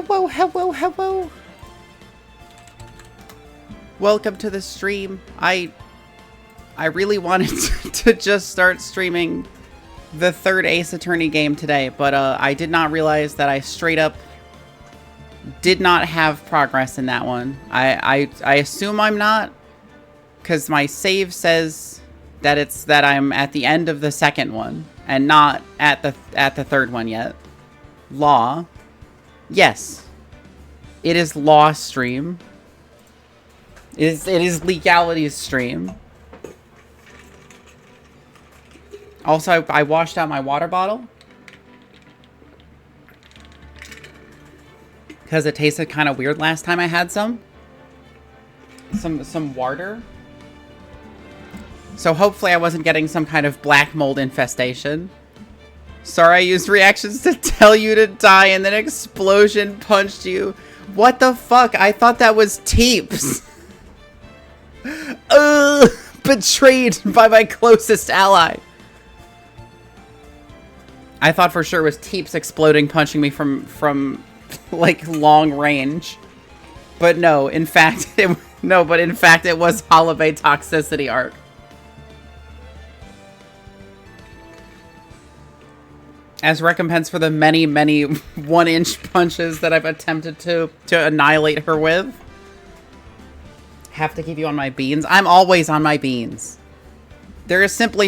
Hello, hello, hello. Welcome to the stream. I really wanted to just start streaming the third Ace Attorney game today, but I did not realize that I straight up did not have progress in that one. I assume I'm not, because my save says that I'm at the end of the second one and not at the third one yet. Law. Yes. It is law stream. It is legality's stream. Also, I washed out my water bottle because it tasted kind of weird last time I had some water. So hopefully I wasn't getting some kind of black mold infestation. Sorry, I used reactions to tell you to die and then explosion punched you. What the fuck? I thought that was Teeps. Betrayed by my closest ally. I thought for sure it was Teeps exploding, punching me from like long range. But no, in fact, it was Holiday Toxicity Arc. As recompense for the many 1-inch punches that I've attempted to annihilate her with. Have to keep you on my beans. I'm always on my beans. There is simply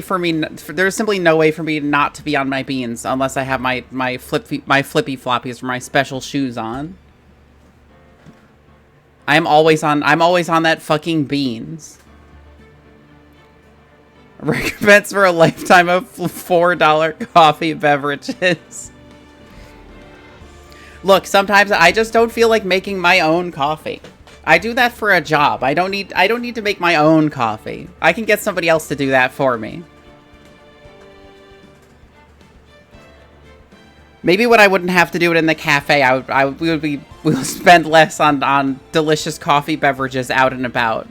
no way for me not to be on my beans unless I have my flippy floppies or my special shoes on. I'm always on that fucking beans. Recompense for a lifetime of $4 coffee beverages. Look, sometimes I just don't feel like making my own coffee. I do that for a job. I don't need to make my own coffee. I can get somebody else to do that for me. Maybe when I wouldn't have to do it in the cafe, we'll spend less on delicious coffee beverages out and about.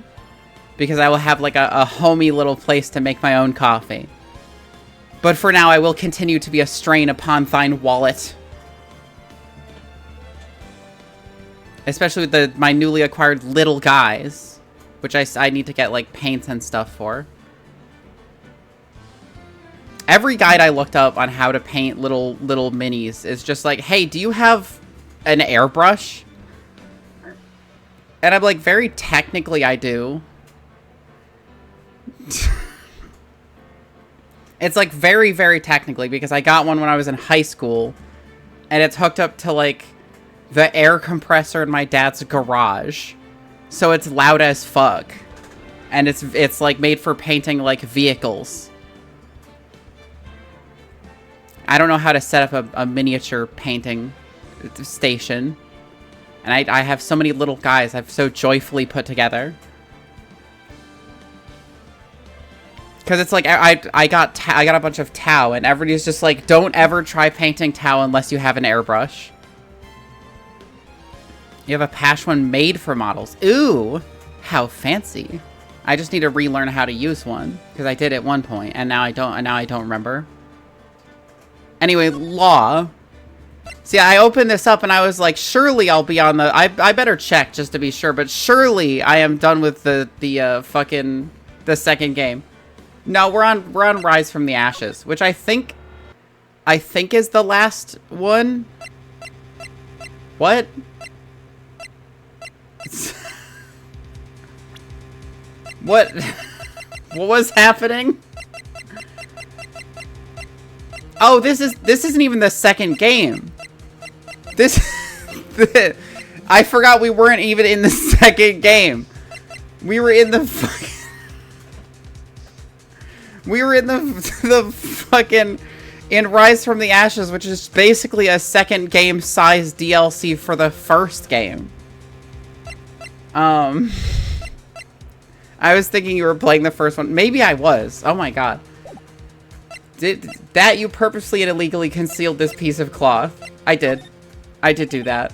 Because I will have like a homey little place to make my own coffee. But for now, I will continue to be a strain upon thine wallet. Especially with my newly acquired little guys. Which I need to get like paints and stuff for. Every guide I looked up on how to paint little minis is just like, hey, do you have an airbrush? And I'm like, very technically I do. It's like very technically because I got one when I was in high school and it's hooked up to like the air compressor in my dad's garage, so it's loud as fuck, and it's like made for painting like vehicles. I don't know how to set up a miniature painting station, and I have so many little guys I've so joyfully put together. Because it's like, I got a bunch of Tau, and everybody's just like, don't ever try painting Tau unless you have an airbrush. You have a Pash one made for models. Ooh, how fancy. I just need to relearn how to use one, because I did at one point, and now I don't remember. Anyway, law. See, I opened this up, and I was like, surely I'll be on the... I better check just to be sure, but surely I am done with the second game. No, we're on Rise from the Ashes, which I think is the last one. What? What? What was happening? Oh, this isn't even the second game. I forgot we weren't even in the second game. We were in the fucking in Rise from the Ashes, which is basically a second game size DLC for the first game. I was thinking you were playing the first one. Maybe I was. Oh my god. Did that you purposely and illegally concealed this piece of cloth? I did. I did do that.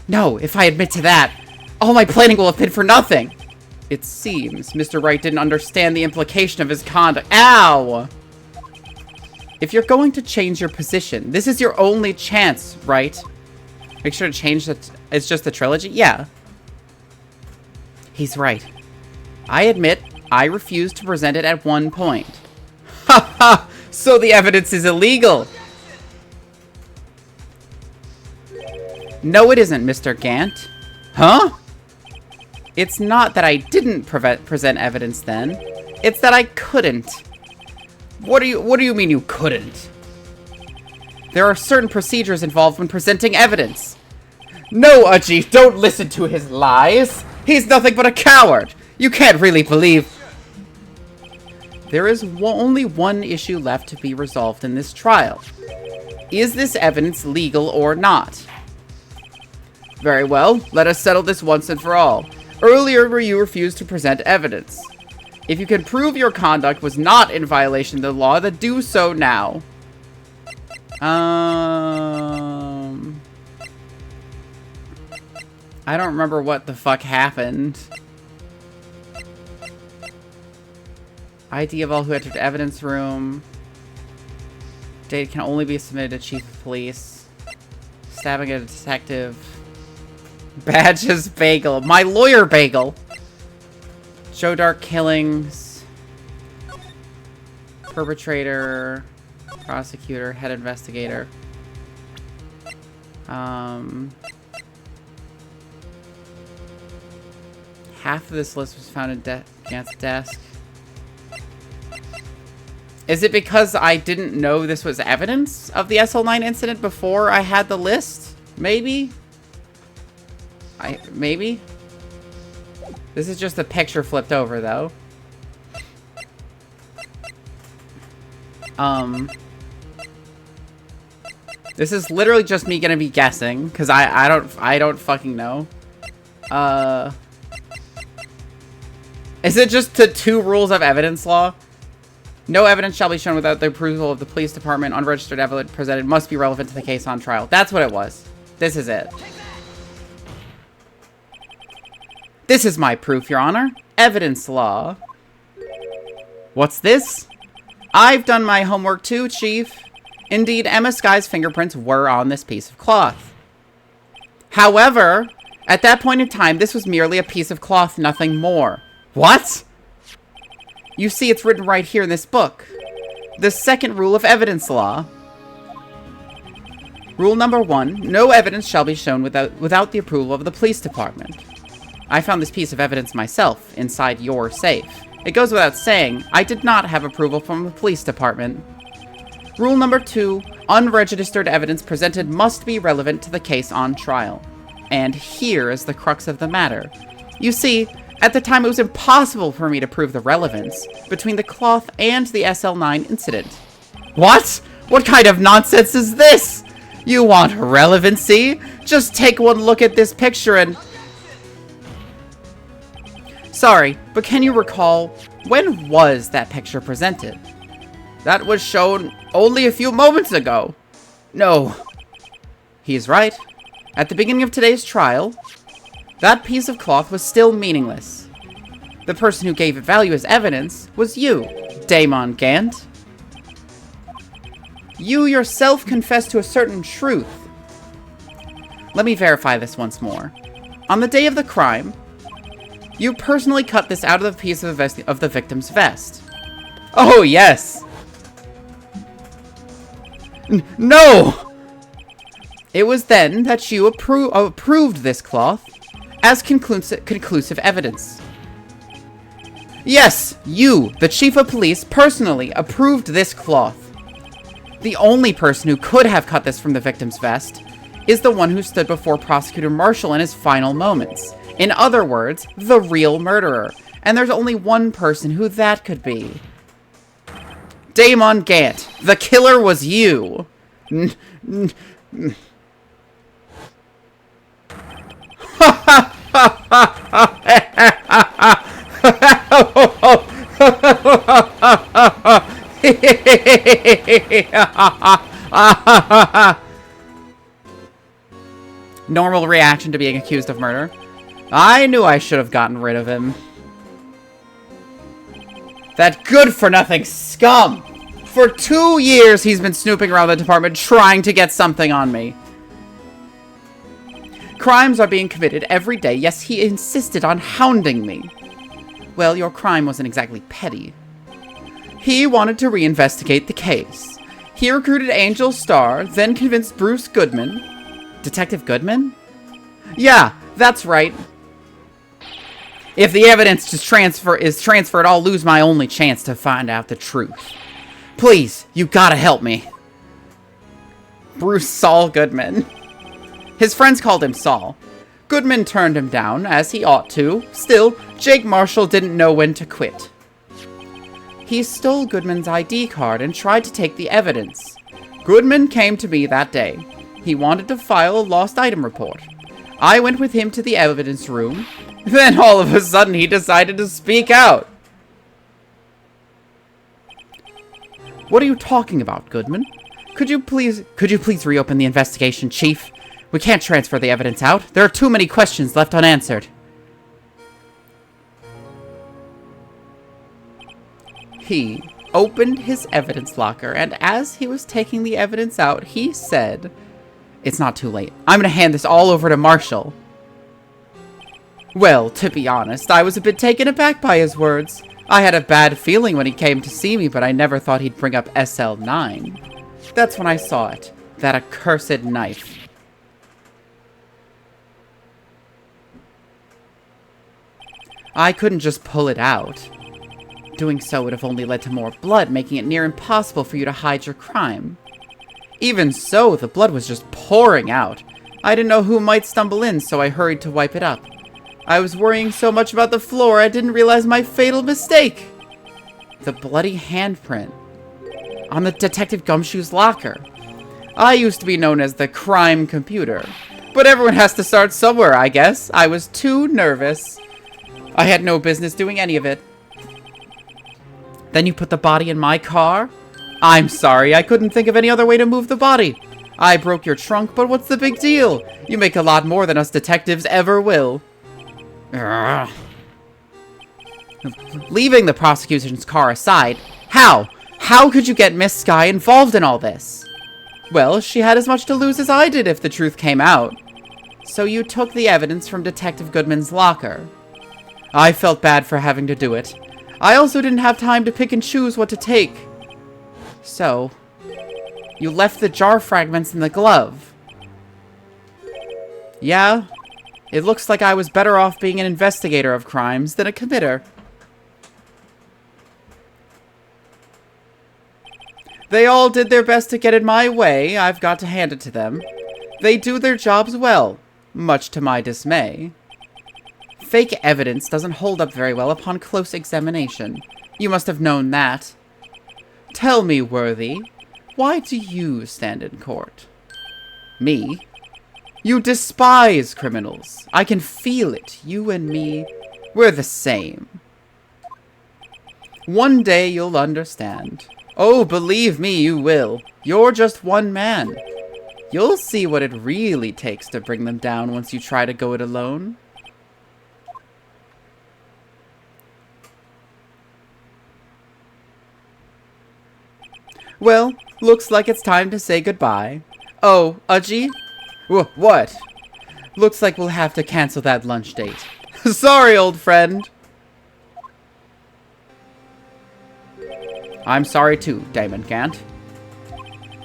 No, if I admit to that, all my planning will have been for nothing. It seems Mr. Wright didn't understand the implication of his conduct. Ow! If you're going to change your position, this is your only chance, right? Make sure to change that. It's just the trilogy? Yeah. He's right. I admit, I refused to present it at one point. Ha ha! So the evidence is illegal! No, it isn't, Mr. Gant. Huh? It's not that I didn't present evidence then. It's that I couldn't. What do you mean you couldn't? There are certain procedures involved when presenting evidence. No, Ajit, don't listen to his lies. He's nothing but a coward. You can't really believe... There is only one issue left to be resolved in this trial. Is this evidence legal or not? Very well, let us settle this once and for all. Earlier, you refused to present evidence. If you can prove your conduct was not in violation of the law, then do so now. I don't remember what the fuck happened. ID of all who entered evidence room. Data can only be submitted to Chief of Police. Stabbing a detective. Badges bagel. My lawyer bagel. Joe Dark killings. Perpetrator. Prosecutor. Head investigator. Half of this list was found in Gant's desk. Is it because I didn't know this was evidence of the SL9 incident before I had the list? Maybe? Maybe? This is just a picture flipped over, though. This is literally just me gonna be guessing, because I don't fucking know. Is it just the 2 rules of evidence law? No evidence shall be shown without the approval of the police department. Unregistered evidence presented must be relevant to the case on trial. That's what it was. This is it. This is my proof, Your Honor. Evidence law. What's this? I've done my homework too, Chief. Indeed, Emma Sky's fingerprints were on this piece of cloth. However, at that point in time, this was merely a piece of cloth, nothing more. What? You see, it's written right here in this book. The second rule of evidence law. Rule number 1, no evidence shall be shown without the approval of the police department. I found this piece of evidence myself, inside your safe. It goes without saying, I did not have approval from the police department. Rule number 2, unregistered evidence presented must be relevant to the case on trial. And here is the crux of the matter. You see, at the time, it was impossible for me to prove the relevance between the cloth and the SL9 incident. What? What kind of nonsense is this? You want relevancy? Just take one look at this picture and... Sorry, but can you recall, when was that picture presented? That was shown only a few moments ago. No. He's right. At the beginning of today's trial, that piece of cloth was still meaningless. The person who gave it value as evidence was you, Damon Gant. You yourself confessed to a certain truth. Let me verify this once more. On the day of the crime, you personally cut this out of the piece of the victim's vest. Oh, yes! No! It was then that you approved this cloth as conclusive evidence. Yes, you, the Chief of Police, personally approved this cloth. The only person who could have cut this from the victim's vest is the one who stood before Prosecutor Marshall in his final moments. In other words, the real murderer. And there's only one person who that could be. Damon Gant, the killer was you. Normal reaction to being accused of murder. I knew I should have gotten rid of him. That good-for-nothing scum! For 2 years, he's been snooping around the department trying to get something on me. Crimes are being committed every day. Yes, he insisted on hounding me. Well, your crime wasn't exactly petty. He wanted to reinvestigate the case. He recruited Angel Starr, then convinced Bruce Goodman. Detective Goodman? Yeah, that's right. If the evidence is transferred, I'll lose my only chance to find out the truth. Please, you gotta help me. Bruce Saul Goodman. His friends called him Saul. Goodman turned him down, as he ought to. Still, Jake Marshall didn't know when to quit. He stole Goodman's ID card and tried to take the evidence. Goodman came to me that day. He wanted to file a lost item report. I went with him to the evidence room. Then all of a sudden he decided to speak out. What are you talking about, Goodman? Could you please reopen the investigation, Chief? We can't transfer the evidence out. There are too many questions left unanswered. He opened his evidence locker, and as he was taking the evidence out, he said, "It's not too late. I'm gonna hand this all over to Marshall." Well, to be honest, I was a bit taken aback by his words. I had a bad feeling when he came to see me, but I never thought he'd bring up SL9. That's when I saw it. That accursed knife. I couldn't just pull it out. Doing so would have only led to more blood, making it near impossible for you to hide your crime. Even so, the blood was just pouring out. I didn't know who might stumble in, so I hurried to wipe it up. I was worrying so much about the floor, I didn't realize my fatal mistake. The bloody handprint on the Detective Gumshoe's locker. I used to be known as the crime computer, but everyone has to start somewhere, I guess. I was too nervous. I had no business doing any of it. Then you put the body in my car? I'm sorry, I couldn't think of any other way to move the body. I broke your trunk, but what's the big deal? You make a lot more than us detectives ever will. Ugh. Leaving the prosecution's car aside, how? How could you get Miss Skye involved in all this? Well, she had as much to lose as I did if the truth came out. So you took the evidence from Detective Goodman's locker. I felt bad for having to do it. I also didn't have time to pick and choose what to take. So, you left the jar fragments in the glove. Yeah, it looks like I was better off being an investigator of crimes than a committer. They all did their best to get in my way, I've got to hand it to them. They do their jobs well, much to my dismay. Fake evidence doesn't hold up very well upon close examination. You must have known that. Tell me, Worthy, why do you stand in court? Me? You despise criminals. I can feel it. You and me, we're the same. One day you'll understand. Oh, believe me, you will. You're just one man. You'll see what it really takes to bring them down once you try to go it alone. Well, looks like it's time to say goodbye. Oh, Udgy? What? Looks like we'll have to cancel that lunch date. Sorry, old friend. I'm sorry too, Damon Gant.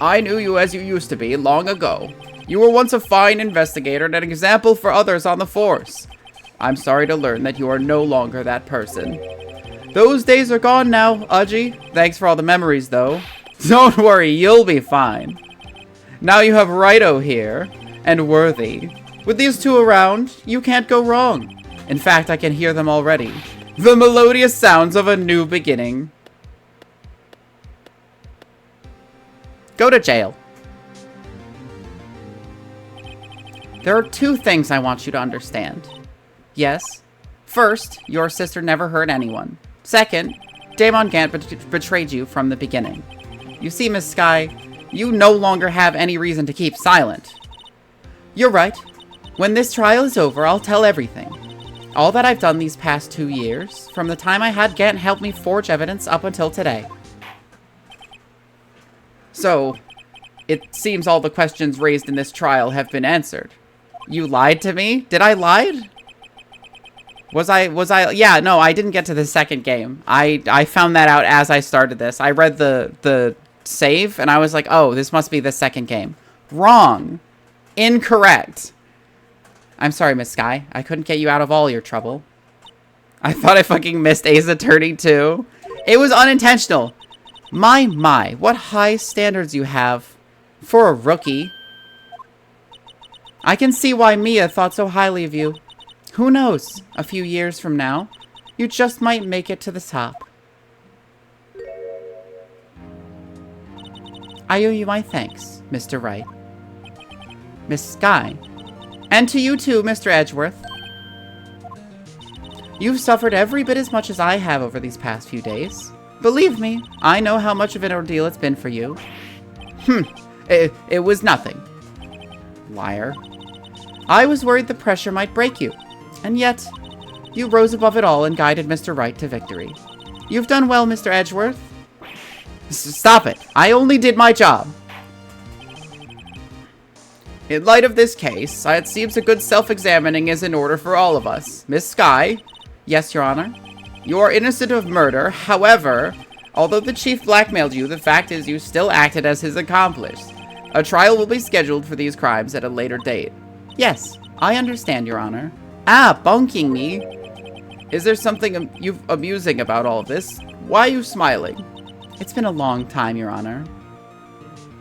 I knew you as you used to be long ago. You were once a fine investigator and an example for others on the force. I'm sorry to learn that you are no longer that person. Those days are gone now, Udgy. Thanks for all the memories, though. Don't worry, you'll be fine. Now you have Righto here, and Worthy. With these two around, you can't go wrong. In fact, I can hear them already. The melodious sounds of a new beginning. Go to jail. There are two things I want you to understand. Yes. First, your sister never hurt anyone. Second, Damon Gant betrayed you from the beginning. You see, Miss Skye, you no longer have any reason to keep silent. You're right. When this trial is over, I'll tell everything. All that I've done these past 2 years, from the time I had Gant help me forge evidence up until today. So, it seems all the questions raised in this trial have been answered. You lied to me? Did I lie? Yeah, no, I didn't get to the second game. I found that out as I started this. I read the save, and I was like, oh, this must be the second game. Wrong. Incorrect. I'm sorry, Miss Sky. I couldn't get you out of all your trouble. I thought I fucking missed Ace Attorney too. It was unintentional. My, what high standards you have for a rookie. I can see why Mia thought so highly of you. Who knows, a few years from now, you just might make it to the top. I owe you my thanks, Mr. Wright. Miss Sky. And to you too, Mr. Edgeworth. You've suffered every bit as much as I have over these past few days. Believe me, I know how much of an ordeal it's been for you. It was nothing. Liar. I was worried the pressure might break you. And yet, you rose above it all and guided Mr. Wright to victory. You've done well, Mr. Edgeworth. Stop it. I only did my job. In light of this case, it seems a good self-examining is in order for all of us. Miss Sky? Yes, Your Honor. You are innocent of murder. However, although the chief blackmailed you, the fact is you still acted as his accomplice. A trial will be scheduled for these crimes at a later date. Yes, I understand, Your Honor. Ah, bonking me. Is there something amusing about all this? Why are you smiling? It's been a long time, Your Honor.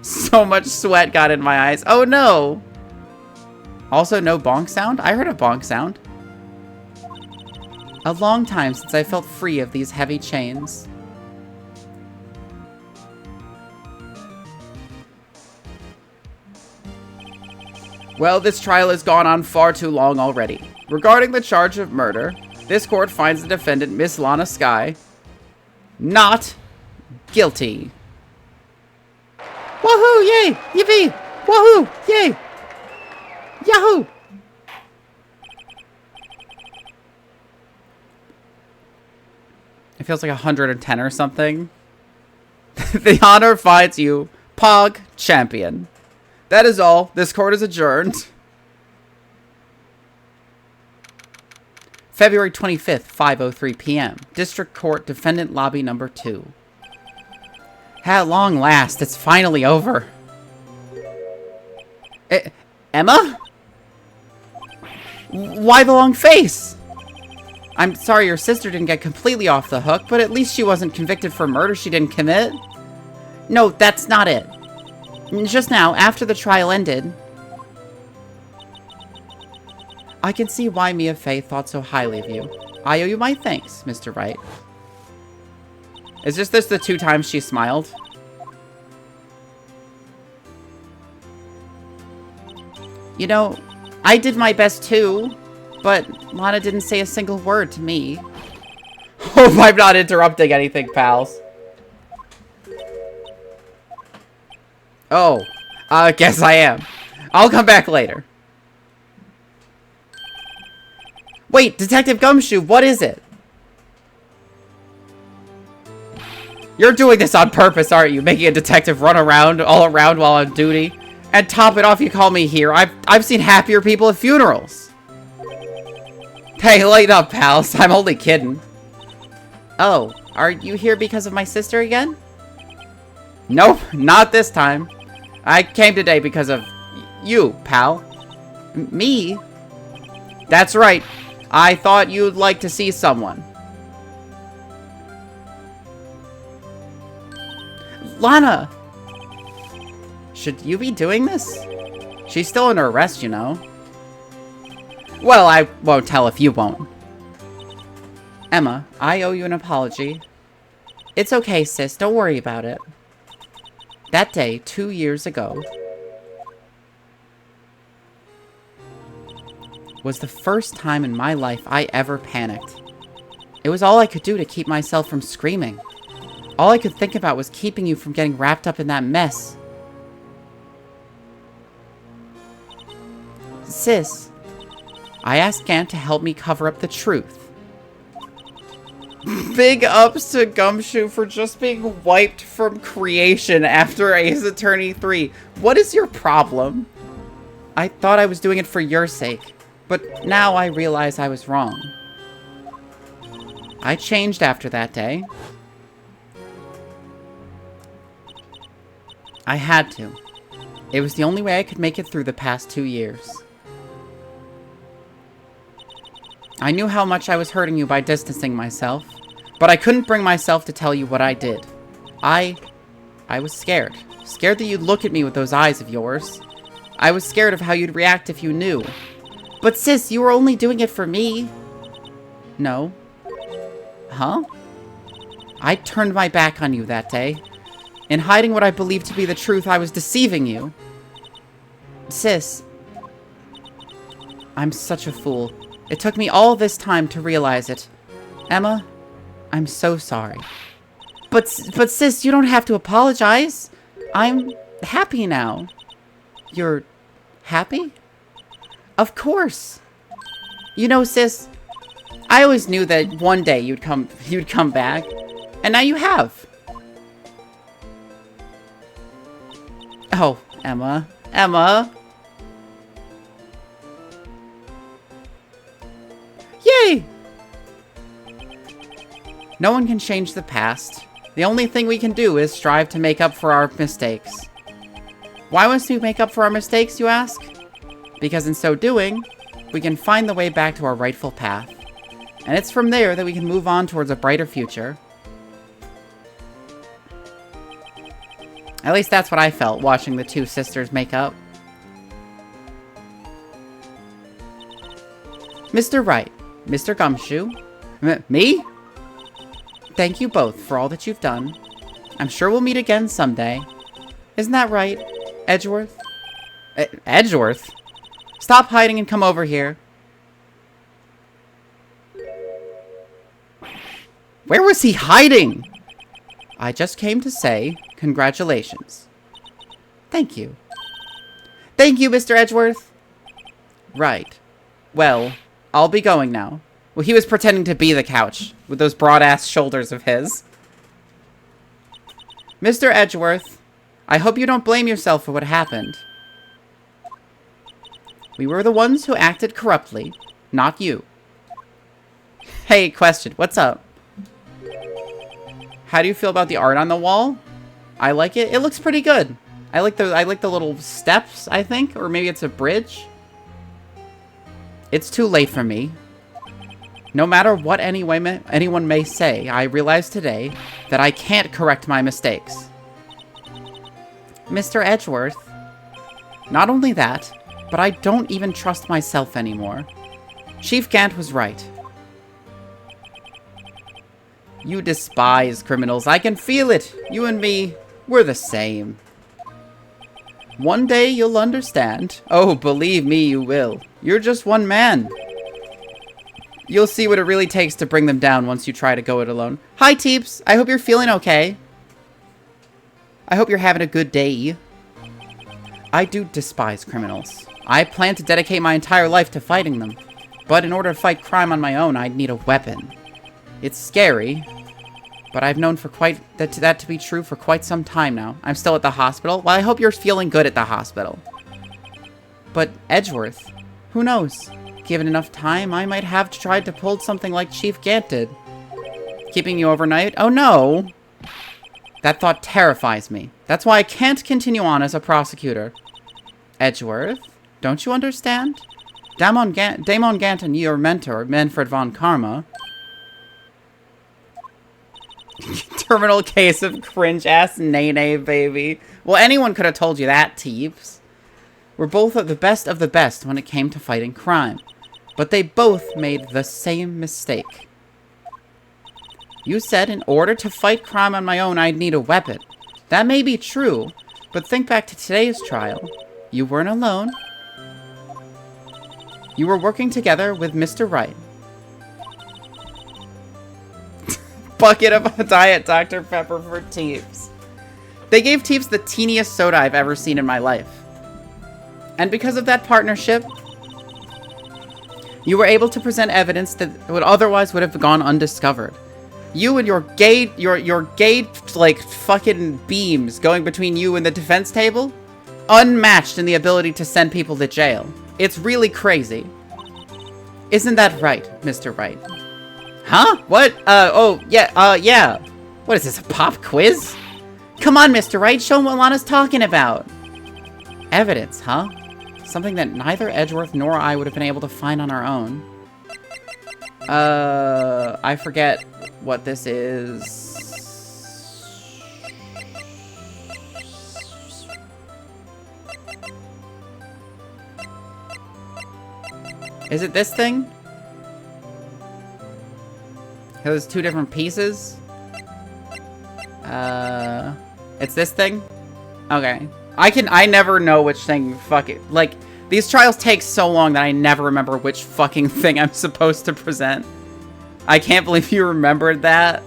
So much sweat got in my eyes. Oh no! Also, no bonk sound? I heard a bonk sound. A long time since I felt free of these heavy chains. Well, this trial has gone on far too long already. Regarding the charge of murder, this court finds the defendant, Miss Lana Sky, not guilty. Woohoo! Yay! Yippee! Woohoo! Yay! Yahoo! It feels like 110 or something. The honor finds you Pog Champion. That is all. This court is adjourned. February 25th, 5:03 p.m. District Court, Defendant Lobby Number 2. At long last, it's finally over. Emma? Why the long face? I'm sorry your sister didn't get completely off the hook, but at least she wasn't convicted for murder she didn't commit. No, that's not it. Just now, after the trial ended, I can see why Mia Fey thought so highly of you. I owe you my thanks, Mr. Wright. Is this the 2 times she smiled? You know, I did my best too, but Lana didn't say a single word to me. Hope I'm not interrupting anything, pals. Oh, I guess I am. I'll come back later. Wait, Detective Gumshoe, what is it? You're doing this on purpose, aren't you? Making a detective run around, all around while on duty? And top it off, you call me here. I've seen happier people at funerals. Hey, lighten up, pals. I'm only kidding. Oh, are you here because of my sister again? Nope, not this time. I came today because of you, pal. Me? That's right. I thought you'd like to see someone. Lana! Should you be doing this? She's still under arrest, you know. Well, I won't tell if you won't. Emma, I owe you an apology. It's okay, sis. Don't worry about it. That day, 2 years ago, was the first time in my life I ever panicked. It was all I could do to keep myself from screaming. All I could think about was keeping you from getting wrapped up in that mess. Sis, I asked Gant to help me cover up the truth. Big ups to Gumshoe for just being wiped from creation after Ace Attorney 3. What is your problem? I thought I was doing it for your sake, but now I realize I was wrong. I changed after that day. I had to. It was the only way I could make it through the past 2 years. I knew how much I was hurting you by distancing myself, but I couldn't bring myself to tell you what I did. I was scared. Scared that you'd look at me with those eyes of yours. I was scared of how you'd react if you knew. But sis, you were only doing it for me. No. Huh? I turned my back on you that day. In hiding what I believed to be the truth, I was deceiving you. Sis. I'm such a fool. It took me all this time to realize it. Emma, I'm so sorry. But sis, you don't have to apologize. I'm happy now. You're happy? Of course. You know, sis, I always knew that one day you'd come back. And now you have. Oh, Emma. Emma. Yay! No one can change the past. The only thing we can do is strive to make up for our mistakes. Why must we make up for our mistakes, you ask? Because in so doing, we can find the way back to our rightful path. And it's from there that we can move on towards a brighter future. At least that's what I felt watching the two sisters make up. Mr. Wright, Mr. Gumshoe, me? Thank you both for all that you've done. I'm sure we'll meet again someday. Isn't that right, Edgeworth? Edgeworth? Stop hiding and come over here. Where was he hiding? I just came to say congratulations. Thank you. Thank you, Mr. Edgeworth. Right. Well, I'll be going now. Well, he was pretending to be the couch with those broad-ass shoulders of his. Mr. Edgeworth, I hope you don't blame yourself for what happened. We were the ones who acted corruptly, not you. Hey, question, what's up? How do you feel about the art on the wall? I like it. It looks pretty good. I like the little steps, I think, or maybe it's a bridge. It's too late for me. No matter what anyone may say, I realize today that I can't correct my mistakes. Mr. Edgeworth, not only that, but I don't even trust myself anymore. Chief Gant was right. You despise criminals. I can feel it. You and me, we're the same. One day you'll understand. Oh, believe me, you will. You're just one man. You'll see what it really takes to bring them down once you try to go it alone. Hi, Teeps. I hope you're feeling okay. I hope you're having a good day. I do despise criminals. I plan to dedicate my entire life to fighting them. But in order to fight crime on my own, I'd need a weapon. It's scary, but I've known for that to be true for quite some time now. I'm still at the hospital. Well, I hope you're feeling good at the hospital. But Edgeworth, who knows? Given enough time, I might have tried to pull something like Chief Gant did. Keeping you overnight? Oh no! That thought terrifies me. That's why I can't continue on as a prosecutor. Edgeworth, don't you understand? Damon Gant and your mentor, Manfred von Karma. Terminal case of cringe-ass nay-nay, baby. Well, anyone could have told you that, Teeps. We're both of the best when it came to fighting crime. But they both made the same mistake. You said in order to fight crime on my own, I'd need a weapon. That may be true, but think back to today's trial. You weren't alone. You were working together with Mr. Wright. Bucket of a Diet Dr. Pepper for Teeps. They gave Teeps the teeniest soda I've ever seen in my life. And because of that partnership, you were able to present evidence that would otherwise have gone undiscovered. You and your gay, like, fucking beams going between you and the defense table? unmatched in the ability to send people to jail. It's really crazy. Isn't that right, Mr. Wright? Huh? What? Oh, yeah, yeah. What is this, a pop quiz? Come on, Mr. Wright, show him what Lana's talking about. Evidence, huh? Something that neither Edgeworth nor I would have been able to find on our own. I forget what this is. Is it this thing? There's two different pieces. It's this thing? Okay. I never know which thing like, these trials take so long that I never remember which fucking thing I'm supposed to present. I can't believe you remembered that.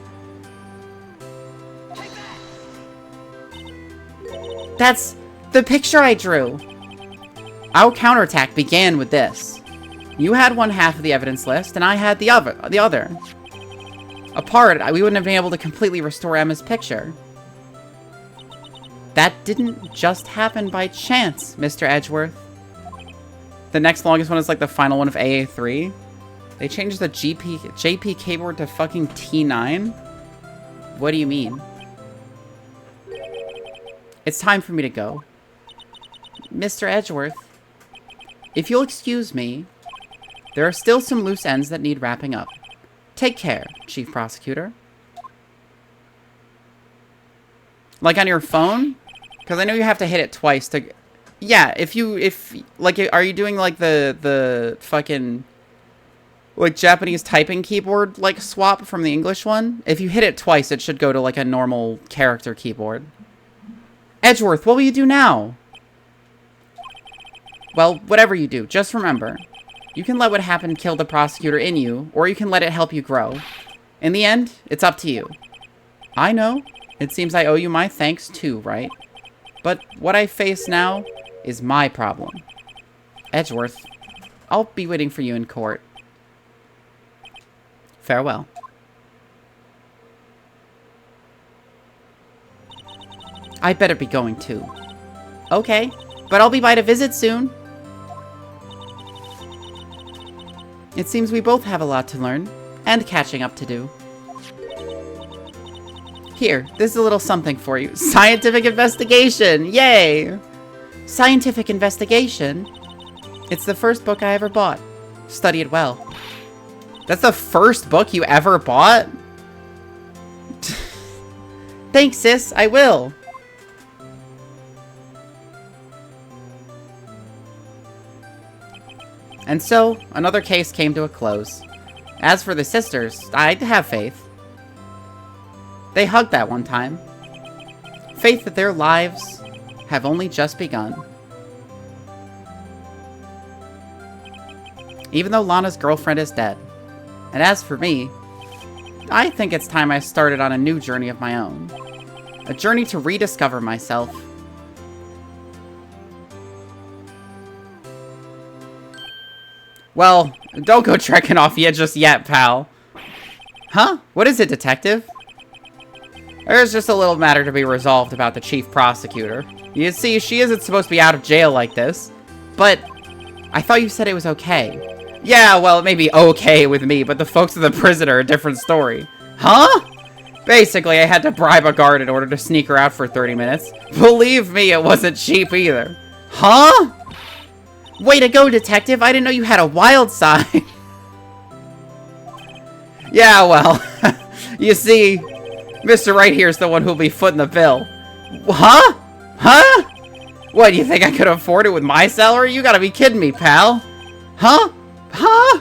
That's the picture I drew. Our counterattack began with this. You had one half of the evidence list, and I had the other. Apart, we wouldn't have been able to completely restore Emma's picture. That didn't just happen by chance, Mr. Edgeworth. The next longest one is like the final one of AA3. They changed the JP keyboard to fucking T9? What do you mean? It's time for me to go. Mr. Edgeworth, if you'll excuse me, there are still some loose ends that need wrapping up. Take care, Chief Prosecutor. Like on your phone? Because I know you have to hit it twice to... Yeah, like, are you doing, like, the fucking, like, Japanese typing keyboard, like, swap from the English one? If you hit it twice, it should go to, like, a normal character keyboard. Edgeworth, what will you do now? Well, whatever you do, just remember, you can let what happened kill the prosecutor in you, or you can let it help you grow. In the end, it's up to you. I know. It seems I owe you my thanks too, right? But what I face now is my problem. Edgeworth, I'll be waiting for you in court. Farewell. I better be going too. Okay, but I'll be by to visit soon. It seems we both have a lot to learn, and catching up to do. Here, this is a little something for you. Scientific investigation! Yay! Scientific investigation? It's the first book I ever bought. Study it well. That's the first book you ever bought? Thanks, sis. I will. And so, another case came to a close. As for the sisters, I have faith. They hugged that one time. Faith that their lives have only just begun. Even though Lana's girlfriend is dead. And as for me, I think it's time I started on a new journey of my own. A journey to rediscover myself. Well, don't go trekking off yet just yet, pal. Huh? What is it, detective? There's just a little matter to be resolved about the chief prosecutor. You see, she isn't supposed to be out of jail like this. But I thought you said it was okay. Yeah, well, it may be okay with me, but the folks in the prison are a different story. Huh? Basically, I had to bribe a guard in order to sneak her out for 30 minutes. Believe me, it wasn't cheap either. Huh? Way to go, detective. I didn't know you had a wild side. Yeah, well, you see, Mr. Right here's the one who'll be footing the bill. Huh? Huh? What, you think I could afford it with my salary? You gotta be kidding me, pal. Huh? Huh?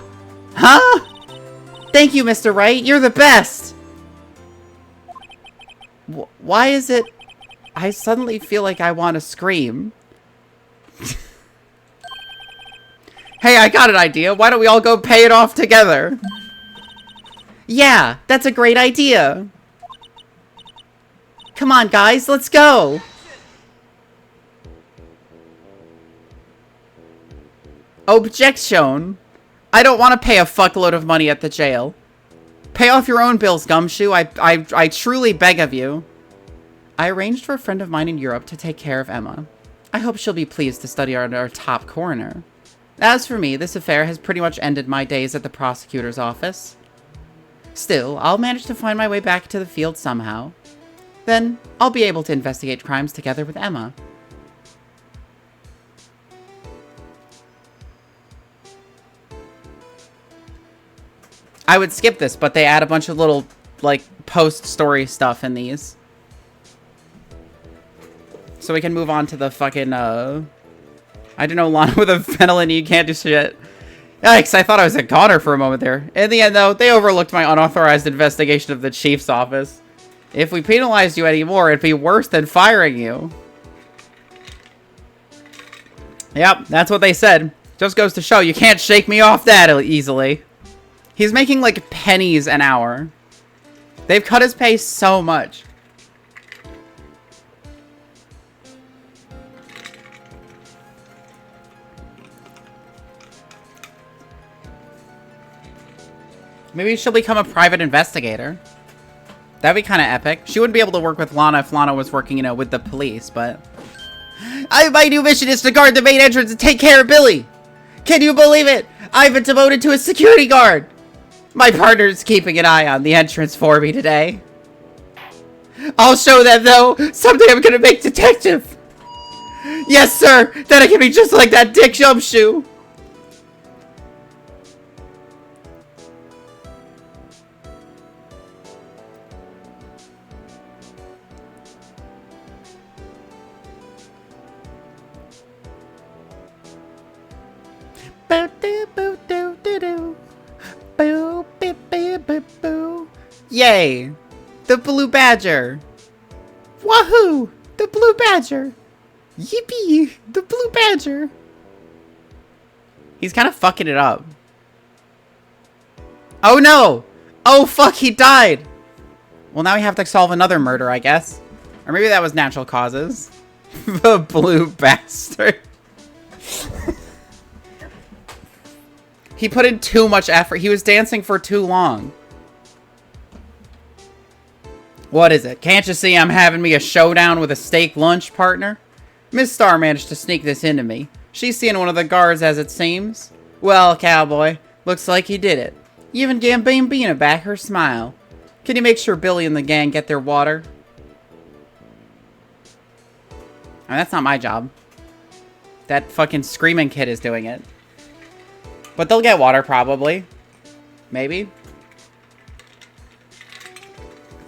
Huh? Thank you, Mr. Wright. You're the best. Why is it I suddenly feel like I want to scream? Hey, I got an idea. Why don't we all go pay it off together? Yeah, that's a great idea. Come on, guys, let's go. Objection. I don't want to pay a fuckload of money at the jail. Pay off your own bills, Gumshoe. I truly beg of you. I arranged for a friend of mine in Europe to take care of Emma. I hope she'll be pleased to study under our top coroner. As for me, this affair has pretty much ended my days at the prosecutor's office. Still, I'll manage to find my way back to the field somehow. Then, I'll be able to investigate crimes together with Emma. I would skip this, but they add a bunch of little, like, post-story stuff in these. So we can move on to the fucking, I didn't know Lana with a Ventolin, you can't do shit. Yikes, I thought I was a goner for a moment there. In the end, though, they overlooked my unauthorized investigation of the chief's office. If we penalized you anymore, it'd be worse than firing you. Yep, that's what they said. Just goes to show you can't shake me off that easily. He's making like pennies an hour. They've cut his pay so much. Maybe she'll become a private investigator. That'd be kind of epic. She wouldn't be able to work with Lana if Lana was working, you know, with the police, but... My new mission is to guard the main entrance and take care of Billy! Can you believe it? I've been demoted to a security guard! My partner's keeping an eye on the entrance for me today. I'll show them, though! Someday I'm gonna make detective! Yes, sir! Then I can be just like that Dick Jumpshoe! Yay! The Blue Badger! Wahoo! The Blue Badger! Yippee! The Blue Badger! He's kind of fucking it up. Oh no! Oh fuck, he died! Well, now we have to solve another murder, I guess. Or maybe that was natural causes. The Blue Bastard. He put in too much effort. He was dancing for too long. What is it? Can't you see I'm having me a showdown with a steak lunch, partner? Miss Starr managed to sneak this into me. She's seeing one of the guards, as it seems. Well, cowboy, looks like you did it. You even gave Bambina back her smile. Can you make sure Billy and the gang get their water? Oh, that's not my job. That fucking screaming kid is doing it. But they'll get water, probably. Maybe.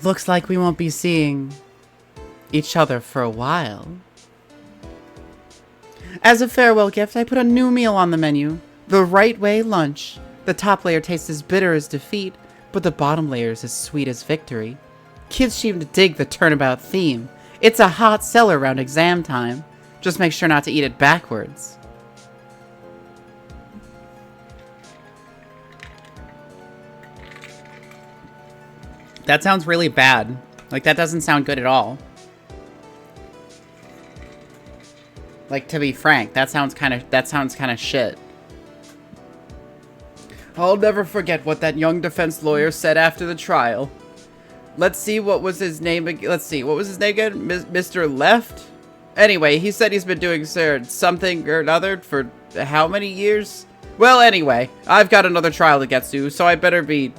Looks like we won't be seeing each other for a while. As a farewell gift, I put a new meal on the menu. The Right Way Lunch. The top layer tastes as bitter as defeat, but the bottom layer is as sweet as victory. Kids seem to dig the turnabout theme. It's a hot seller around exam time. Just make sure not to eat it backwards. That sounds really bad. Like, that doesn't sound good at all. Like, to be frank, that sounds kind of shit. I'll never forget what that young defense lawyer said after the trial. Let's see, what was his name again? Mr. Left? Anyway, he said he's been doing something or another for how many years? Well, anyway, I've got another trial to get to, so I better be...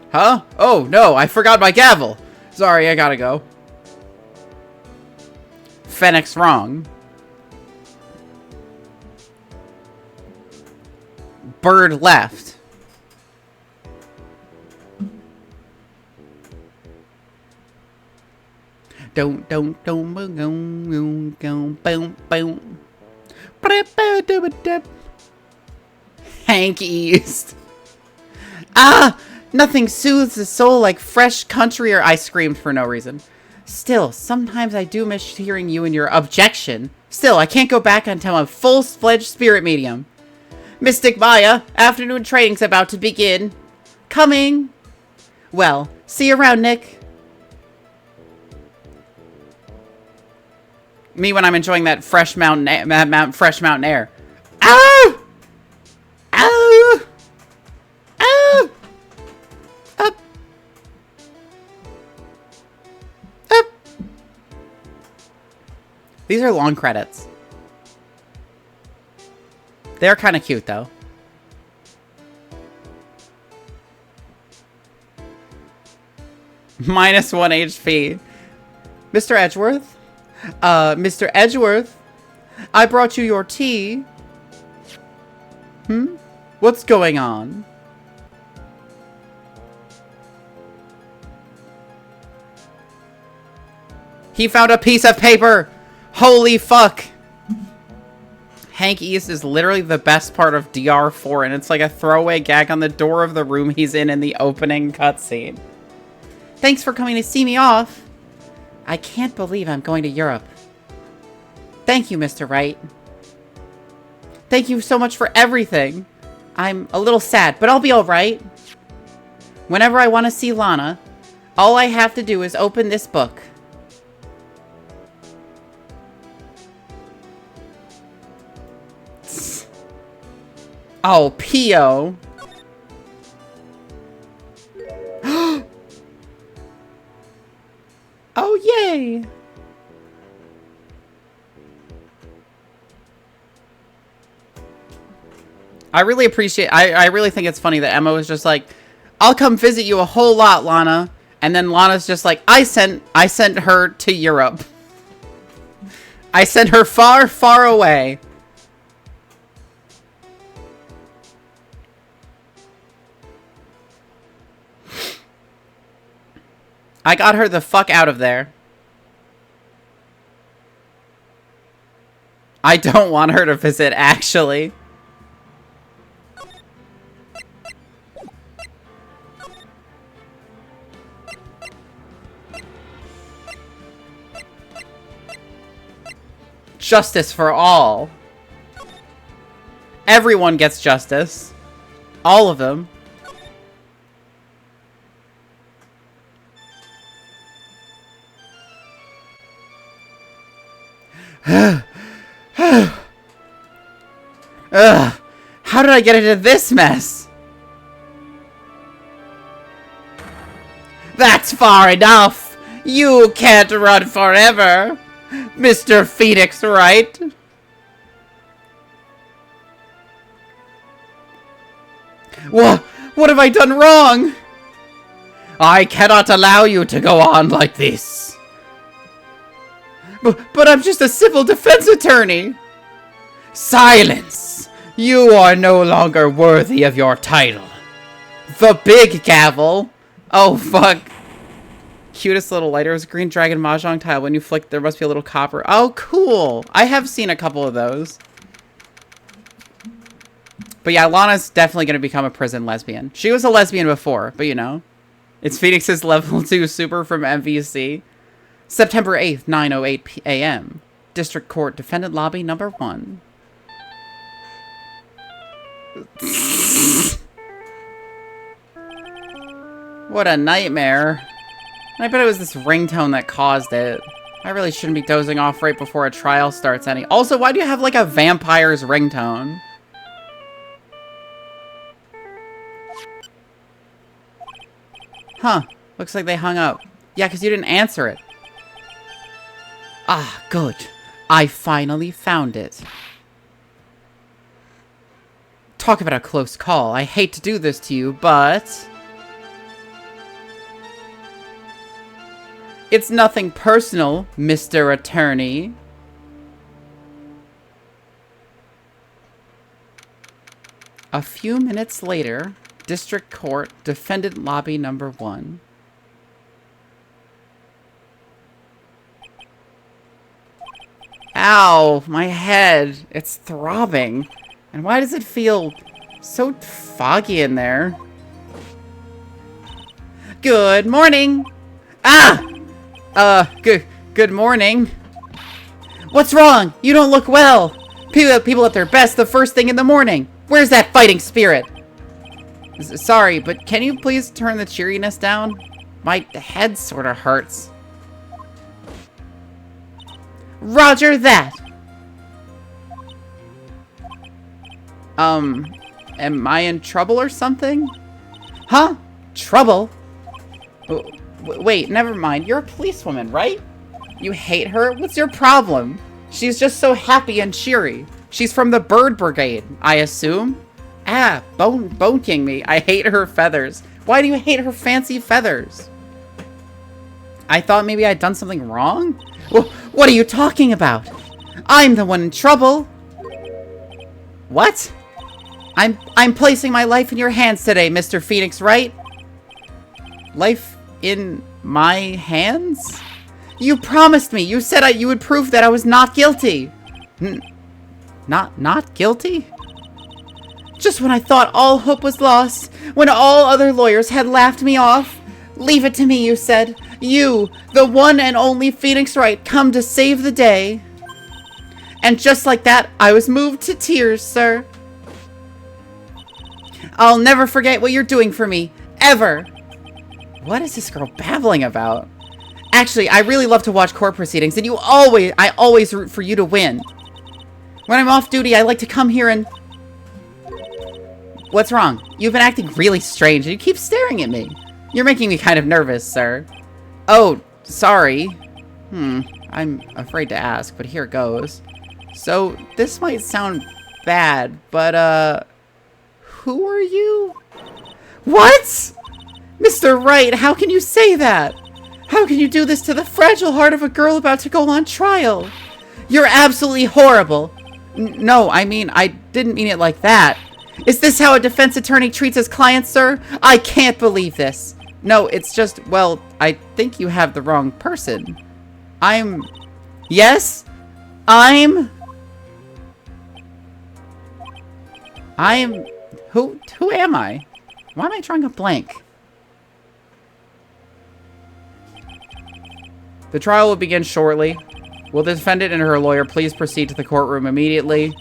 Huh? Oh, no, I forgot my gavel. Sorry, I gotta go. Fennec's wrong. Bird left. Don't boom boom. Hank East. Ah! Nothing soothes the soul like fresh country or... I screamed for no reason. Still, sometimes I do miss hearing you and your objection. Still, I can't go back until I'm a full-fledged spirit medium. Mystic Maya, afternoon training's about to begin. Coming! Well, see you around, Nick. Me when I'm enjoying that fresh mountain air. Ow! Ow! Ow! Up. Up. These are long credits. They're kind of cute, though. -1 HP. Mr. Edgeworth? Mr. Edgeworth? I brought you your tea. What's going on? He found a piece of paper! Holy fuck! Hank East is literally the best part of DR4, and it's like a throwaway gag on the door of the room he's in the opening cutscene. Thanks for coming to see me off. I can't believe I'm going to Europe. Thank you, Mr. Wright. Thank you so much for everything. I'm a little sad, but I'll be alright. Whenever I want to see Lana, all I have to do is open this book. Oh, Pio. Oh, yay. I really appreciate... I really think it's funny that Emma was just like, I'll come visit you a whole lot, Lana. And then Lana's just like, I sent her to Europe. I sent her far, far away. I got her the fuck out of there. I don't want her to visit, actually. Justice for all. Everyone gets justice. All of them. Ugh, how did I get into this mess? That's far enough. You can't run forever, Mr. Phoenix Wright. What have I done wrong? I cannot allow you to go on like this. But I'm just a civil defense attorney. Silence! You are no longer worthy of your title. The big gavel. Oh, fuck. Cutest little lighter is a green dragon mahjong tile. When you flick, there must be a little copper. Oh, cool. I have seen a couple of those. But yeah, Lana's definitely going to become a prison lesbian. She was a lesbian before, but you know. It's Phoenix's level 2 super from MVC. September 8th, 9:08 a.m. District Court, Defendant Lobby number 1. What a nightmare. I bet it was this ringtone that caused it. I really shouldn't be dozing off right before a trial starts any. Also, why do you have like a vampire's ringtone? Huh. Looks like they hung up. Yeah, because you didn't answer it. Ah, good. I finally found it. Talk about a close call. I hate to do this to you, but... It's nothing personal, Mr. Attorney. A few minutes later, District Court, Defendant Lobby number 1. Ow, my head. It's throbbing. And why does it feel so foggy in there? Good morning. Ah! Good morning. What's wrong? You don't look well. People at their best the first thing in the morning. Where's that fighting spirit? Sorry, but can you please turn the cheeriness down? My head sort of hurts. Roger that! Am I in trouble or something? Huh? Trouble? Wait, never mind. You're a policewoman, right? You hate her? What's your problem? She's just so happy and cheery. She's from the Bird Brigade, I assume. Ah, Bone King me. I hate her feathers. Why do you hate her fancy feathers? I thought maybe I'd done something wrong? Well, what are you talking about? I'm the one in trouble. What? I'm placing my life in your hands today, Mr. Phoenix, right? Life in my hands? You promised me. You said you would prove that I was not guilty. Not guilty? Just when I thought all hope was lost, when all other lawyers had laughed me off. Leave it to me, you said. You, the one and only Phoenix Wright, come to save the day. And just like that, I was moved to tears, sir. I'll never forget what you're doing for me. Ever. What is this girl babbling about? Actually, I really love to watch court proceedings, and I always root for you to win. When I'm off duty, I like to come here and... What's wrong? You've been acting really strange, and you keep staring at me. You're making me kind of nervous, sir. Oh, sorry. I'm afraid to ask, but here goes. So, this might sound bad, but, who are you? What? Mr. Wright, how can you say that? How can you do this to the fragile heart of a girl about to go on trial? You're absolutely horrible. No, I mean, I didn't mean it like that. Is this how a defense attorney treats his client, sir? I can't believe this. No, it's just, well, I think you have the wrong person. Yes? Who am I? Why am I drawing a blank? The trial will begin shortly. Will the defendant and her lawyer please proceed to the courtroom immediately?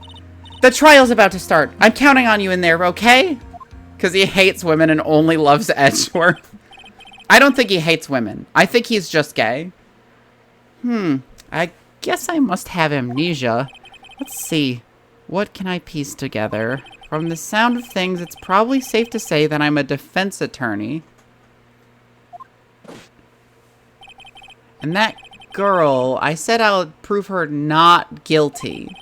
The trial's about to start. I'm counting on you in there, okay? Because he hates women and only loves Edgeworth. I don't think he hates women. I think he's just gay. I guess I must have amnesia. Let's see. What can I piece together? From the sound of things, it's probably safe to say that I'm a defense attorney. And that girl, I said I'll prove her not guilty.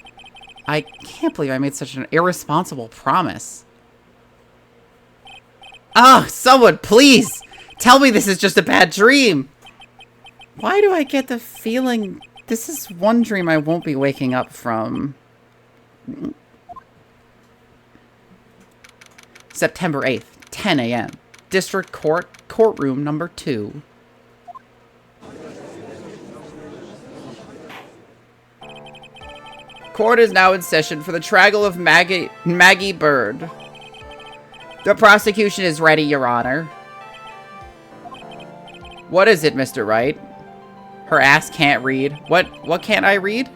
I can't believe I made such an irresponsible promise. Ah, someone, please! Tell me this is just a bad dream! Why do I get the feeling this is one dream I won't be waking up from? September 8th, 10 a.m. District Court, Courtroom number 2. Court is now in session for the trial of Maggie Bird. The prosecution is ready, Your Honor. What is it, Mr. Wright? Her ass can't read. What can't I read?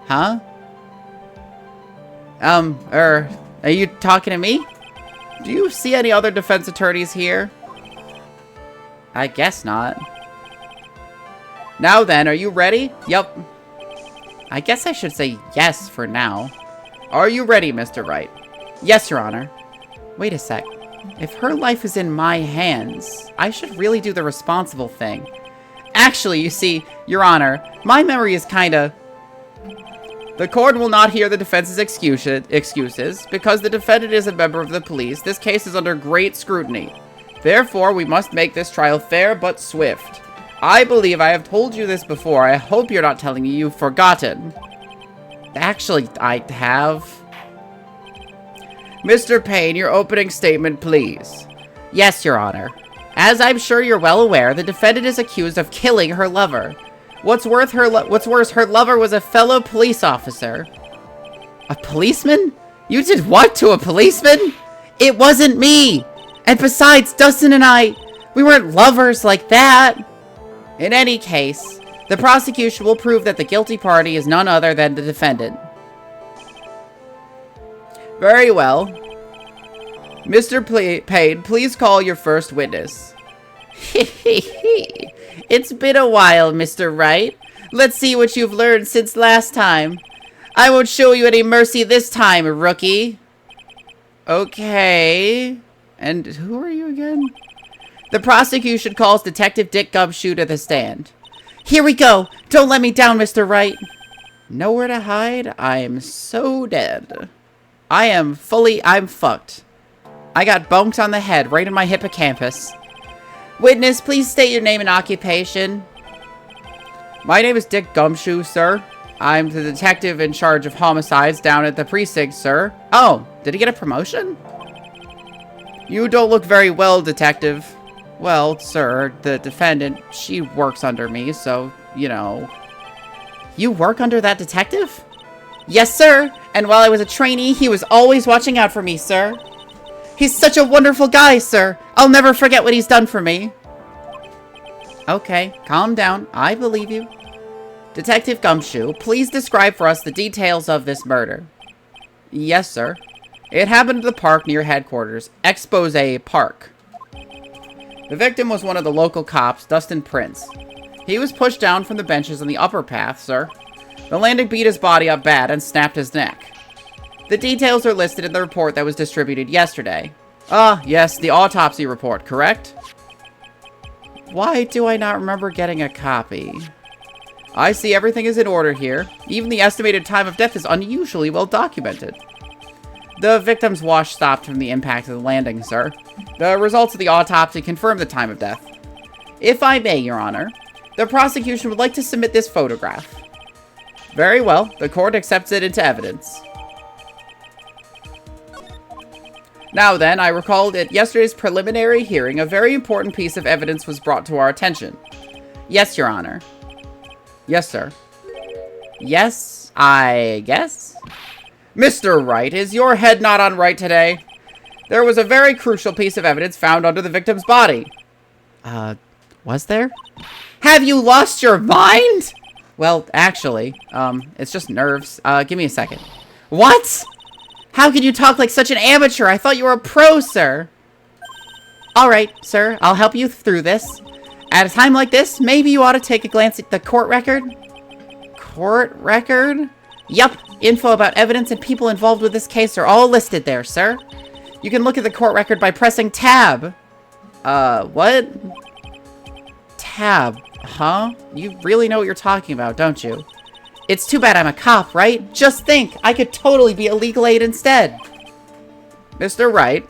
Huh? Are you talking to me? Do you see any other defense attorneys here? I guess not. Now then, are you ready? Yup. I guess I should say yes for now. Are you ready, Mr. Wright? Yes, Your Honor. Wait a sec. If her life is in my hands, I should really do the responsible thing. Actually, you see, Your Honor, my memory is kinda... The court will not hear the defense's excuses. Because the defendant is a member of the police, this case is under great scrutiny. Therefore, we must make this trial fair but swift. I believe I have told you this before. I hope you're not telling me you've forgotten. Actually, I have. Mr. Payne, your opening statement, please. Yes, Your Honor. As I'm sure you're well aware, the defendant is accused of killing her lover. What's worse, her lover was a fellow police officer. A policeman? You did what to a policeman? It wasn't me! And besides, Dustin and I, we weren't lovers like that. In any case, the prosecution will prove that the guilty party is none other than the defendant. Very well. Mr. Payne, please call your first witness. It's been a while, Mr. Wright. Let's see what you've learned since last time. I won't show you any mercy this time, rookie. Okay. And who are you again? The prosecution calls Detective Dick Gumshoe to the stand. Here we go. Don't let me down, Mr. Wright. Nowhere to hide? I'm so dead. I'm fucked. I got bonked on the head right in my hippocampus. Witness, please state your name and occupation. My name is Dick Gumshoe, sir. I'm the detective in charge of homicides down at the precinct, sir. Oh, did he get a promotion? You don't look very well, detective. Well, sir, the defendant, she works under me, so, you know. You work under that detective? Yes, sir. And while I was a trainee, he was always watching out for me, sir. He's such a wonderful guy, sir. I'll never forget what he's done for me. Okay, calm down. I believe you. Detective Gumshoe, please describe for us the details of this murder. Yes, sir. It happened at the park near headquarters. Expose Park. The victim was one of the local cops, Dustin Prince. He was pushed down from the benches on the upper path, sir. The landing beat his body up bad and snapped his neck. The details are listed in the report that was distributed yesterday. Ah, yes, the autopsy report, correct? Why do I not remember getting a copy? I see everything is in order here. Even the estimated time of death is unusually well documented. The victim's wash stopped from the impact of the landing, sir. The results of the autopsy confirm the time of death. If I may, Your Honor, the prosecution would like to submit this photograph. Very well, the court accepts it into evidence. Now then, I recall at yesterday's preliminary hearing, a very important piece of evidence was brought to our attention. Yes, Your Honor. Yes, sir. Yes, I guess? Mr. Wright, is your head not on right today? There was a very crucial piece of evidence found under the victim's body. Was there? Have you lost your mind? Well, actually, it's just nerves. Give me a second. What? How can you talk like such an amateur? I thought you were a pro, sir. Alright, sir, I'll help you through this. At a time like this, maybe you ought to take a glance at the court record. Court record? Yup, info about evidence and people involved with this case are all listed there, sir. You can look at the court record by pressing tab. What? Tab, huh? You really know what you're talking about, don't you? It's too bad I'm a cop, right? Just think, I could totally be a legal aid instead. Mr. Wright?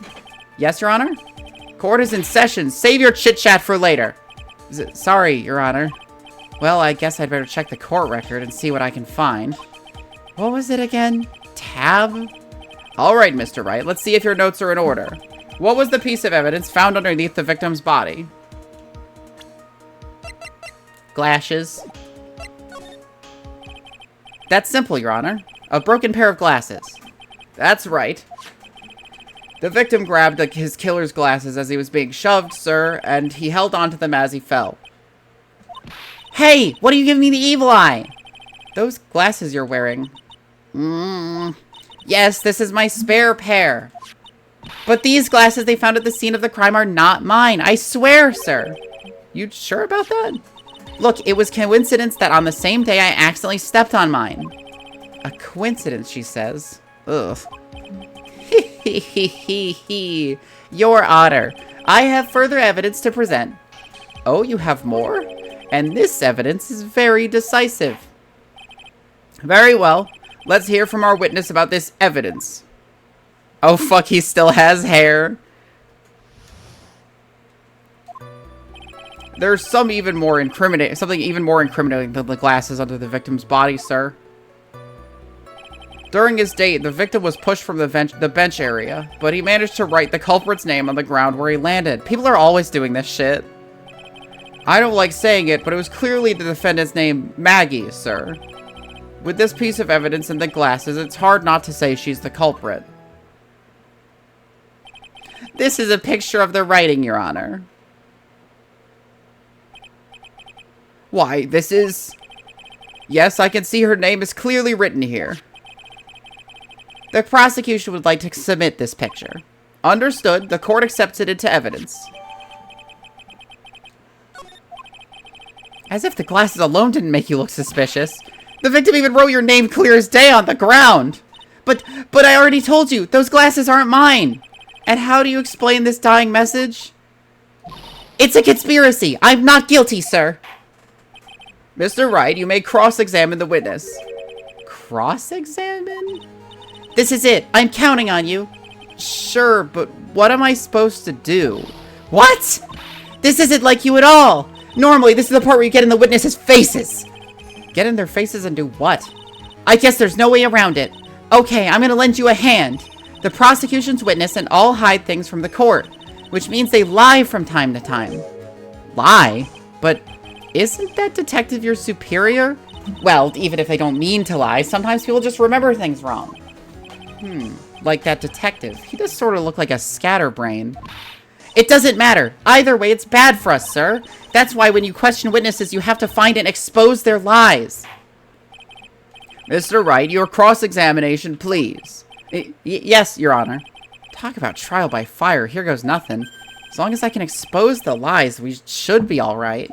Yes, Your Honor? Court is in session. Save your chit-chat for later. Sorry, Your Honor. Well, I guess I'd better check the court record and see what I can find. What was it again? Tab? Alright, Mr. Wright, let's see if your notes are in order. What was the piece of evidence found underneath the victim's body? Glasses. That's simple, Your Honor. A broken pair of glasses. That's right. The victim grabbed his killer's glasses as he was being shoved, sir, and he held onto them as he fell. Hey! What are you giving me the evil eye? Those glasses you're wearing. Yes, this is my spare pair. But these glasses they found at the scene of the crime are not mine. I swear, sir. You sure about that? Look, it was coincidence that on the same day I accidentally stepped on mine. A coincidence, she says. Ugh. Hee. Your Honor, I have further evidence to present. Oh, you have more? And this evidence is very decisive. Very well. Let's hear from our witness about this evidence. Oh, fuck, he still has hair. There's something even more incriminating than the glasses under the victim's body, sir. During his date, the victim was pushed from the bench area, but he managed to write the culprit's name on the ground where he landed. People are always doing this shit. I don't like saying it, but it was clearly the defendant's name, Maggie, sir. With this piece of evidence and the glasses, it's hard not to say she's the culprit. This is a picture of the writing, Your Honor. Why, this is... Yes, I can see her name is clearly written here. The prosecution would like to submit this picture. Understood. The court accepts it into evidence. As if the glasses alone didn't make you look suspicious. The victim even wrote your name clear as day on the ground. But I already told you, those glasses aren't mine. And how do you explain this dying message? It's a conspiracy. I'm not guilty, sir. Mr. Wright, you may cross-examine the witness. cross-examine? This is it. I'm counting on you. Sure, but what am I supposed to do? What? This isn't like you at all. Normally, this is the part where you get in the witnesses' faces. Get in their faces and do what? I guess there's no way around it. Okay, I'm gonna lend you a hand. The prosecution's witness and all hide things from the court, which means they lie from time to time. Lie? But isn't that detective your superior? Well, even if they don't mean to lie, sometimes people just remember things wrong. Like that detective. He does sort of look like a scatterbrain. It doesn't matter. Either way, it's bad for us, sir. That's why when you question witnesses, you have to find and expose their lies. Mr. Wright, your cross-examination, please. Yes, Your Honor. Talk about trial by fire. Here goes nothing. As long as I can expose the lies, we should be all right.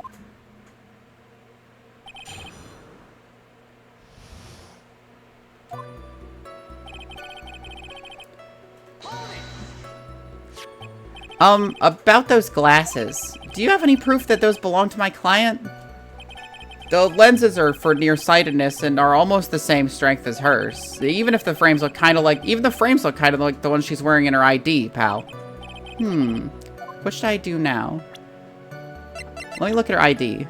About those glasses. Do you have any proof that those belong to my client? The lenses are for nearsightedness and are almost the same strength as hers. Even the frames look kind of like the one she's wearing in her ID, pal. What should I do now? Let me look at her ID.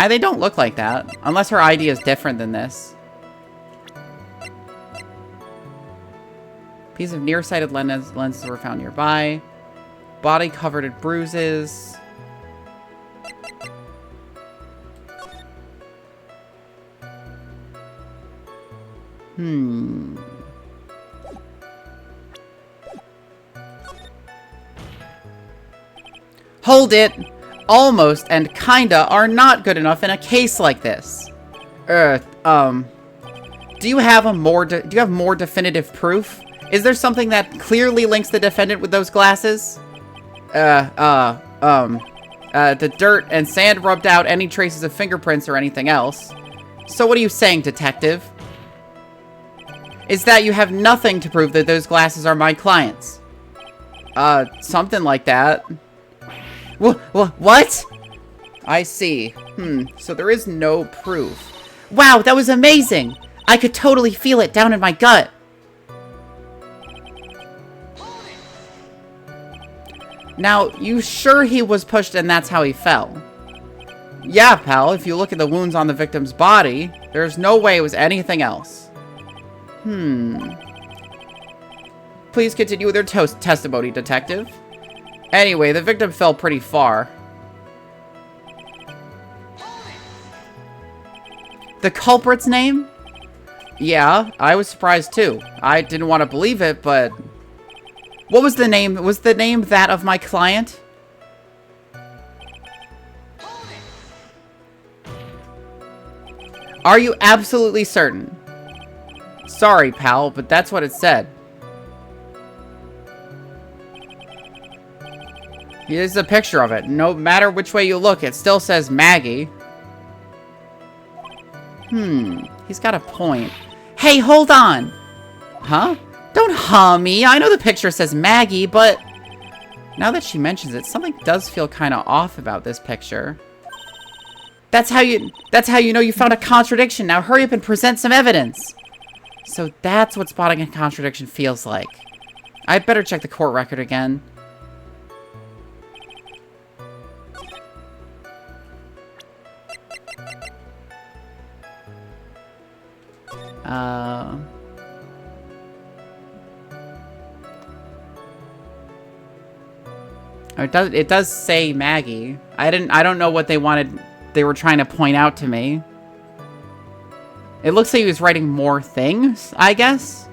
They don't look like that, unless her ID is different than this. Piece of nearsighted lenses were found nearby. Body covered in bruises. Hold it! Almost and kinda are not good enough in a case like this. Do you have more definitive proof? Is there something that clearly links the defendant with those glasses? The dirt and sand rubbed out any traces of fingerprints or anything else. So what are you saying, detective? Is that you have nothing to prove that those glasses are my client's? Something like that. What? I see. So there is no proof. Wow, that was amazing! I could totally feel it down in my gut. Now, you sure he was pushed and that's how he fell? Yeah, pal, if you look at the wounds on the victim's body, there's no way it was anything else. Please continue with your testimony, detective. Anyway, the victim fell pretty far. The culprit's name? Yeah, I was surprised too. I didn't want to believe it, but... What was the name? Was the name that of my client? Are you absolutely certain? Sorry, pal, but that's what it said. Here's a picture of it. No matter which way you look, it still says Maggie. He's got a point. Hey, hold on! Huh? Don't huh me. I know the picture says Maggie, but... Now that she mentions it, something does feel kind of off about this picture. That's how you know you found a contradiction. Now hurry up and present some evidence. So that's what spotting a contradiction feels like. I'd better check the court record again. It does say Maggie. I don't know what they were trying to point out to me. It looks like he was writing more things, I guess.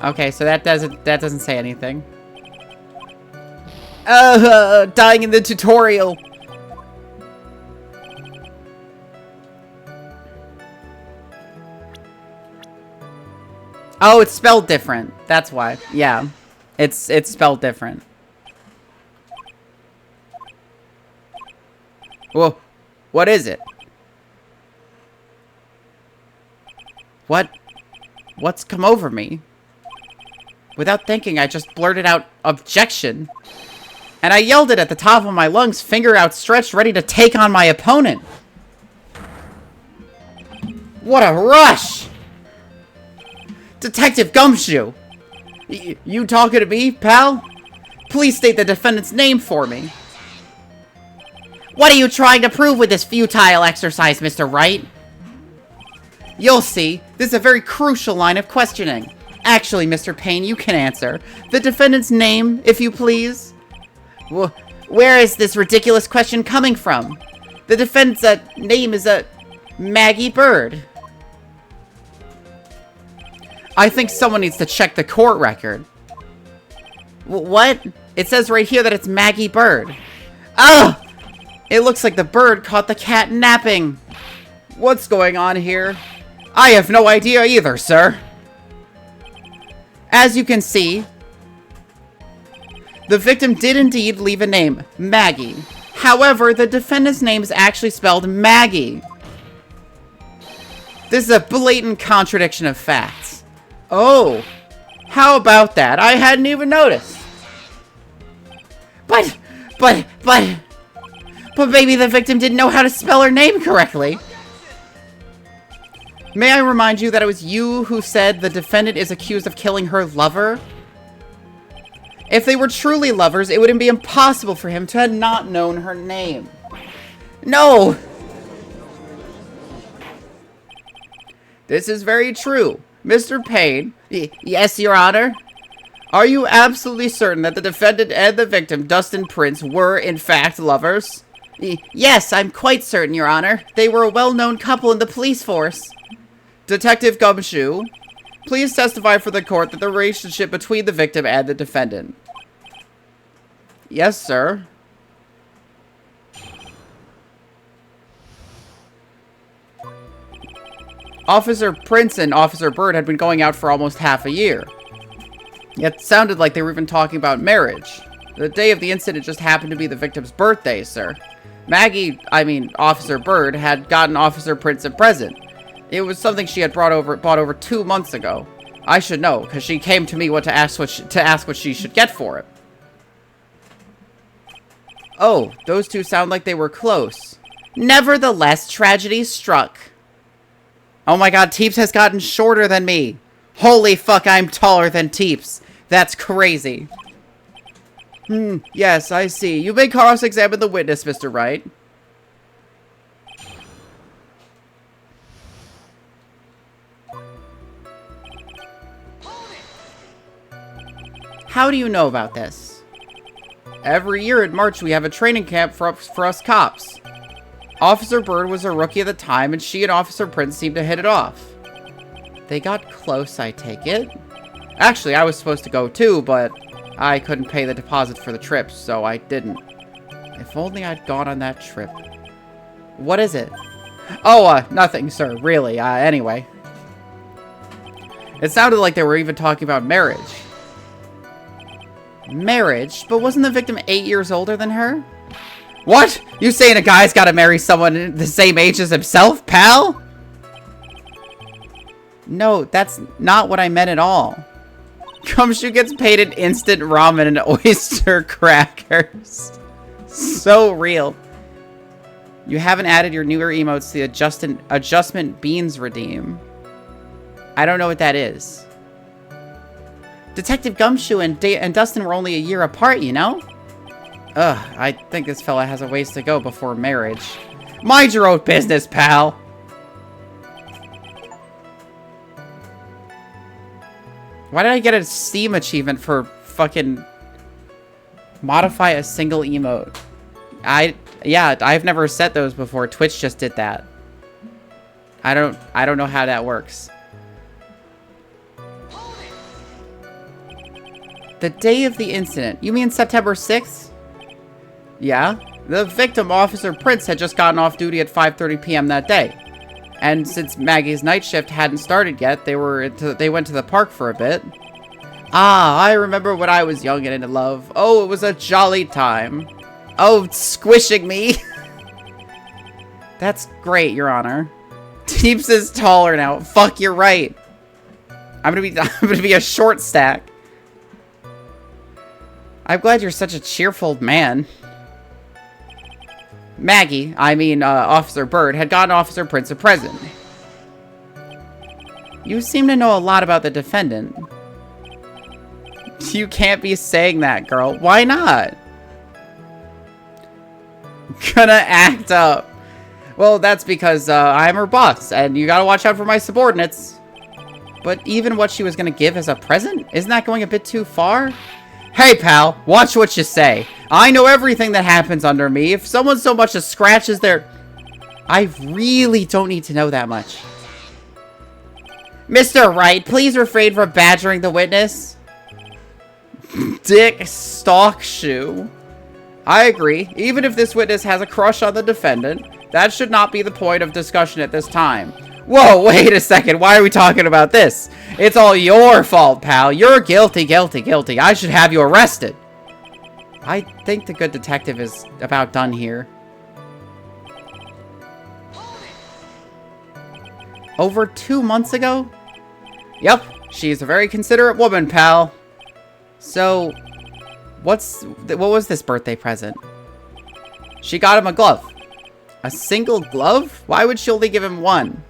Okay, so that doesn't say anything. Dying in the tutorial. Oh, it's spelled different. That's why. Yeah. It's spelled different. Well, what is it? What's come over me? Without thinking, I just blurted out, objection. And I yelled it at the top of my lungs, finger outstretched, ready to take on my opponent. What a rush! Detective Gumshoe! You talking to me, pal? Please state the defendant's name for me. What are you trying to prove with this futile exercise, Mr. Wright? You'll see. This is a very crucial line of questioning. Actually, Mr. Payne, you can answer. The defendant's name, if you please. Where is this ridiculous question coming from? The defendant's name is Maggie Bird. I think someone needs to check the court record. What? It says right here that it's Maggie Bird. Oh! It looks like the bird caught the cat napping. What's going on here? I have no idea either, sir. As you can see, the victim did indeed leave a name, Maggie. However, the defendant's name is actually spelled Maggie. This is a blatant contradiction of facts. Oh, how about that? I hadn't even noticed. But maybe the victim didn't know how to spell her name correctly. May I remind you that it was you who said the defendant is accused of killing her lover? If they were truly lovers, it wouldn't be impossible for him to have not known her name. No! This is very true. Mr. Payne. Yes, Your Honor? Are you absolutely certain that the defendant and the victim, Dustin Prince, were in fact lovers? Yes, I'm quite certain, Your Honor. They were a well-known couple in the police force. Detective Gumshoe, please testify for the court that the relationship between the victim and the defendant. Yes, sir. Officer Prince and Officer Bird had been going out for almost half a year. It sounded like they were even talking about marriage. The day of the incident just happened to be the victim's birthday, sir. Officer Bird had gotten Officer Prince a present. It was something she had bought over 2 months ago. I should know, because she came to me to ask what she should get for it. Oh, those two sound like they were close. Nevertheless, tragedy struck. Oh my god, Teeps has gotten shorter than me. Holy fuck, I'm taller than Teeps. That's crazy. Yes, I see. You may cross-examine the witness, Mr. Wright. How do you know about this? Every year in March, we have a training camp for us cops. Officer Bird was a rookie at the time, and she and Officer Prince seemed to hit it off. They got close, I take it. Actually, I was supposed to go too, but I couldn't pay the deposit for the trip, so I didn't. If only I'd gone on that trip. What is it? Oh, nothing, sir, really. Anyway. It sounded like they were even talking about marriage. Marriage? But wasn't the victim 8 years older than her? What? You saying a guy's gotta marry someone the same age as himself, pal? No, that's not what I meant at all. Gumshoe gets paid in instant ramen and oyster crackers. So real. You haven't added your newer emotes to the adjustment beans redeem. I don't know what that is. Detective Gumshoe and Dustin were only a year apart, you know? Ugh, I think this fella has a ways to go before marriage. Mind your own business, pal! Why did I get a Steam achievement for fucking modify a single emote? Yeah, I've never set those before. Twitch just did that. I don't know how that works. The day of the incident. You mean September 6th? Yeah. The victim, Officer Prince, had just gotten off duty at 5:30 p.m. that day. And since Maggie's night shift hadn't started yet, they went to the park for a bit. Ah, I remember when I was young and in love. Oh, it was a jolly time. Oh, it's squishing me. That's great, Your Honor. Teeps is taller now. Fuck, you're right. I'm gonna be a short stack. I'm glad you're such a cheerful man. Maggie, Officer Bird, had gotten Officer Prince a present. You seem to know a lot about the defendant. You can't be saying that, girl. Why not? Gonna act up. Well, that's because I'm her boss, and you gotta watch out for my subordinates. But even what she was gonna give as a present? Isn't that going a bit too far? Hey, pal, watch what you say. I know everything that happens under me. If someone so much as scratches their... I really don't need to know that much. Mr. Wright, please refrain from badgering the witness. Dick Stalkshoe. I agree. Even if this witness has a crush on the defendant, that should not be the point of discussion at this time. Whoa, wait a second. Why are we talking about this? It's all your fault, pal. You're guilty, guilty, guilty. I should have you arrested. I think the good detective is about done here. Over 2 months ago? Yep, she's a very considerate woman, pal. So, what was this birthday present? She got him a glove. A single glove? Why would she only give him one?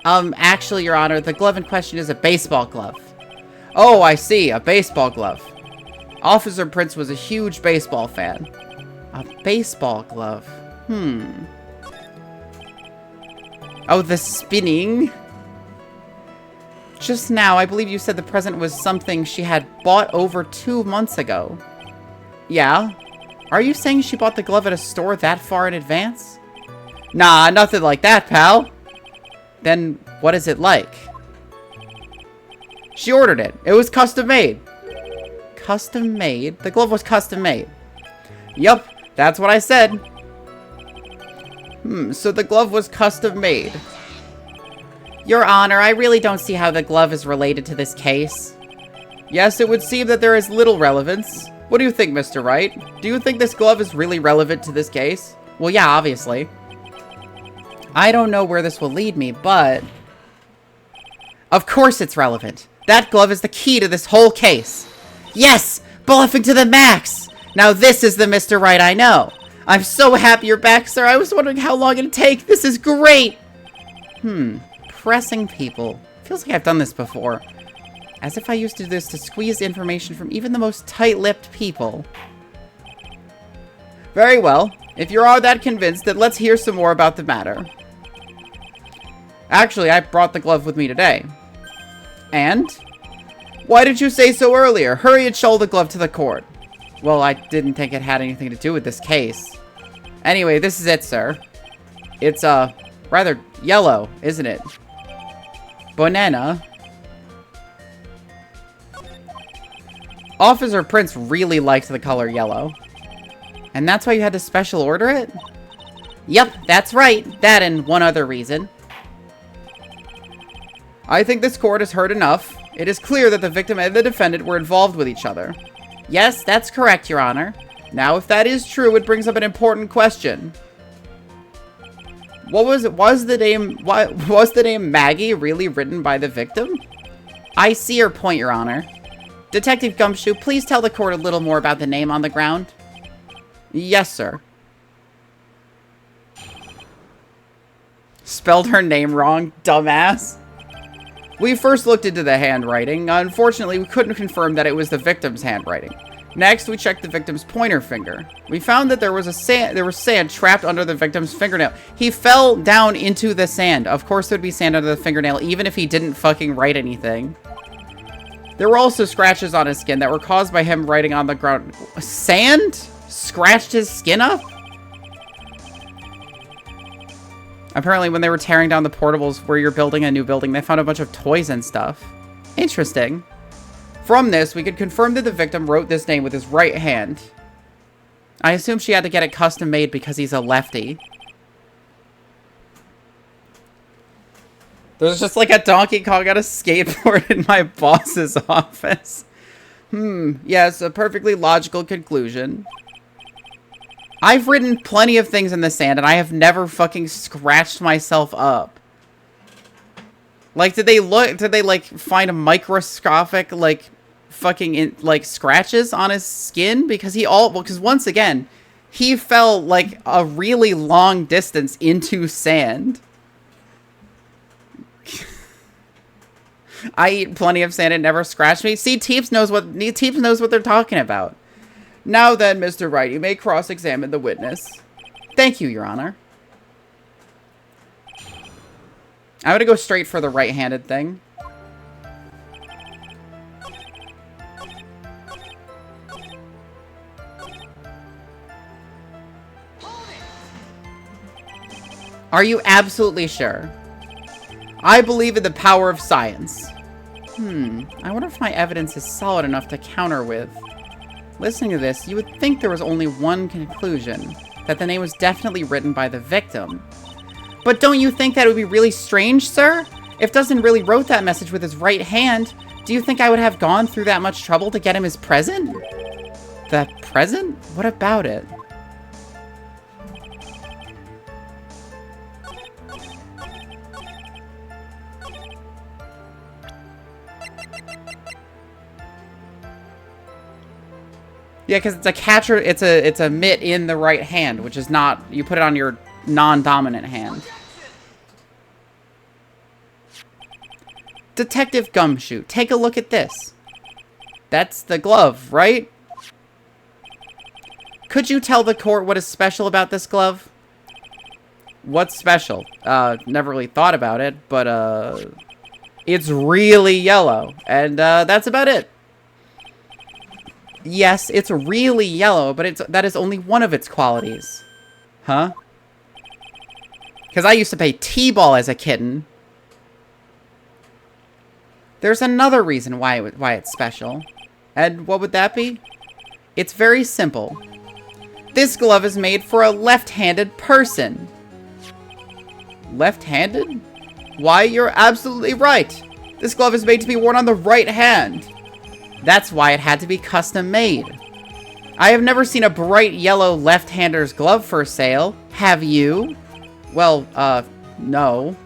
Actually, Your Honor, the glove in question is a baseball glove. Oh, I see, a baseball glove. Officer Prince was a huge baseball fan. A baseball glove. Oh, the spinning. Just now, I believe you said the present was something she had bought over 2 months ago. Yeah? Are you saying she bought the glove at a store that far in advance? Nah, nothing like that, pal. Then, what is it like? She ordered it. It was custom made. Custom made? The glove was custom made. Yup, that's what I said. So the glove was custom made. Your Honor, I really don't see how the glove is related to this case. Yes, it would seem that there is little relevance. What do you think, Mr. Wright? Do you think this glove is really relevant to this case? Well, yeah, obviously. I don't know where this will lead me, but... Of course it's relevant. That glove is the key to this whole case. Yes! Bluffing to the max! Now this is the Mr. Wright I know. I'm so happy you're back, sir. I was wondering how long it'd take. This is great! Pressing people. Feels like I've done this before. As if I used to do this to squeeze information from even the most tight-lipped people. Very well. If you're all that convinced, then let's hear some more about the matter. Actually, I brought the glove with me today. And? Why did you say so earlier? Hurry and show the glove to the court. Well, I didn't think it had anything to do with this case. Anyway, this is it, sir. It's, rather yellow, isn't it? Banana. Officer Prince really liked the color yellow. And that's why you had to special order it? Yep, that's right. That and one other reason. I think this court has heard enough. It is clear that the victim and the defendant were involved with each other. Yes, that's correct, Your Honor. Now, if that is true, it brings up an important question. Was the name Maggie really written by the victim? I see your point, Your Honor. Detective Gumshoe, please tell the court a little more about the name on the ground. Yes, sir. Spelled her name wrong, dumbass. We first looked into the handwriting. Unfortunately, we couldn't confirm that it was the victim's handwriting. Next, we checked the victim's pointer finger. We found that there was sand trapped under the victim's fingernail. He fell down into the sand. Of course, there'd be sand under the fingernail, even if he didn't fucking write anything. There were also scratches on his skin that were caused by him writing on the ground. Sand? Scratched his skin up? Apparently, when they were tearing down the portables where you're building a new building, they found a bunch of toys and stuff. Interesting. From this, we could confirm that the victim wrote this name with his right hand. I assume she had to get it custom made because he's a lefty. There's just like a Donkey Kong on a skateboard in my boss's office. Yes, a perfectly logical conclusion. I've written plenty of things in the sand, and I have never fucking scratched myself up. Like, did they, like, find a microscopic, like, fucking, like, scratches on his skin? Because because once again, he fell, like, a really long distance into sand. I eat plenty of sand and never scratched me. See, Teeps knows what they're talking about. Now then, Mr. Wright, you may cross-examine the witness. Thank you, Your Honor. I'm gonna go straight for the right-handed thing. Are you absolutely sure? I believe in the power of science. I wonder if my evidence is solid enough to counter with. Listening to this, you would think there was only one conclusion, that the name was definitely written by the victim. But don't you think that it would be really strange, sir? If Dustin really wrote that message with his right hand, do you think I would have gone through that much trouble to get him his present? The present? What about it? Yeah, because it's a catcher, it's a mitt in the right hand, which is not, you put it on your non-dominant hand. Detective Gumshoe, take a look at this. That's the glove, right? Could you tell the court what is special about this glove? What's special? Never really thought about it, but, it's really yellow, and, that's about it. Yes, it's really yellow, but that is only one of its qualities. Huh? Because I used to play T-ball as a kitten. There's another reason why it's special. And what would that be? It's very simple. This glove is made for a left-handed person. Left-handed? Why, you're absolutely right. This glove is made to be worn on the right hand. That's why it had to be custom made. I have never seen a bright yellow left-hander's glove for sale. Have you? Well, no.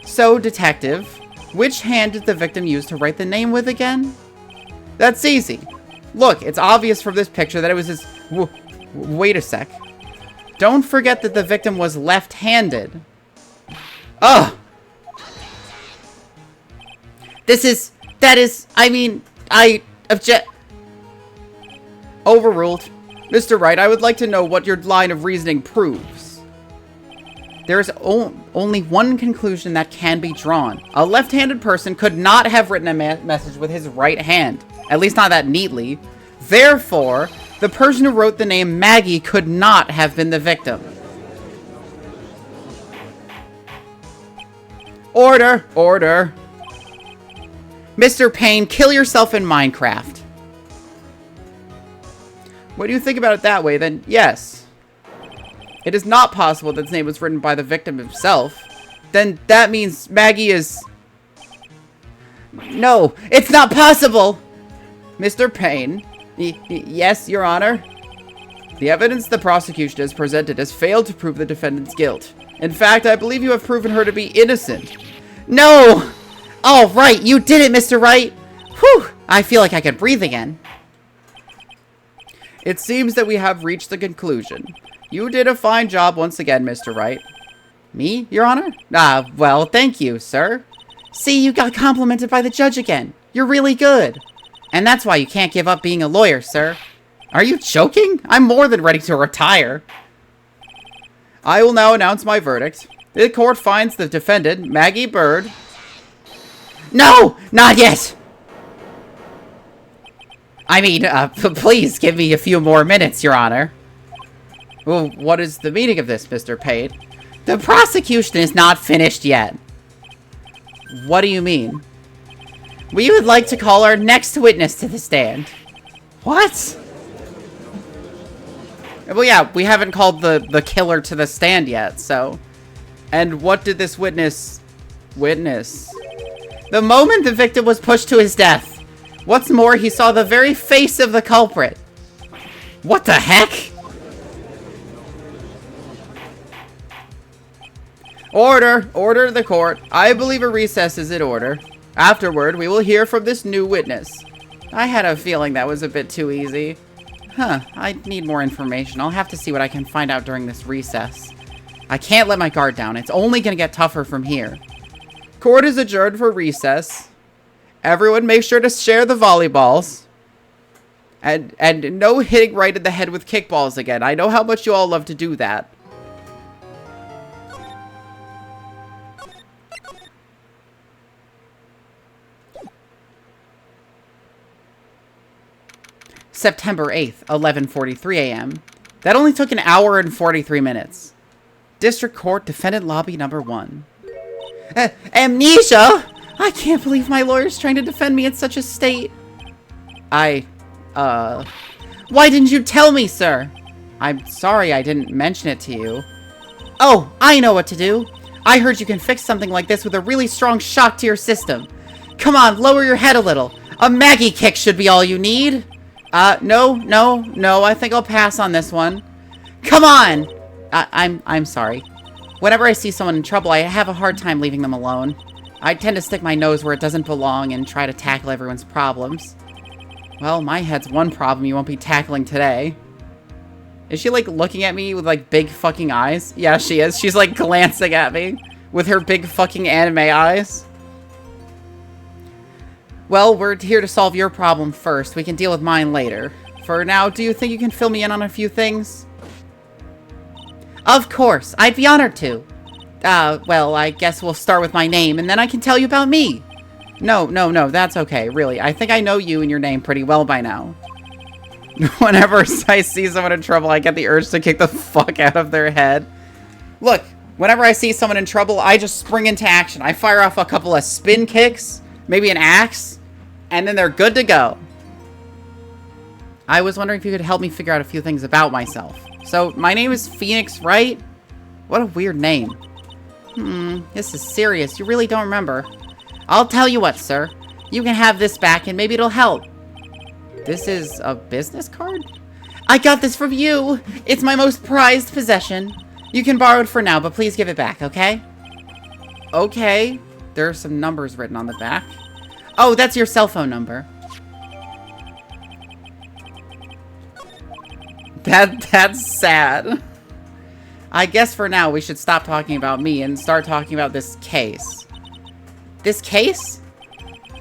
So, detective, which hand did the victim use to write the name with again? That's easy. Look, it's obvious from this picture that it was his... Wait a sec. Don't forget that the victim was left-handed. Ugh! I object. Overruled. Mr. Wright, I would like to know what your line of reasoning proves. There is only one conclusion that can be drawn. A left-handed person could not have written a message with his right hand. At least not that neatly. Therefore, the person who wrote the name Maggie could not have been the victim. Order! Order! Mr. Payne, kill yourself in Minecraft. What do you think about it that way, then yes. It is not possible that this name was written by the victim himself. Then that means Maggie is... No, it's not possible! Mr. Payne. Yes, Your Honor. The evidence the prosecution has presented has failed to prove the defendant's guilt. In fact, I believe you have proven her to be innocent. No! All right, you did it, Mr. Wright. Whew, I feel like I could breathe again. It seems that we have reached the conclusion. You did a fine job once again, Mr. Wright. Me, Your Honor? Well, thank you, sir. See, you got complimented by the judge again. You're really good. And that's why you can't give up being a lawyer, sir. Are you joking? I'm more than ready to retire. I will now announce my verdict. The court finds the defendant, Maggie Bird... No! Not yet! I mean, please give me a few more minutes, Your Honor. Well, what is the meaning of this, Mr. Payne? The prosecution is not finished yet. What do you mean? We would like to call our next witness to the stand. What? Well, yeah, we haven't called the killer to the stand yet, so... And what did this witness... The moment the victim was pushed to his death. What's more, he saw the very face of the culprit. What the heck? Order! Order the court. I believe a recess is in order. Afterward, we will hear from this new witness. I had a feeling that was a bit too easy. Huh, I need more information. I'll have to see what I can find out during this recess. I can't let my guard down. It's only gonna get tougher from here. Court is adjourned for recess. Everyone make sure to share the volleyballs. And no hitting right in the head with kickballs again. I know how much you all love to do that. September 8th, 11:43 a.m. That only took an hour and 43 minutes. District Court, Defendant Lobby Number 1. Amnesia? I can't believe my lawyer's trying to defend me in such a state. Why didn't you tell me, sir? I'm sorry I didn't mention it to you. Oh, I know what to do. I heard you can fix something like this with a really strong shock to your system. Come on, lower your head a little. A Maggie kick should be all you need. No, I think I'll pass on this one. Come on! I'm sorry. Whenever I see someone in trouble, I have a hard time leaving them alone. I tend to stick my nose where it doesn't belong and try to tackle everyone's problems. Well, my head's one problem you won't be tackling today. Is she, like, looking at me with, like, big fucking eyes? Yeah, she is. She's, like, glancing at me with her big fucking anime eyes. Well, we're here to solve your problem first. We can deal with mine later. For now, do you think you can fill me in on a few things? Of course. I'd be honored to. Well, I guess we'll start with my name, and then I can tell you about me. No, that's okay, really. I think I know you and your name pretty well by now. Whenever I see someone in trouble, I get the urge to kick the fuck out of their head. Look, whenever I see someone in trouble, I just spring into action. I fire off a couple of spin kicks, maybe an axe, and then they're good to go. I was wondering if you could help me figure out a few things about myself. So, my name is Phoenix, right? What a weird name. This is serious. You really don't remember. I'll tell you what, sir. You can have this back and maybe it'll help. This is a business card? I got this from you. It's my most prized possession. You can borrow it for now, but please give it back, okay? Okay. There are some numbers written on the back. Oh, that's your cell phone number. That's sad. I guess for now we should stop talking about me and start talking about this case. This case?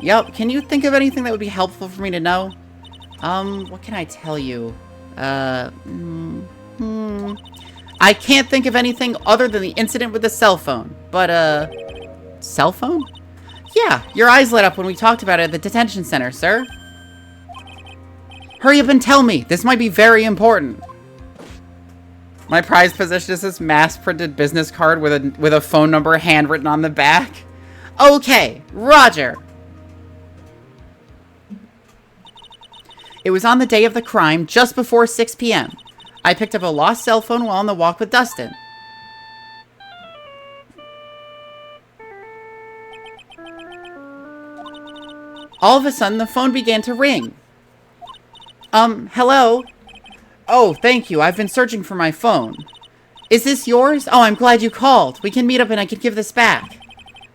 Yup, can you think of anything that would be helpful for me to know? What can I tell you? I can't think of anything other than the incident with the cell phone. But, cell phone? Yeah, your eyes lit up when we talked about it at the detention center, sir. Hurry up and tell me. This might be very important. My prized possession is this mass-printed business card with a phone number handwritten on the back. Okay, Roger. It was on the day of the crime, just before 6 p.m. I picked up a lost cell phone while on the walk with Dustin. All of a sudden, the phone began to ring. Hello? Oh, thank you. I've been searching for my phone. Is this yours? Oh, I'm glad you called. We can meet up and I can give this back.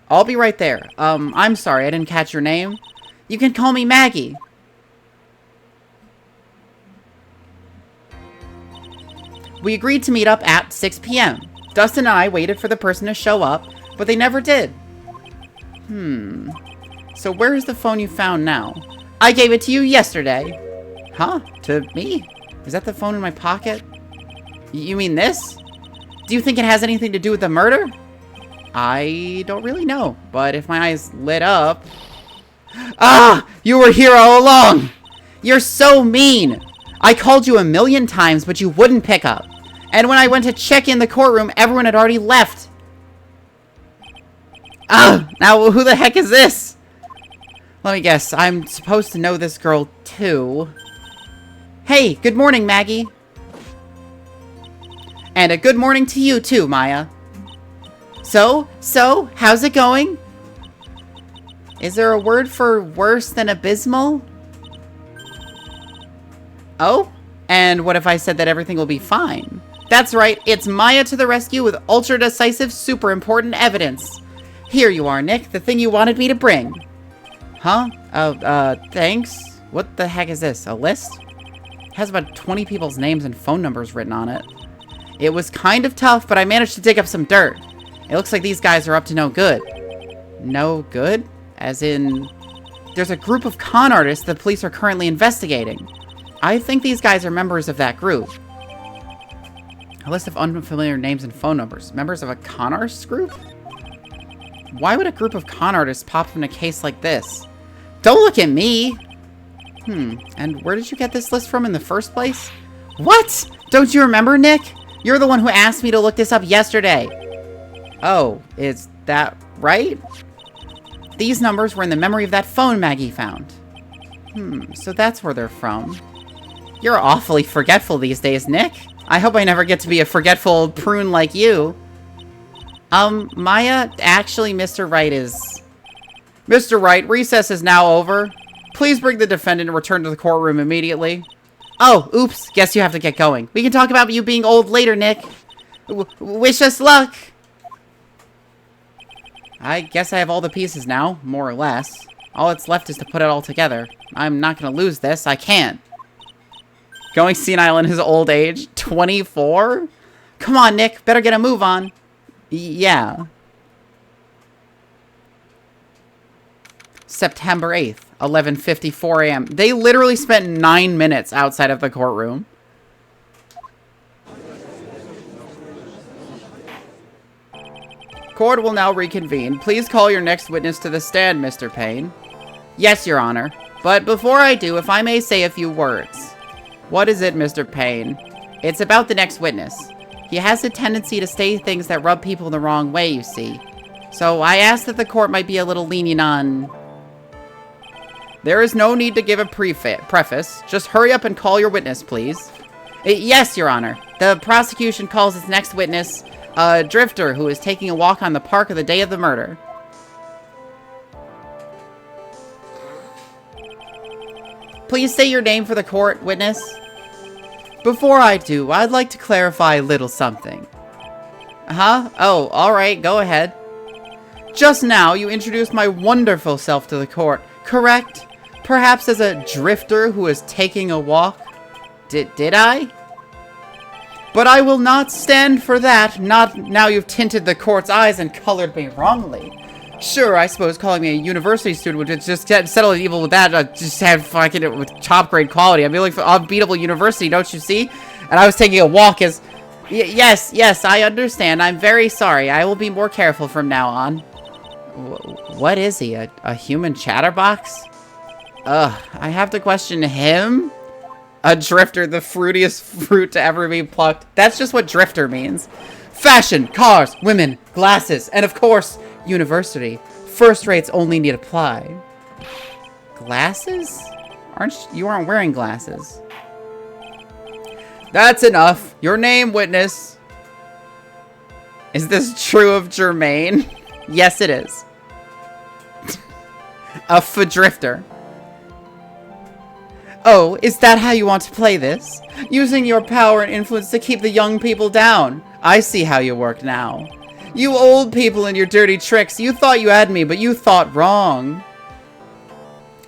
I'll be right there. I'm sorry, I didn't catch your name. You can call me Maggie. We agreed to meet up at 6 p.m. Dustin and I waited for the person to show up, but they never did. So where is the phone you found now? I gave it to you yesterday. Huh? To me? Is that the phone in my pocket? You mean this? Do you think it has anything to do with the murder? I don't really know, but if my eyes lit up... Ah! You were here all along! You're so mean! I called you a million times, but you wouldn't pick up. And when I went to check in the courtroom, everyone had already left. Ah! Now, who the heck is this? Let me guess. I'm supposed to know this girl, too. Hey, good morning, Maggie. And a good morning to you, too, Maya. So, how's it going? Is there a word for worse than abysmal? Oh? And what if I said that everything will be fine? That's right, it's Maya to the rescue with ultra-decisive, super important evidence. Here you are, Nick, the thing you wanted me to bring. Huh? Thanks. What the heck is this, a list? It has about 20 people's names and phone numbers written on it. It was kind of tough, but I managed to dig up some dirt. It looks like these guys are up to no good. No good? As in, there's a group of con artists the police are currently investigating. I think these guys are members of that group. A list of unfamiliar names and phone numbers. Members of a con artist group? Why would a group of con artists pop up in a case like this? Don't look at me! And where did you get this list from in the first place? What? Don't you remember, Nick? You're the one who asked me to look this up yesterday. Oh, is that right? These numbers were in the memory of that phone Maggie found. So that's where they're from. You're awfully forgetful these days, Nick. I hope I never get to be a forgetful prune like you. Maya, actually, Mr. Wright is... Mr. Wright, recess is now over. Please bring the defendant and return to the courtroom immediately. Oh, oops, guess you have to get going. We can talk about you being old later, Nick. Wish us luck. I guess I have all the pieces now, more or less. All that's left is to put it all together. I'm not gonna lose this, I can't. Going senile in his old age? 24? Come on, Nick. Better get a move on. Yeah. September 8th, 11:54 a.m. They literally spent 9 minutes outside of the courtroom. Court will now reconvene. Please call your next witness to the stand, Mr. Payne. Yes, Your Honor. But before I do, if I may say a few words. What is it, Mr. Payne? It's about the next witness. He has a tendency to say things that rub people the wrong way, you see. So I ask that the court might be a little lenient on... There is no need to give a preface. Just hurry up and call your witness, please. Yes, Your Honor. The prosecution calls its next witness a drifter who is taking a walk on the park of the day of the murder. Please say your name for the court, witness. Before I do, I'd like to clarify a little something. Huh? Oh, alright, go ahead. Just now, you introduced my wonderful self to the court, correct? Perhaps as a drifter who is taking a walk? Did I? But I will not stand for that, not now you've tinted the court's eyes and colored me wrongly. Sure, I suppose calling me a university student would just settle the evil with that, just have fucking it with top grade quality. I'm like unbeatable university, don't you see? And I was taking a walk as... Yes, I understand. I'm very sorry. I will be more careful from now on. What is he, a human chatterbox? Ugh, I have to question him? A drifter, the fruitiest fruit to ever be plucked. That's just what drifter means. Fashion, cars, women, glasses, and of course... University. First rates only need apply. Glasses? You aren't wearing glasses. That's enough. Your name, witness. Is this true of Jermaine? Yes, it is. A drifter. Oh, is that how you want to play this? Using your power and influence to keep the young people down. I see how you work now. You old people and your dirty tricks. You thought you had me, but you thought wrong.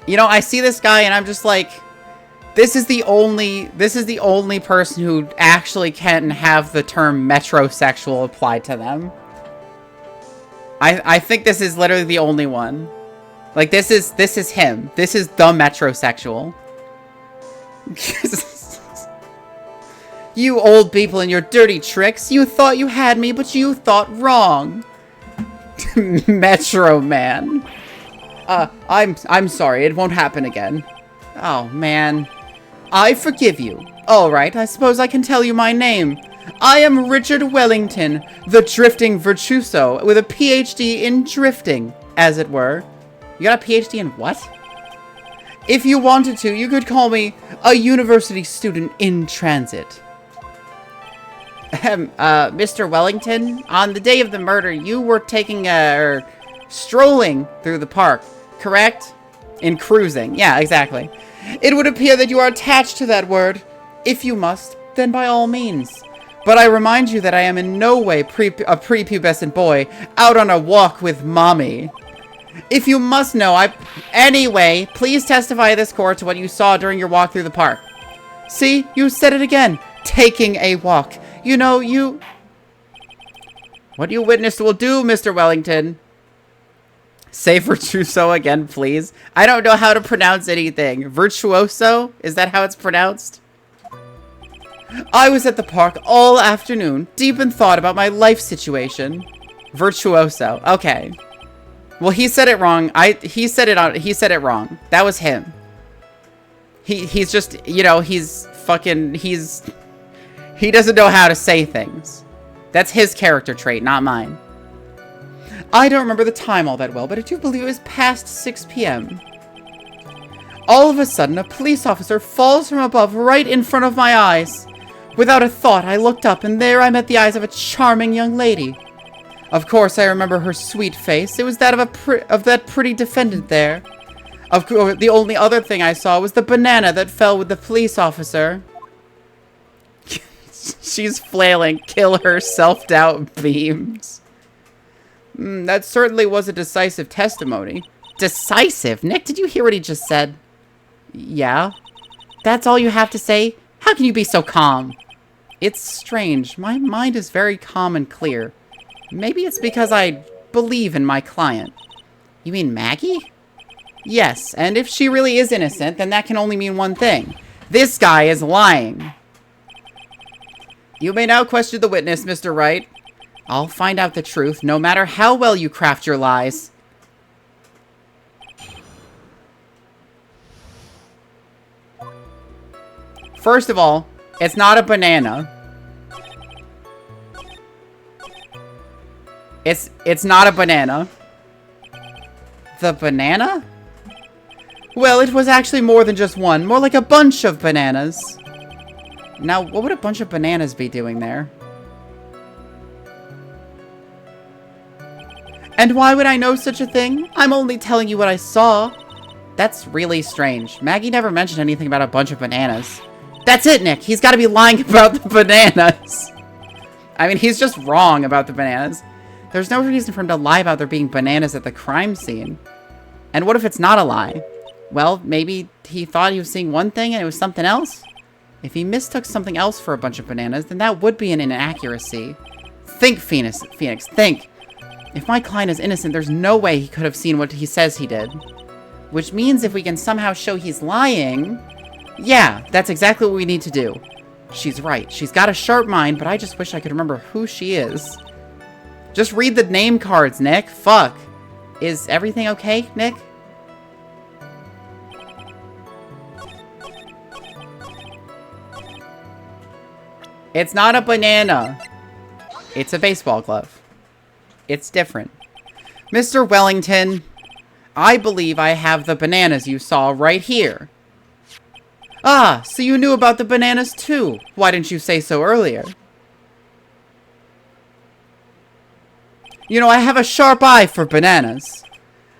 You know, I see this guy and I'm just like, this is the only person who actually can have the term metrosexual applied to them. I think this is literally the only one. Like, this is him. This is the metrosexual. You old people and your dirty tricks. You thought you had me, but you thought wrong. Metro Man. I'm sorry. It won't happen again. Oh, man. I forgive you. Alright, I suppose I can tell you my name. I am Richard Wellington, the drifting virtuoso, with a PhD in drifting, as it were. You got a PhD in what? If you wanted to, you could call me a university student in transit. Mr. Wellington, on the day of the murder, you were strolling through the park, correct? In cruising. Yeah, exactly. It would appear that you are attached to that word. If you must, then by all means. But I remind you that I am in no way a prepubescent boy out on a walk with mommy. If you must know, Anyway, please testify this court to what you saw during your walk through the park. See, you said it again. Taking a walk. You know, What you witnessed will do, Mr. Wellington. Say virtuoso again, please. I don't know how to pronounce anything. Virtuoso? Is that how it's pronounced? I was at the park all afternoon, deep in thought about my life situation. Virtuoso. Okay. Well, he said it wrong. He said it wrong. That was him. He's just, you know, he doesn't know how to say things. That's his character trait, not mine. I don't remember the time all that well, but I do believe it was past 6 p.m. All of a sudden, a police officer falls from above right in front of my eyes. Without a thought, I looked up, and there I met the eyes of a charming young lady. Of course, I remember her sweet face. It was that of that pretty defendant there. Of course, the only other thing I saw was the banana that fell with the police officer. She's flailing. Kill her. Self-doubt beams. That certainly was a decisive testimony. Decisive? Nick, did you hear what he just said? Yeah. That's all you have to say? How can you be so calm? It's strange. My mind is very calm and clear. Maybe it's because I believe in my client. You mean Maggie? Yes, and if she really is innocent, then that can only mean one thing. This guy is lying. You may now question the witness, Mr. Wright. I'll find out the truth, no matter how well you craft your lies. First of all, it's not a banana. It's not a banana. The banana? Well, it was actually more than just one. More like a bunch of bananas. Now, what would a bunch of bananas be doing there? And why would I know such a thing? I'm only telling you what I saw. That's really strange. Maggie never mentioned anything about a bunch of bananas. That's it, Nick. He's got to be lying about the bananas. I mean, he's just wrong about the bananas. There's no reason for him to lie about there being bananas at the crime scene. And what if it's not a lie? Well, maybe he thought he was seeing one thing and it was something else? If he mistook something else for a bunch of bananas, then that would be an inaccuracy. Think, Phoenix, think. If my client is innocent, there's no way he could have seen what he says he did. Which means if we can somehow show he's lying... Yeah, that's exactly what we need to do. She's right. She's got a sharp mind, but I just wish I could remember who she is. Just read the name cards, Nick. Fuck. Is everything okay, Nick? It's not a banana. It's a baseball glove. It's different. Mr. Wellington, I believe I have the bananas you saw right here. Ah, so you knew about the bananas too. Why didn't you say so earlier? You know, I have a sharp eye for bananas.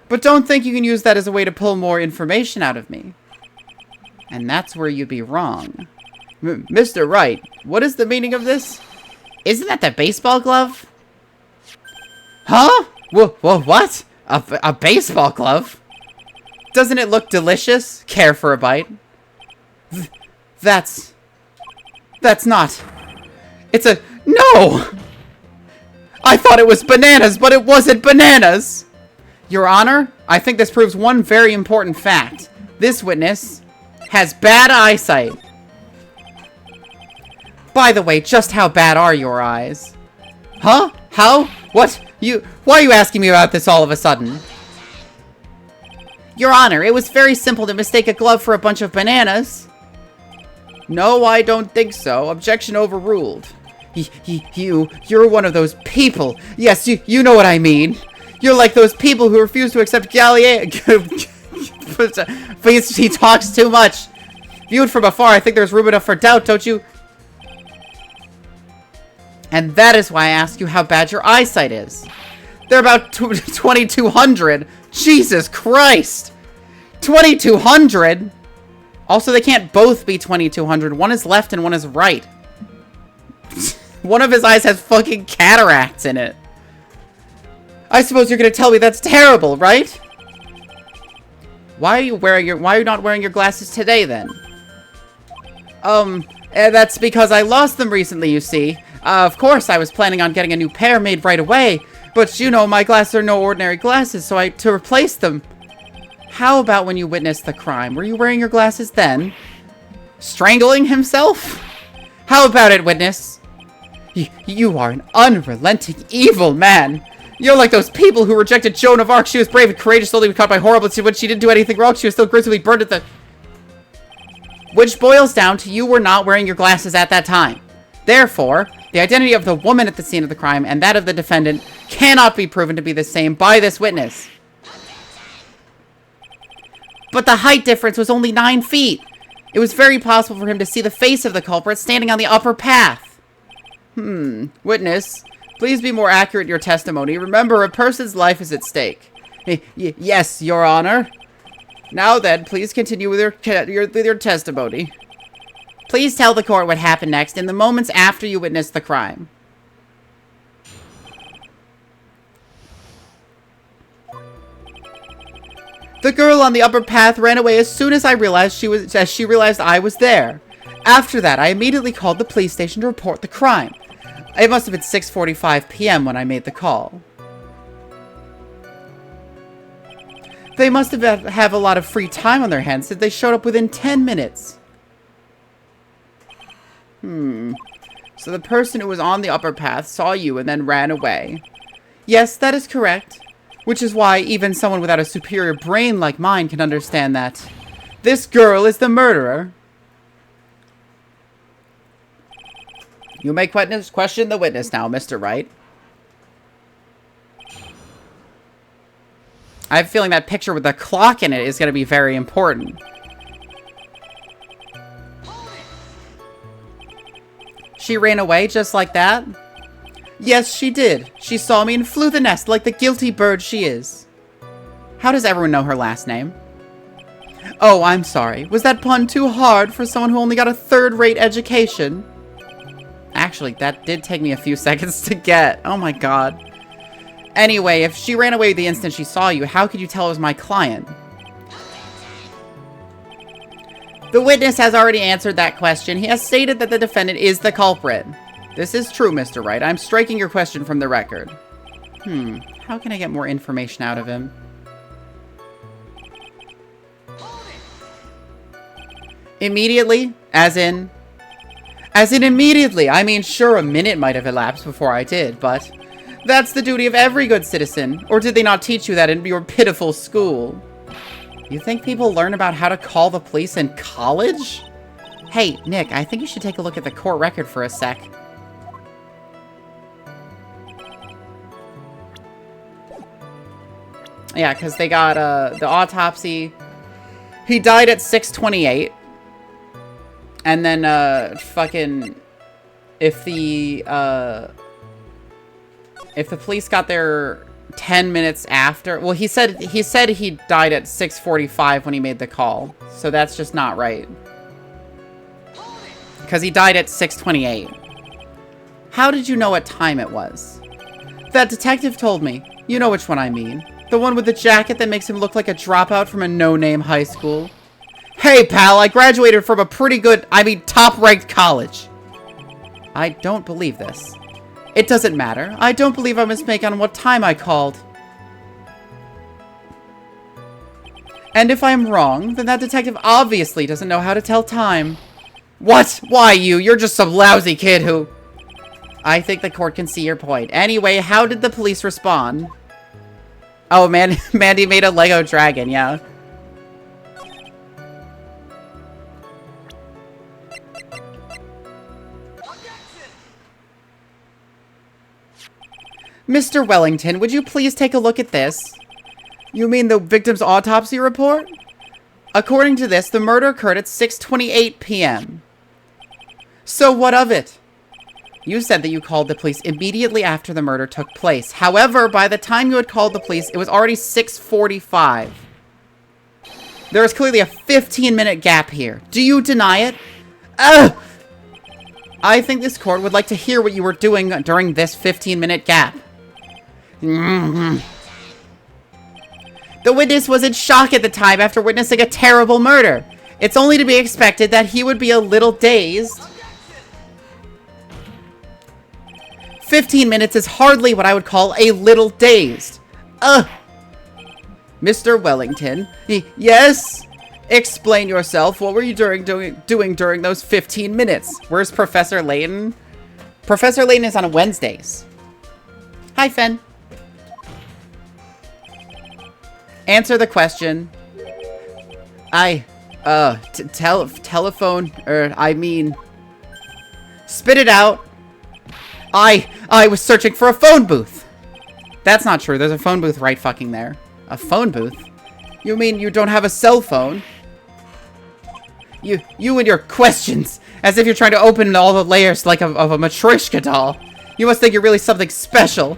But don't think you can use that as a way to pull more information out of me. And that's where you'd be wrong. Mr. Wright, what is the meaning of this? Isn't that the baseball glove? Huh? What? A baseball glove? Doesn't it look delicious? Care for a bite? That's not... It's a... No! I thought it was bananas, but it wasn't bananas! Your Honor, I think this proves one very important fact. This witness has bad eyesight. By the way, just how bad are your eyes? Huh? How? What? Why are you asking me about this all of a sudden? Your Honor, it was very simple to mistake a glove for a bunch of bananas. No, I don't think so. Objection overruled. You're one of those people. Yes, you know what I mean. You're like those people who refuse to accept he talks too much. Viewed from afar, I think there's room enough for doubt, don't you? And that is why I ask you how bad your eyesight is. They're about 2,200. Jesus Christ. 2,200? Also, they can't both be 2,200. One is left and one is right. One of his eyes has fucking cataracts in it. I suppose you're gonna tell me that's terrible, right? Why are you not wearing your glasses today, then? That's because I lost them recently, you see. Of course, I was planning on getting a new pair made right away. But, you know, my glasses are no ordinary glasses, so to replace them. How about when you witnessed the crime? Were you wearing your glasses then? Strangling himself? How about it, witness? You are an unrelenting, evil man. You're like those people who rejected Joan of Arc. She was brave and courageous, only caught by horrible. When she didn't do anything wrong, she was still gruesomely burned at the... Which boils down to you were not wearing your glasses at that time. Therefore, the identity of the woman at the scene of the crime and that of the defendant cannot be proven to be the same by this witness. But the height difference was only 9 feet. It was very possible for him to see the face of the culprit standing on the upper path. Witness, please be more accurate in your testimony. Remember, a person's life is at stake. Yes, Your Honor. Now then, please continue with your testimony. Please tell the court what happened next in the moments after you witnessed the crime. The girl on the upper path ran away as soon as she realized I was there. After that, I immediately called the police station to report the crime. It must have been 6:45 p.m. when I made the call. They must have a lot of free time on their hands since they showed up within 10 minutes. So the person who was on the upper path saw you and then ran away. Yes, that is correct. Which is why even someone without a superior brain like mine can understand that. This girl is the murderer. You may question the witness now, Mr. Wright. I have a feeling that picture with the clock in it is going to be very important. She ran away just like that? Yes, she did. She saw me and flew the nest like the guilty bird she is. How does everyone know her last name? Oh, I'm sorry. Was that pun too hard for someone who only got a third-rate education? Actually, that did take me a few seconds to get. Oh my god. Anyway, if she ran away the instant she saw you, how could you tell it was my client? The witness has already answered that question. He has stated that the defendant is the culprit. This is true, Mr. Wright. I'm striking your question from the record. How can I get more information out of him? Immediately? As in immediately. I mean, sure, a minute might have elapsed before I did, but that's the duty of every good citizen. Or did they not teach you that in your pitiful school? You think people learn about how to call the police in college? Hey, Nick, I think you should take a look at the court record for a sec. Yeah, because they got the autopsy. He died at 6:28. And then fucking if the police got there 10 minutes after, well, he said he died at 6:45 when he made the call. So that's just not right. Because he died at 6:28. How did you know what time it was? That detective told me. You know which one I mean. The one with the jacket that makes him look like a dropout from a no-name high school. Hey, pal, I graduated from a pretty good, top-ranked college. I don't believe this. It doesn't matter. I don't believe I mistake on what time I called. And if I'm wrong, then that detective obviously doesn't know how to tell time. What? Why you? You're just some lousy kid who... I think the court can see your point. Anyway, how did the police respond? Oh, man, Mandy made a Lego dragon, yeah. Mr. Wellington, would you please take a look at this? You mean the victim's autopsy report? According to this, the murder occurred at 6:28 p.m. So what of it? You said that you called the police immediately after the murder took place. However, by the time you had called the police, it was already 6:45. There is clearly a 15-minute gap here. Do you deny it? Ugh! I think this court would like to hear what you were doing during this 15-minute gap. The witness was in shock at the time after witnessing a terrible murder. It's only to be expected that he would be a little dazed. 15 minutes is hardly what I would call a little dazed. Mr. Wellington. Yes? Explain yourself. What were you doing during those 15 minutes? Where's Professor Layton? Professor Layton is on Wednesdays. Hi, Fen. Answer the question. Telephone, I mean... Spit it out. I was searching for a phone booth. That's not true. There's a phone booth right fucking there. A phone booth? You mean you don't have a cell phone? You and your questions. As if you're trying to open all the layers like of a Matryoshka doll. You must think you're really something special.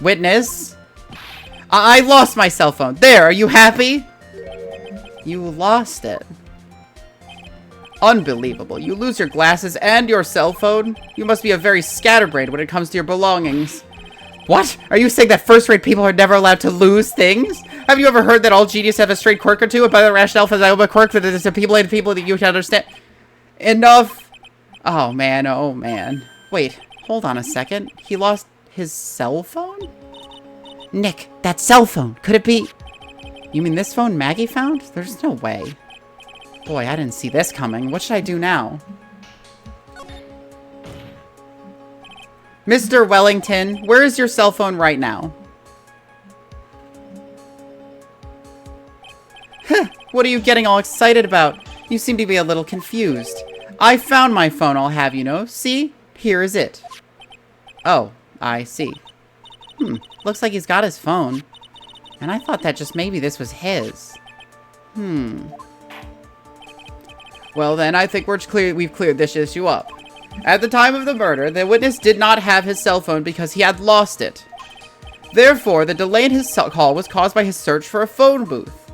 Witness? I lost my cell phone. There, are you happy? You lost it. Unbelievable. You lose your glasses and your cell phone? You must be a very scatterbrained when it comes to your belongings. What? Are you saying that first-rate people are never allowed to lose things? Have you ever heard that all geniuses have a straight quirk or two? And by the rationale for the quirk, that there's a people that you can understand. Enough. Oh, man. Oh, man. Wait. Hold on a second. He lost his cell phone? Nick, that cell phone. Could it be... You mean this phone Maggie found? There's no way. Boy, I didn't see this coming. What should I do now? Mr. Wellington, where is your cell phone right now? Huh, what are you getting all excited about? You seem to be a little confused. I found my phone, I'll have you know. See? Here is it. Oh, I see. Looks like he's got his phone. And I thought that just maybe this was his. Well then, I think we've cleared this issue up. At the time of the murder, the witness did not have his cell phone because he had lost it. Therefore, the delay in his call was caused by his search for a phone booth.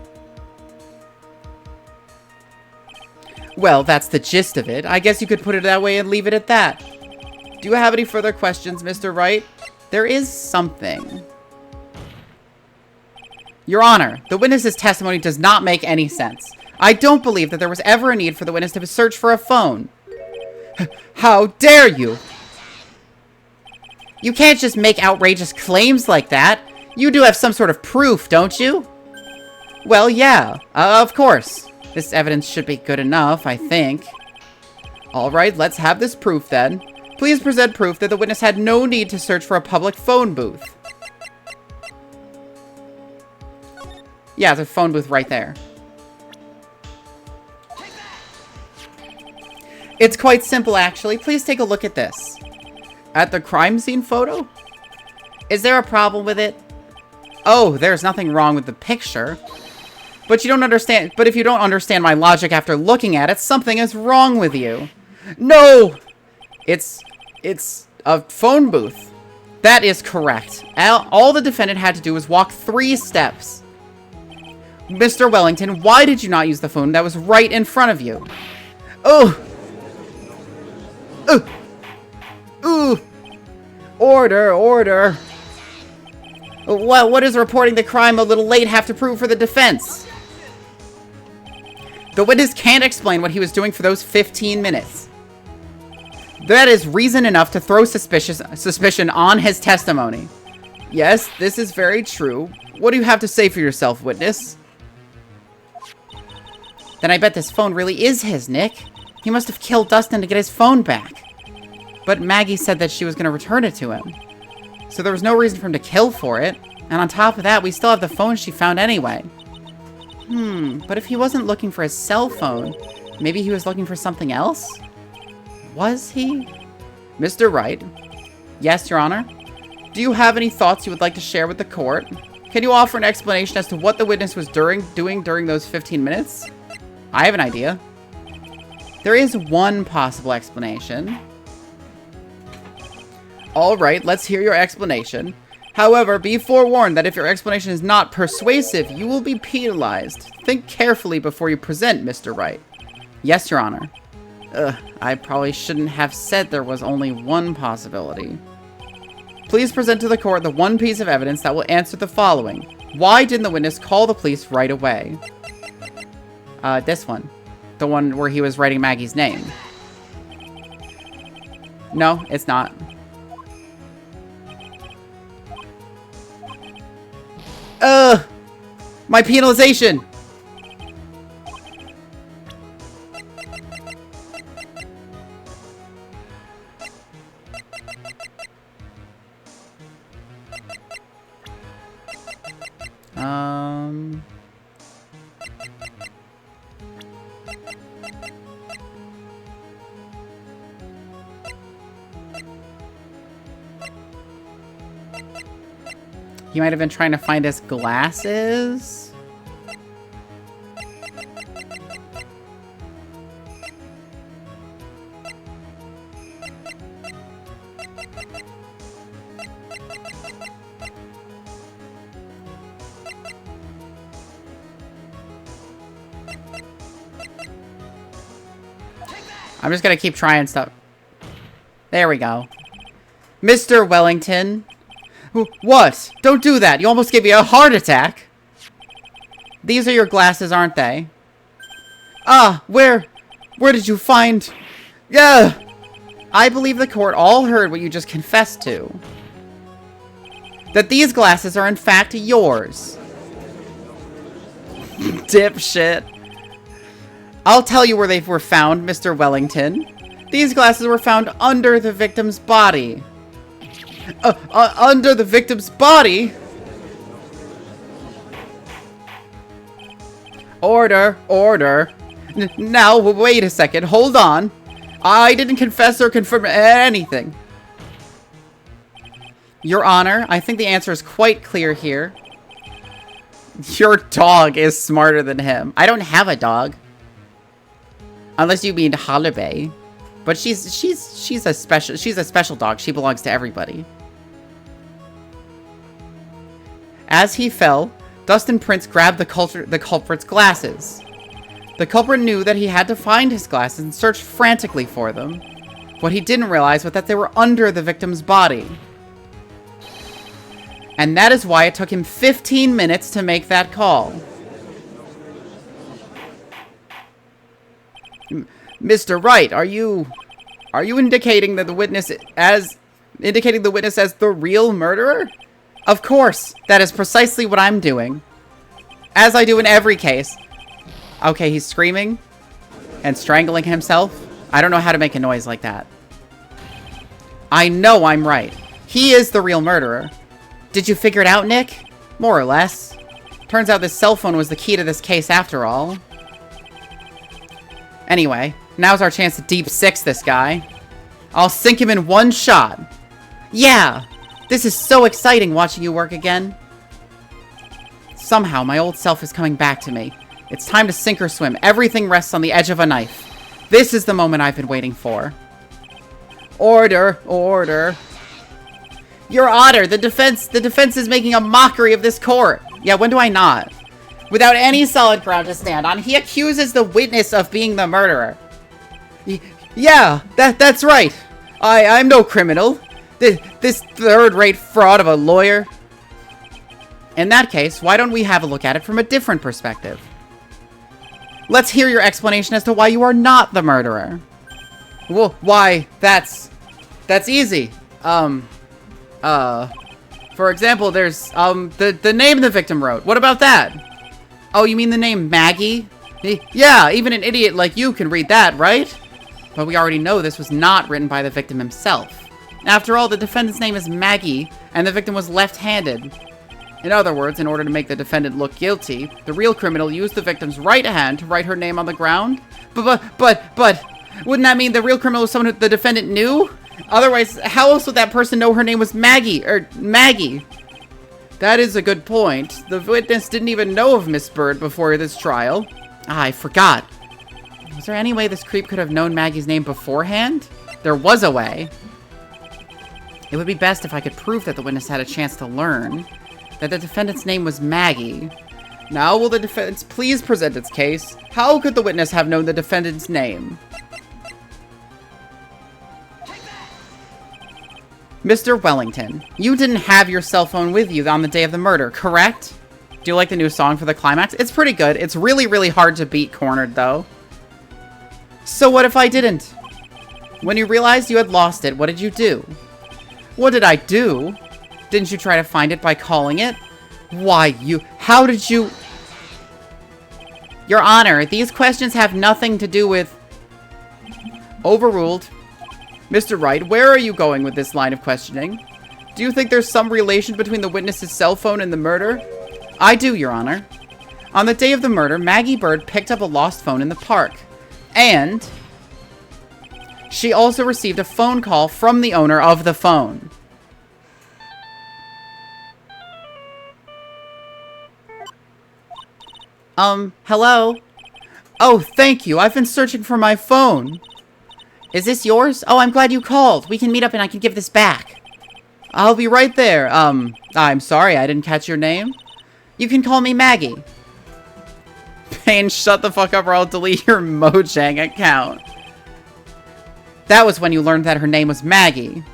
Well, that's the gist of it. I guess you could put it that way and leave it at that. Do you have any further questions, Mr. Wright? There is something. Your Honor, the witness's testimony does not make any sense. I don't believe that there was ever a need for the witness to search for a phone. How dare you? You can't just make outrageous claims like that. You do have some sort of proof, don't you? Well, yeah, of course. This evidence should be good enough, I think. Alright, let's have this proof then. Please present proof that the witness had no need to search for a public phone booth. Yeah, there's a phone booth right there. It's quite simple, actually. Please take a look at this. At the crime scene photo? Is there a problem with it? Oh, there's nothing wrong with the picture. But you don't understand. But if you don't understand my logic after looking at it, something is wrong with you. No! It's a phone booth. That is correct. All the defendant had to do was walk 3 steps. Mr. Wellington, why did you not use the phone that was right in front of you? Oh! Ooh! Order, order. What does reporting the crime a little late have to prove for the defense? The witness can't explain what he was doing for those 15 minutes. That is reason enough to throw suspicion on his testimony. Yes, this is very true. What do you have to say for yourself, witness? Then I bet this phone really is his, Nick. He must have killed Dustin to get his phone back. But Maggie said that she was going to return it to him. So there was no reason for him to kill for it. And on top of that, we still have the phone she found anyway. But if he wasn't looking for his cell phone, maybe he was looking for something else? Was he? Mr. Wright? Yes, Your Honor? Do you have any thoughts you would like to share with the court? Can you offer an explanation as to what the witness was doing during those 15 minutes? I have an idea. There is one possible explanation. Alright, let's hear your explanation. However, be forewarned that if your explanation is not persuasive, you will be penalized. Think carefully before you present, Mr. Wright. Yes, Your Honor. I probably shouldn't have said there was only one possibility. Please present to the court the one piece of evidence that will answer the following. Why didn't the witness call the police right away? This one. The one where he was writing Maggie's name. No, it's not. My penalization! He might have been trying to find his glasses. I'm just gonna keep trying stuff. There we go. Mr. Wellington. What? Don't do that. You almost gave me a heart attack. These are your glasses, aren't they? Ah, where did you find... Yeah! I believe the court all heard what you just confessed to. That these glasses are in fact yours. Dipshit. I'll tell you where they were found, Mr. Wellington. These glasses were found under the victim's body. Under the victim's body? Order, order. Now, wait a second, hold on. I didn't confess or confirm anything. Your Honor, I think the answer is quite clear here. Your dog is smarter than him. I don't have a dog. Unless you mean Holiday. But she's a special dog. She belongs to everybody. As he fell, Dustin Prince grabbed the culprit's glasses. The culprit knew that he had to find his glasses and searched frantically for them. What he didn't realize was that they were under the victim's body. And that is why it took him 15 minutes to make that call. Mr. Wright, are you indicating that the witness as the real murderer? Of course, that is precisely what I'm doing. As I do in every case. Okay, he's screaming and strangling himself. I don't know how to make a noise like that. I know I'm right. He is the real murderer. Did you figure it out, Nick? More or less. Turns out this cell phone was the key to this case after all. Anyway, now's our chance to deep six this guy. I'll sink him in one shot. Yeah! This is so exciting watching you work again. Somehow, my old self is coming back to me. It's time to sink or swim. Everything rests on the edge of a knife. This is the moment I've been waiting for. Order, order. Your Honor, the defense is making a mockery of this court. Yeah, when do I not? Without any solid ground to stand on, he accuses the witness of being the murderer. Yeah, that's right. I'm no criminal. This third-rate fraud of a lawyer. In that case, why don't we have a look at it from a different perspective? Let's hear your explanation as to why you are not the murderer. Well, why, that's easy. For example, there's, the name the victim wrote. What about that? Oh, you mean the name Maggie? Yeah, even an idiot like you can read that, right? But we already know this was not written by the victim himself. After all, the defendant's name is Maggie, and the victim was left-handed. In other words, in order to make the defendant look guilty, the real criminal used the victim's right hand to write her name on the ground? But, wouldn't that mean the real criminal was someone who the defendant knew? Otherwise, how else would that person know her name was Maggie? That is a good point. The witness didn't even know of Miss Bird before this trial. Ah, I forgot. Was there any way this creep could have known Maggie's name beforehand? There was a way. It would be best if I could prove that the witness had a chance to learn that the defendant's name was Maggie. Now will the defense please present its case? How could the witness have known the defendant's name? Mr. Wellington, you didn't have your cell phone with you on the day of the murder, correct? Do you like the new song for the climax? It's pretty good. It's really, really hard to beat Cornered, though. So what if I didn't? When you realized you had lost it, what did you do? What did I do? Didn't you try to find it by calling it? Why, how did you... Your Honor, these questions have nothing to do with... Overruled. Mr. Wright, where are you going with this line of questioning? Do you think there's some relation between the witness's cell phone and the murder? I do, Your Honor. On the day of the murder, Maggie Bird picked up a lost phone in the park. And she also received a phone call from the owner of the phone. Hello? Oh, thank you. I've been searching for my phone. Is this yours? Oh, I'm glad you called. We can meet up and I can give this back. I'll be right there. I'm sorry, I didn't catch your name. You can call me Maggie. Payne, shut the fuck up or I'll delete your Mojang account. That was when you learned that her name was Maggie.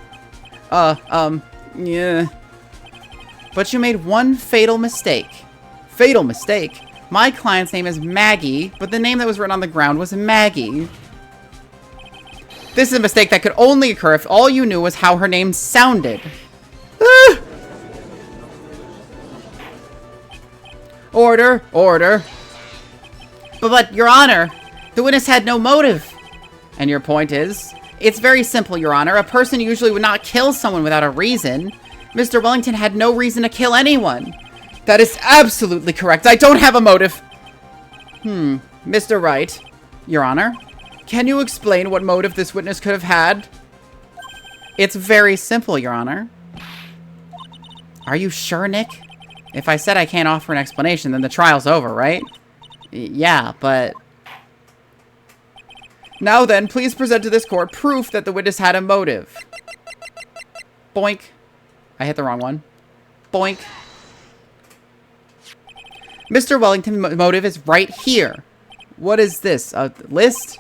Yeah. But you made one fatal mistake. Fatal mistake? My client's name is Maggie, but the name that was written on the ground was Maggie. This is a mistake that could only occur if all you knew was how her name sounded. Ah! Order, order. But, Your Honor, the witness had no motive. And your point is? It's very simple, Your Honor. A person usually would not kill someone without a reason. Mr. Wellington had no reason to kill anyone. That is absolutely correct. I don't have a motive. Mr. Wright, Your Honor, can you explain what motive this witness could have had? It's very simple, Your Honor. Are you sure, Nick? If I said I can't offer an explanation, then the trial's over, right? Yeah, but... Now then, please present to this court proof that the witness had a motive. Boink. I hit the wrong one. Boink. Mr. Wellington's motive is right here. What is this? A list?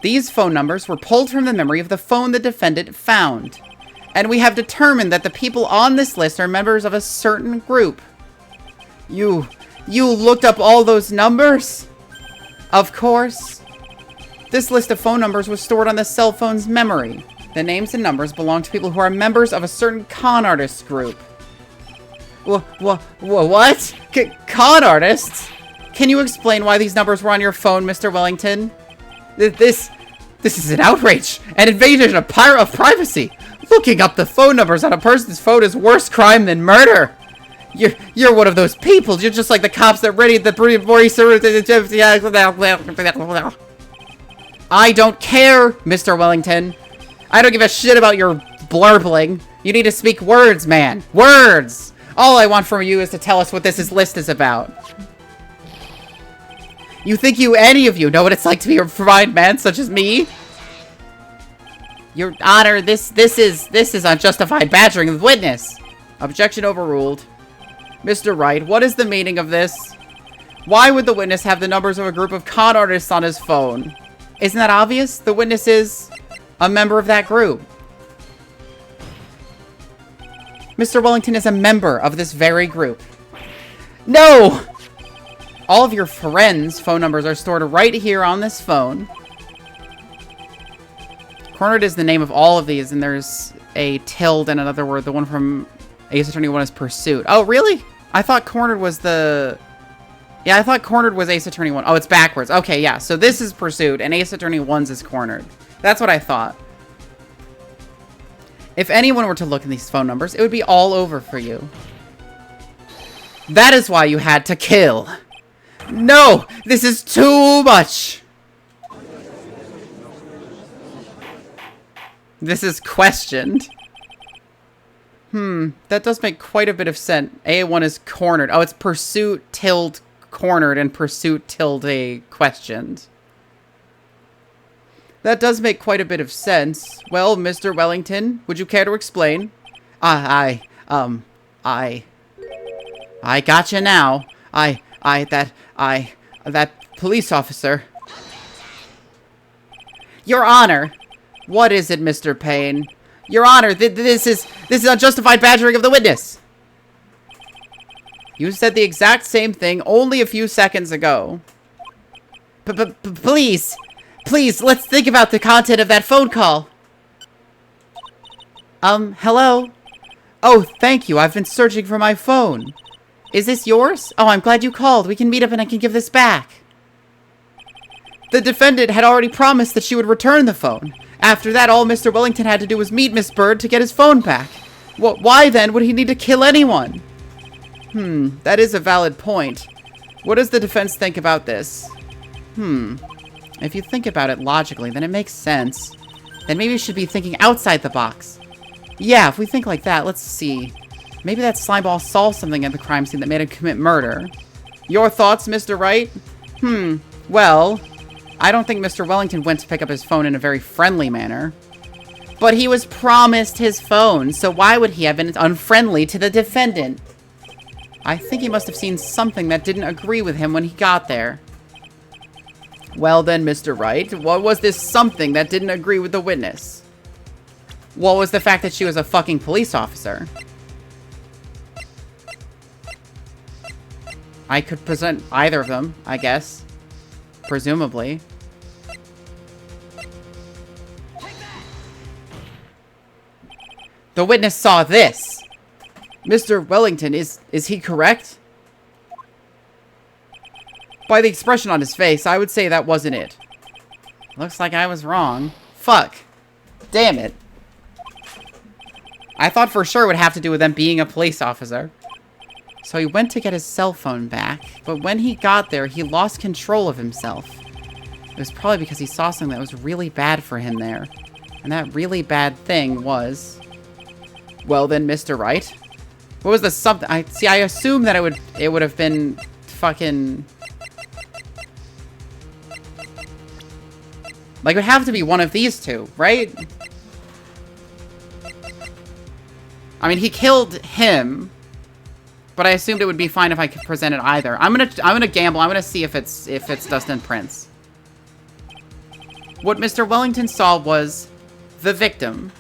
These phone numbers were pulled from the memory of the phone the defendant found. And we have determined that the people on this list are members of a certain group. You looked up all those numbers? Of course. This list of phone numbers was stored on the cell phone's memory. The names and numbers belong to people who are members of a certain con artist group. What? Con artists? Can you explain why these numbers were on your phone, Mr. Wellington? This is an outrage, an invasion of privacy. Looking up the phone numbers on a person's phone is worse crime than murder. You're one of those people. You're just like the cops that raided the voice. I don't care, Mr. Wellington. I don't give a shit about your blurbling. You need to speak words, man. Words! All I want from you is to tell us what this list is about. You think any of you know what it's like to be a refined man such as me? Your Honor, this is unjustified badgering of the witness. Objection overruled. Mr. Wright, what is the meaning of this? Why would the witness have the numbers of a group of con artists on his phone? Isn't that obvious? The witness is a member of that group. Mr. Wellington is a member of this very group. No! All of your friends' phone numbers are stored right here on this phone. Cornered is the name of all of these, and there's a tilde and another word. The one from Ace Attorney 1 is Pursuit. Oh, really? I thought Cornered was the... Yeah, I thought Cornered was Ace Attorney 1. Oh, it's backwards. Okay, yeah. So this is Pursuit, and Ace Attorney 1's is Cornered. That's what I thought. If anyone were to look at these phone numbers, it would be all over for you. That is why you had to kill. No! This is too much! This is questioned. That does make quite a bit of sense. A1 is cornered. Oh, it's Pursuit tilde cornered and Pursuit tilde questioned. That does make quite a bit of sense. Well, Mr. Wellington, would you care to explain? I gotcha now. That police officer. Your Honor, what is it, Mr. Payne? Your Honor, this is unjustified badgering of the witness. You said the exact same thing only a few seconds ago. Please, let's think about the content of that phone call. Hello? Oh, thank you. I've been searching for my phone. Is this yours? Oh, I'm glad you called. We can meet up and I can give this back. The defendant had already promised that she would return the phone. After that, all Mr. Wellington had to do was meet Miss Bird to get his phone back. Why then would he need to kill anyone? That is a valid point. What does the defense think about this? If you think about it logically, then it makes sense. Then maybe you should be thinking outside the box. Yeah, if we think like that, let's see. Maybe that slimeball saw something at the crime scene that made him commit murder. Your thoughts, Mr. Wright? Well, I don't think Mr. Wellington went to pick up his phone in a very friendly manner. But he was promised his phone, so why would he have been unfriendly to the defendant? I think he must have seen something that didn't agree with him when he got there. Well then, Mr. Wright, what was this something that didn't agree with the witness? What was the fact that she was a fucking police officer? I could present either of them, I guess. Presumably. The witness saw this. Mr. Wellington, is he correct? By the expression on his face, I would say that wasn't it. Looks like I was wrong. Fuck. Damn it. I thought for sure it would have to do with them being a police officer. So he went to get his cell phone back, but when he got there, he lost control of himself. It was probably because he saw something that was really bad for him there. And that really bad thing was... Well then, Mr. Wright. What was the something? I assume that it would have been fucking... Like, it would have to be one of these two, right? I mean, he killed him, but I assumed it would be fine if I could present it either. I'm gonna gamble. I'm gonna see if it's Dustin Prince. What Mr. Wellington saw was the victim.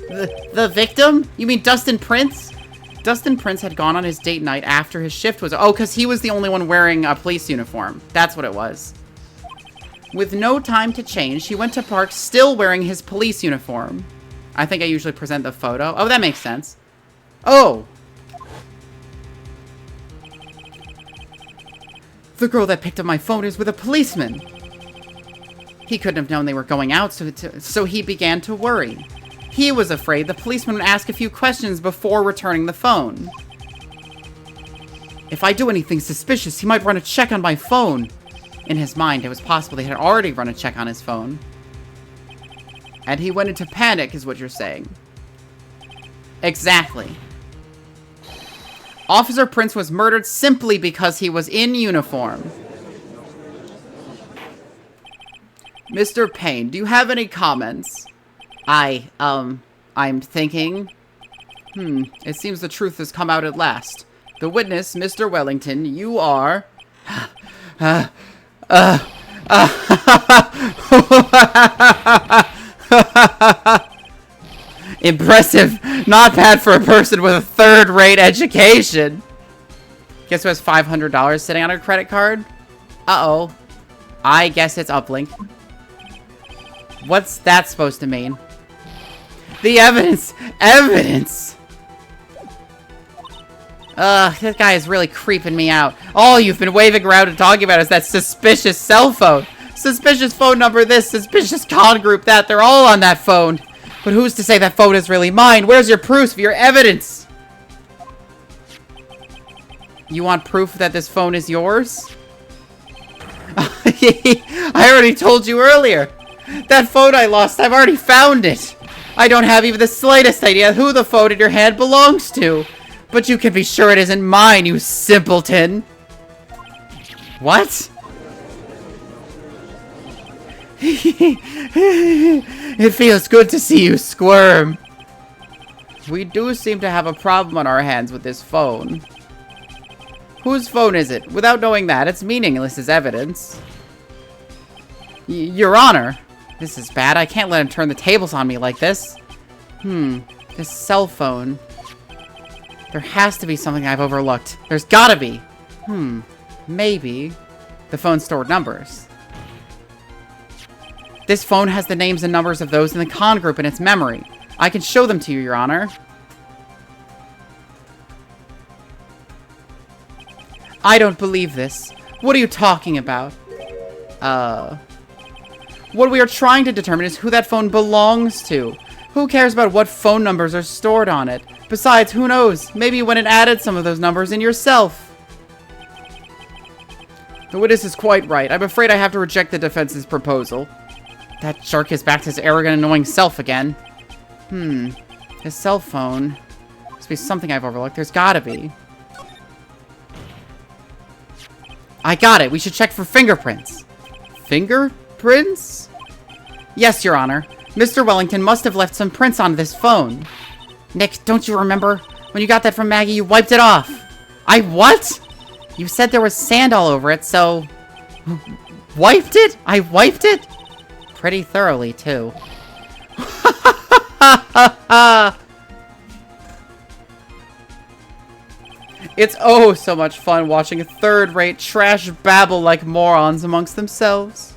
The victim? You mean Dustin Prince? Dustin Prince had gone on his date night after his shift was... Oh, because he was the only one wearing a police uniform. That's what it was. With no time to change, he went to park still wearing his police uniform. I think I usually present the photo. Oh, that makes sense. Oh! The girl that picked up my phone is with a policeman. He couldn't have known they were going out, so he began to worry. He was afraid the policeman would ask a few questions before returning the phone. If I do anything suspicious, he might run a check on my phone. In his mind, it was possible they had already run a check on his phone. And he went into panic, is what you're saying. Exactly. Officer Prince was murdered simply because he was in uniform. Mr. Payne, do you have any comments? I'm thinking. It seems the truth has come out at last. The witness, Mr. Wellington, you are... Impressive. Not bad for a person with a third-rate education. Guess who has $500 sitting on her credit card? Uh-oh. I guess it's uplink. What's that supposed to mean? The evidence! Evidence! This guy is really creeping me out. All you've been waving around and talking about is that suspicious cell phone. Suspicious phone number this, suspicious con group that. They're all on that phone. But who's to say that phone is really mine? Where's your proof, your evidence? You want proof that this phone is yours? I already told you earlier. That phone I lost, I've already found it. I don't have even the slightest idea who the phone in your hand belongs to. But you can be sure it isn't mine, you simpleton. What? It feels good to see you squirm. We do seem to have a problem on our hands with this phone. Whose phone is it? Without knowing that, it's meaningless as evidence. Your Honor. This is bad. I can't let him turn the tables on me like this. This cell phone. There has to be something I've overlooked. There's gotta be. Maybe. The phone stored numbers. This phone has the names and numbers of those in the con group in its memory. I can show them to you, Your Honor. I don't believe this. What are you talking about? What we are trying to determine is who that phone belongs to. Who cares about what phone numbers are stored on it? Besides, who knows? Maybe you went and added some of those numbers in yourself. The witness is quite right. I'm afraid I have to reject the defense's proposal. That jerk is back to his arrogant, annoying self again. His cell phone. Must be something I've overlooked. There's gotta be. I got it. We should check for fingerprints. Fingerprints? Yes, Your Honor. Mr. Wellington must have left some prints on this phone. Nick, don't you remember? When you got that from Maggie, you wiped it off. I what? You said there was sand all over it, so... Wiped it? I wiped it? Pretty thoroughly, too. It's oh so much fun watching third-rate trash babble like morons amongst themselves.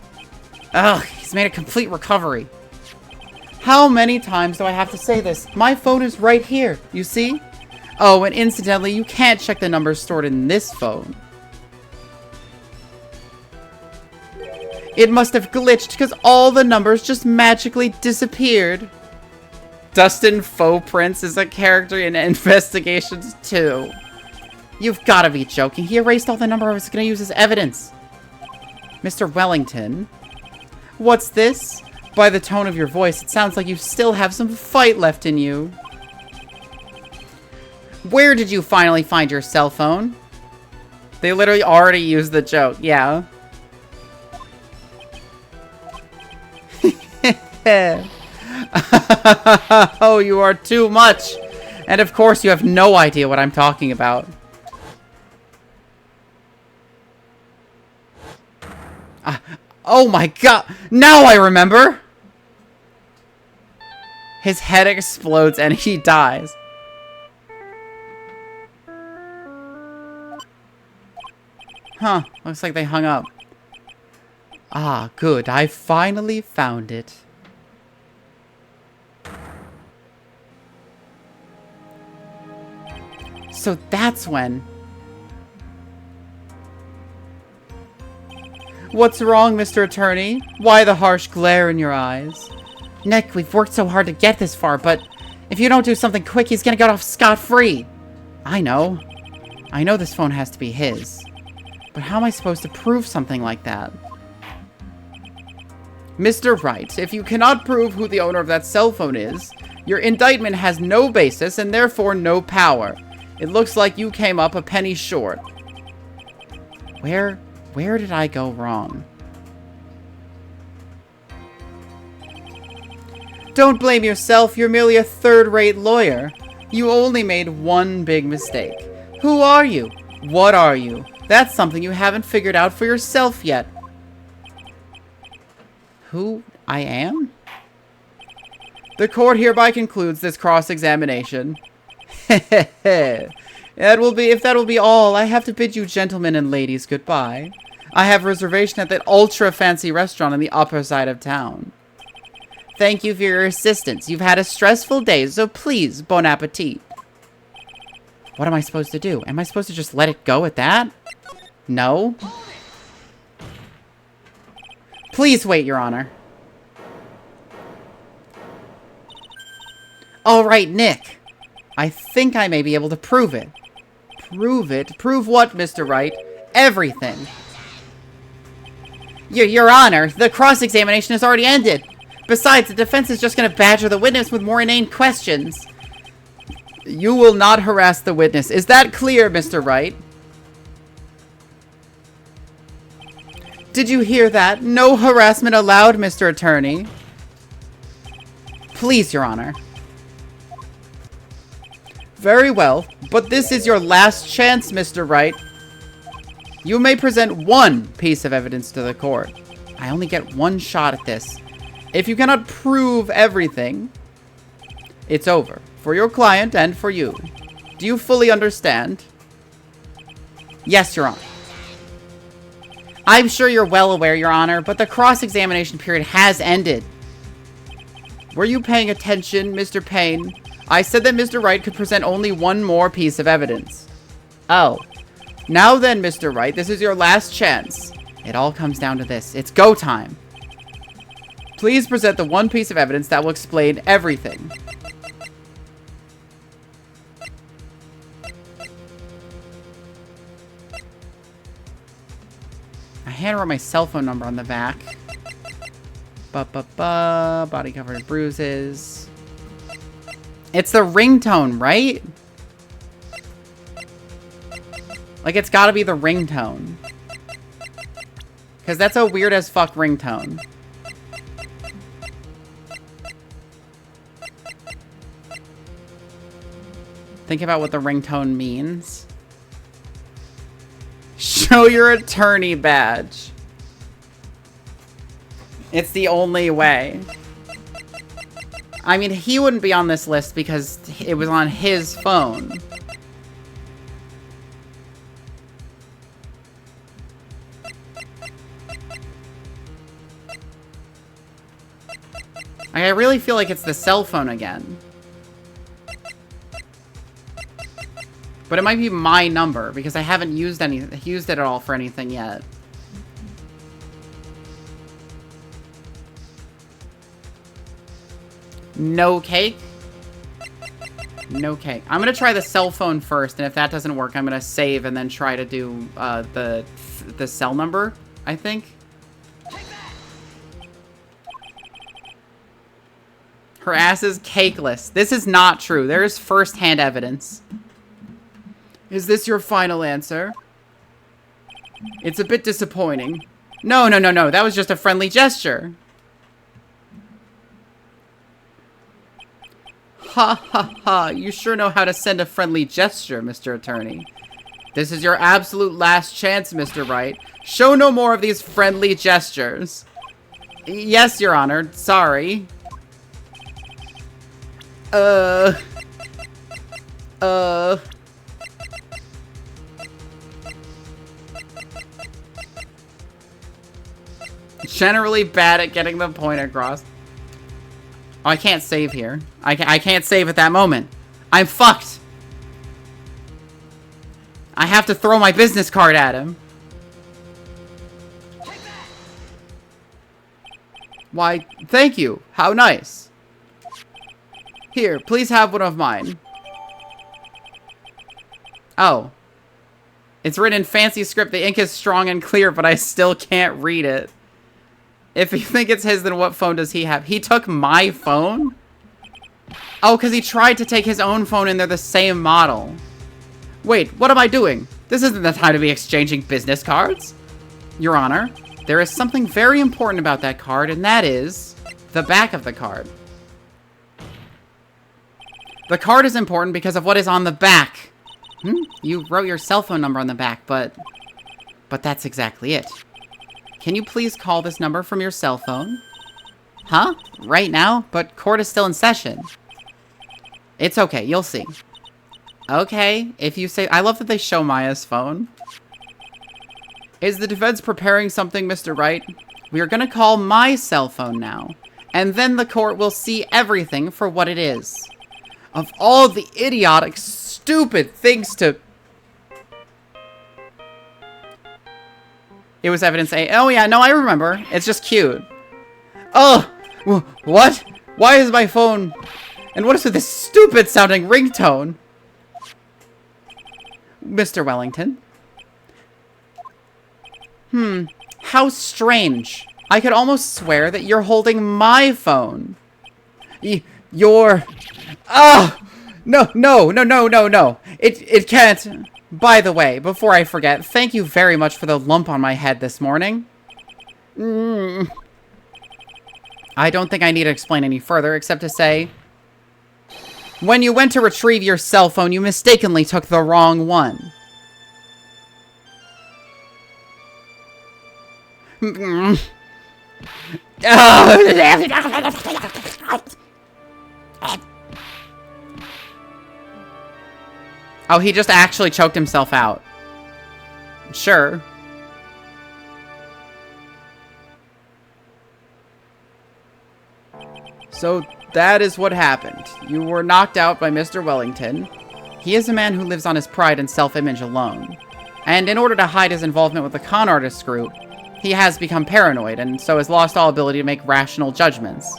Ugh, he's made a complete recovery. How many times do I have to say this? My phone is right here, you see? Oh, and incidentally, you can't check the numbers stored in this phone. It must have glitched because all the numbers just magically disappeared. Dustin Faux Prince is a character in Investigations 2. You've got to be joking. He erased all the number I was going to use as evidence. Mr. Wellington. What's this? By the tone of your voice, it sounds like you still have some fight left in you. Where did you finally find your cell phone? They literally already used the joke. Yeah. Oh, you are too much. And of course, you have no idea what I'm talking about. Oh my god. Now I remember. His head explodes and he dies. Huh. Looks like they hung up. Ah, good. I finally found it. So that's when... What's wrong, Mr. Attorney? Why the harsh glare in your eyes? Nick, we've worked so hard to get this far, but if you don't do something quick, he's gonna get off scot-free. I know. I know this phone has to be his. But how am I supposed to prove something like that? Mr. Wright, if you cannot prove who the owner of that cell phone is, your indictment has no basis and therefore no power. It looks like you came up a penny short. Where did I go wrong? Don't blame yourself, you're merely a third-rate lawyer. You only made one big mistake. Who are you? What are you? That's something you haven't figured out for yourself yet. Who I am? The court hereby concludes this cross-examination. If that will be all, I have to bid you gentlemen and ladies goodbye. I have a reservation at that ultra-fancy restaurant on the upper side of town. Thank you for your assistance. You've had a stressful day, so please, bon appetit. What am I supposed to do? Am I supposed to just let it go at that? No. Please wait, Your Honor. All right, Nick. I think I may be able to prove it. Prove it? Prove what, Mr. Wright? Everything. Your Honor, the cross-examination has already ended. Besides, the defense is just going to badger the witness with more inane questions. You will not harass the witness. Is that clear, Mr. Wright? Did you hear that? No harassment allowed, Mr. Attorney. Please, Your Honor. Very well, but this is your last chance, Mr. Wright. You may present one piece of evidence to the court. I only get one shot at this. If you cannot prove everything, It's over. For your client and for you. Do you fully understand? Yes, Your Honor. I'm sure you're well aware, Your Honor, but the cross-examination period has ended. Were you paying attention, Mr. Payne? I said that Mr. Wright could present only one more piece of evidence. Oh. Now then, Mr. Wright, this is your last chance. It all comes down to this. It's go time. Please present the one piece of evidence that will explain everything. I handwrote my cell phone number on the back. Body covered in bruises. It's the ringtone, right? Like, it's gotta be the ringtone. Because that's a weird as fuck ringtone. Think about what the ringtone means. Show your attorney badge. It's the only way. I mean, he wouldn't be on this list because it was on his phone. I really feel like it's the cell phone again. But it might be my number because I haven't used it at all for anything yet. No cake? No cake. I'm gonna try the cell phone first, and if that doesn't work, I'm gonna save and then try to do the cell number, I think. Her ass is cakeless. This is not true. There is first-hand evidence. Is this your final answer? It's a bit disappointing. No. That was just a friendly gesture. Ha. You sure know how to send a friendly gesture, Mr. Attorney. This is your absolute last chance, Mr. Wright. Show no more of these friendly gestures. Yes, Your Honor. Sorry. Generally bad at getting the point across. Oh, I can't save here. I can't save at that moment. I'm fucked. I have to throw my business card at him. Why, thank you. How nice. Here, please have one of mine. Oh. It's written in fancy script. The ink is strong and clear, but I still can't read it. If you think it's his, then what phone does he have? He took my phone? Oh, because he tried to take his own phone and they're the same model. Wait, what am I doing? This isn't the time to be exchanging business cards. Your Honor, there is something very important about that card, and that is the back of the card. The card is important because of what is on the back. You wrote your cell phone number on the back, but that's exactly it. Can you please call this number from your cell phone? Huh? Right now? But court is still in session. It's okay, you'll see. Okay, if you say... I love that they show Maya's phone. Is the defense preparing something, Mr. Wright? We are gonna call my cell phone now. And then the court will see everything for what it is. Of all the idiotic, stupid things to... It was evidence A. Oh, yeah, no, I remember. It's just cute. Oh, what? Why is my phone... And what is with this stupid-sounding ringtone? Mr. Wellington. How strange. I could almost swear that you're holding my phone. You're... Ah! No. It can't... By the way, before I forget, thank you very much for the lump on my head this morning. I don't think I need to explain any further, except to say... When you went to retrieve your cell phone, you mistakenly took the wrong one. Oh, he just actually choked himself out. Sure. So that is what happened. You were knocked out by Mr. Wellington. He is a man who lives on his pride and self-image alone. And in order to hide his involvement with the con artist group, he has become paranoid and so has lost all ability to make rational judgments.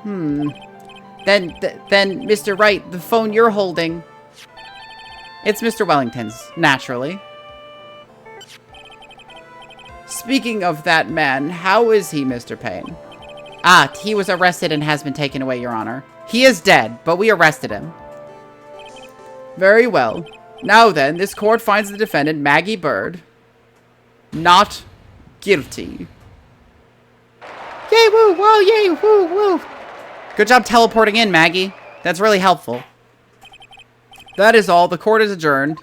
Then, Mr. Wright, the phone you're holding... It's Mr. Wellington's, naturally. Speaking of that man, how is he, Mr. Payne? Ah, he was arrested and has been taken away, Your Honor. He is dead, but we arrested him. Very well. Now then, this court finds the defendant, Maggie Bird, not guilty. Yay, woo, whoa, yay, woo, woo. Good job teleporting in, Maggie. That's really helpful. That is all. The court is adjourned.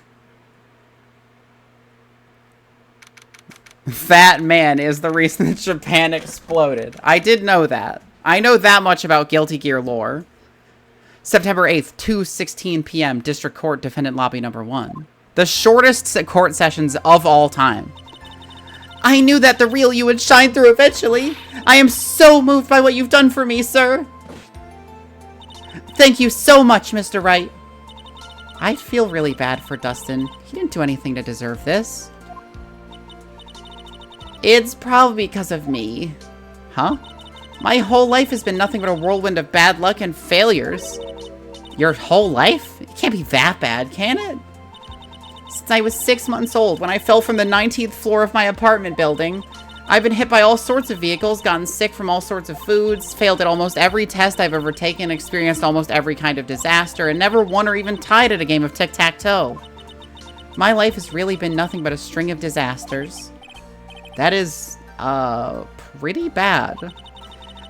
That man is the reason that Japan exploded. I did know that. I know that much about Guilty Gear lore. September 8th, 2:16 p.m. District Court, Defendant Lobby Number 1. The shortest court sessions of all time. I knew that the real you would shine through eventually. I am so moved by what you've done for me, sir. Thank you so much, Mr. Wright. I feel really bad for Dustin. He didn't do anything to deserve this. It's probably because of me. Huh? My whole life has been nothing but a whirlwind of bad luck and failures. Your whole life? It can't be that bad, can it? Since I was 6 months old, when I fell from the 19th floor of my apartment building, I've been hit by all sorts of vehicles, gotten sick from all sorts of foods, failed at almost every test I've ever taken, experienced almost every kind of disaster, and never won or even tied at a game of tic-tac-toe. My life has really been nothing but a string of disasters. That is, pretty bad.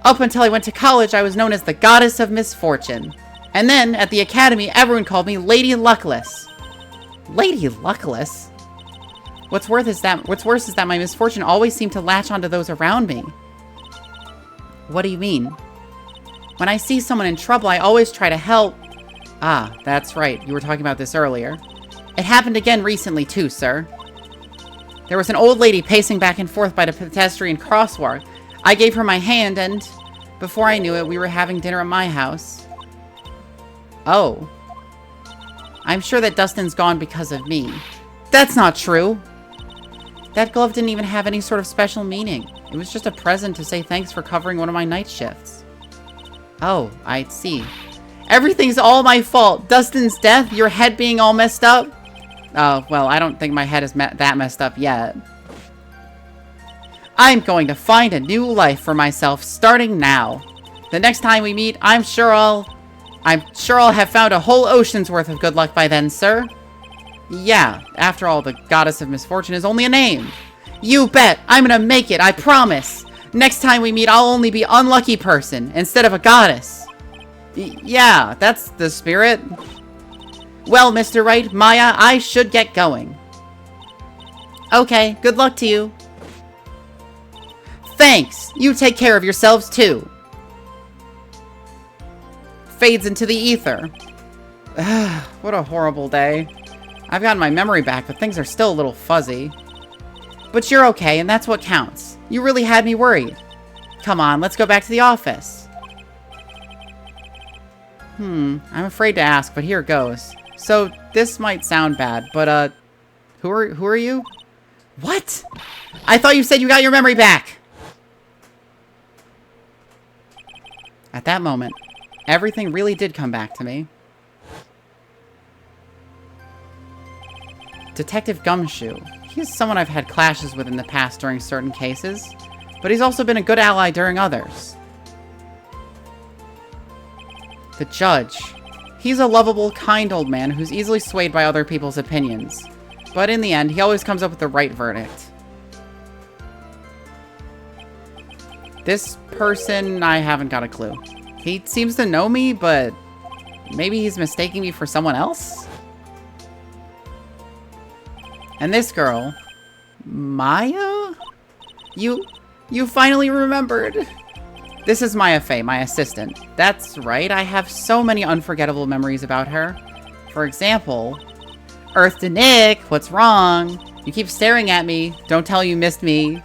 Up until I went to college, I was known as the Goddess of Misfortune. And then, at the academy, everyone called me Lady Luckless. Lady Luckless? What's worse is that my misfortune always seemed to latch onto those around me. What do you mean? When I see someone in trouble, I always try to help. Ah, that's right. You were talking about this earlier. It happened again recently too, sir. There was an old lady pacing back and forth by the pedestrian crosswalk. I gave her my hand and, before I knew it, we were having dinner at my house. Oh. I'm sure that Dustin's gone because of me. That's not true. That glove didn't even have any sort of special meaning. It was just a present to say thanks for covering one of my night shifts. Oh, I see. Everything's all my fault. Dustin's death, your head being all messed up. Oh, well, I don't think my head is that messed up yet. I'm going to find a new life for myself starting now. The next time we meet, I'm sure I'll have found a whole ocean's worth of good luck by then, sir. Yeah, after all, the Goddess of Misfortune is only a name. You bet! I'm gonna make it, I promise! Next time we meet, I'll only be unlucky person, instead of a goddess. Yeah, that's the spirit. Well, Mr. Wright, Maya, I should get going. Okay, good luck to you. Thanks! You take care of yourselves, too. Fades into the ether. What a horrible day. I've gotten my memory back, but things are still a little fuzzy. But you're okay, and that's what counts. You really had me worried. Come on, let's go back to the office. I'm afraid to ask, but here goes. So, this might sound bad, but, who are you? What? I thought you said you got your memory back! At that moment, everything really did come back to me. Detective Gumshoe. He's someone I've had clashes with in the past during certain cases, but he's also been a good ally during others. The judge. He's a lovable, kind old man who's easily swayed by other people's opinions, but in the end, he always comes up with the right verdict. This person, I haven't got a clue. He seems to know me, but maybe he's mistaking me for someone else? And this girl, Maya? You finally remembered. This is Maya Fey, my assistant. That's right, I have so many unforgettable memories about her. For example, Earth to Nick, what's wrong? You keep staring at me. Don't tell you missed me.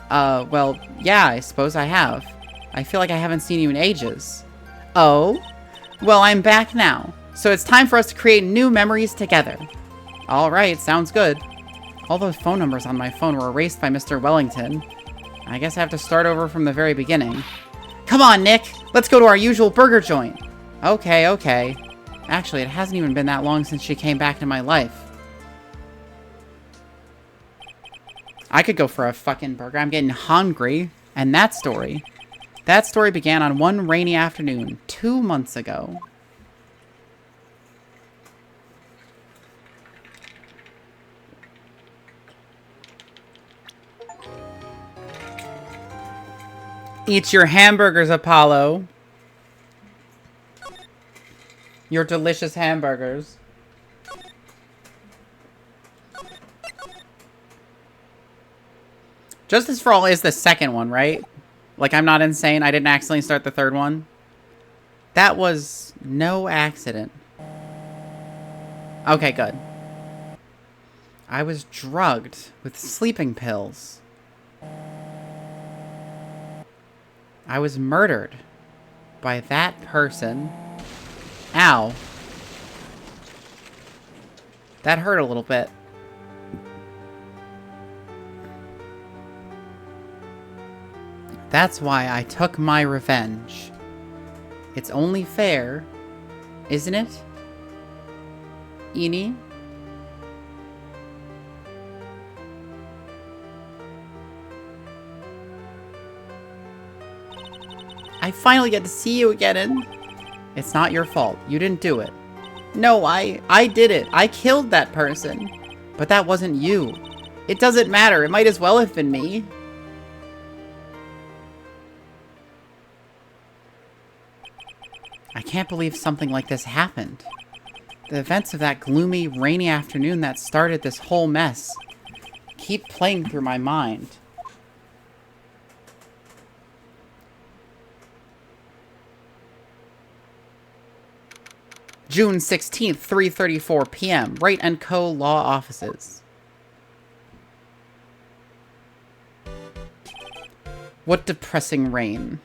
Well, yeah, I suppose I have. I feel like I haven't seen you in ages. Oh? Well, I'm back now. So it's time for us to create new memories together. Alright, sounds good. All those phone numbers on my phone were erased by Mr. Wellington. I guess I have to start over from the very beginning. Come on, Nick! Let's go to our usual burger joint. Okay, okay. Actually, it hasn't even been that long since she came back into my life. I could go for a fucking burger. I'm getting hungry. And that story began on one rainy afternoon 2 months ago. Eat your hamburgers, Apollo. Your delicious hamburgers. Justice for All is the second one, right? Like, I'm not insane. I didn't accidentally start the third one. That was no accident. Okay, good. I was drugged with sleeping pills. I was murdered by that person. Ow. That hurt a little bit. That's why I took my revenge. It's only fair, isn't it? Eenie? I finally get to see you again. It's not your fault. You didn't do it. No, I did it. I killed that person. But that wasn't you. It doesn't matter. It might as well have been me. I can't believe something like this happened. The events of that gloomy, rainy afternoon that started this whole mess keep playing through my mind. June 16th, 3:34 p.m. Wright & Co. Law Offices. What depressing rain.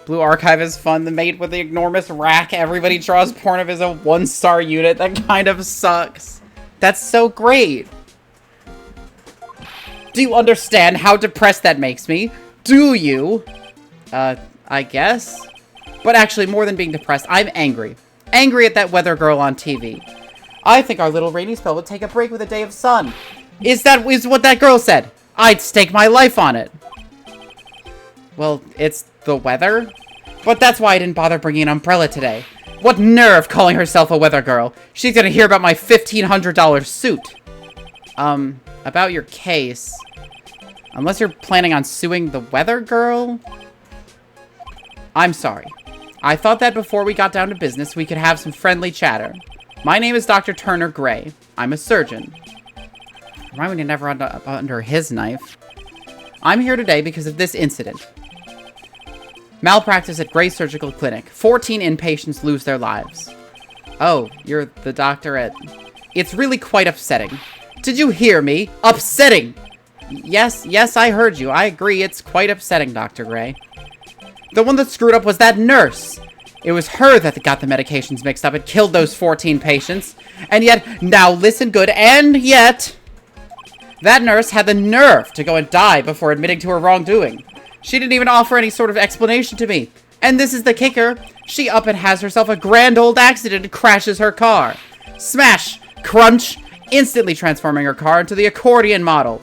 Blue Archive is fun. The mate with the enormous rack. Everybody draws porn of is a 1-star unit. That kind of sucks. That's so great. Do you understand how depressed that makes me? Do you? I guess. But actually, more than being depressed, I'm angry. Angry at that weather girl on TV. I think our little rainy spell would take a break with a day of sun. Is what that girl said? I'd stake my life on it. Well, it's the weather? But that's why I didn't bother bringing an umbrella today. What nerve calling herself a weather girl. She's gonna hear about my $1,500 suit. About your case. Unless you're planning on suing the weather girl? I'm sorry. I thought that before we got down to business, we could have some friendly chatter. My name is Dr. Turner Gray. I'm a surgeon. Why would you never under his knife? I'm here today because of this incident. Malpractice at Gray Surgical Clinic. 14 inpatients lose their lives. Oh, you're the doctor at... It's really quite upsetting. Did you hear me? Upsetting! Yes, I heard you. I agree, it's quite upsetting, Dr. Gray. The one that screwed up was that nurse. It was her that got the medications mixed up and killed those 14 patients. And yet, now listen good, and yet... That nurse had the nerve to go and die before admitting to her wrongdoing. She didn't even offer any sort of explanation to me. And this is the kicker. She up and has herself a grand old accident and crashes her car. Smash! Crunch! Instantly transforming her car into the accordion model.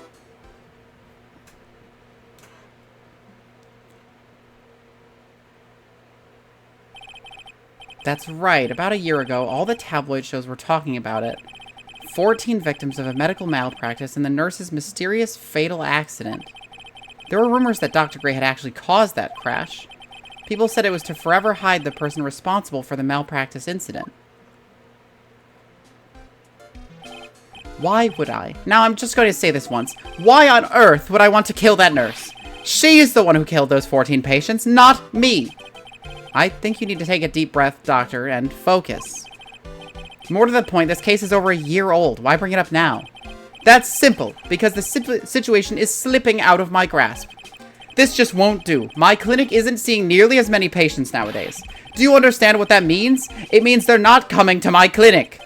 That's right. About a year ago, all the tabloid shows were talking about it. 14 victims of a medical malpractice and the nurse's mysterious fatal accident. There were rumors that Dr. Gray had actually caused that crash. People said it was to forever hide the person responsible for the malpractice incident. Why would I? Now, I'm just going to say this once. Why on earth would I want to kill that nurse? She is the one who killed those 14 patients, not me. I think you need to take a deep breath, Doctor, and focus. More to the point, this case is over a year old. Why bring it up now? That's simple, because the situation is slipping out of my grasp. This just won't do. My clinic isn't seeing nearly as many patients nowadays. Do you understand what that means? It means they're not coming to my clinic.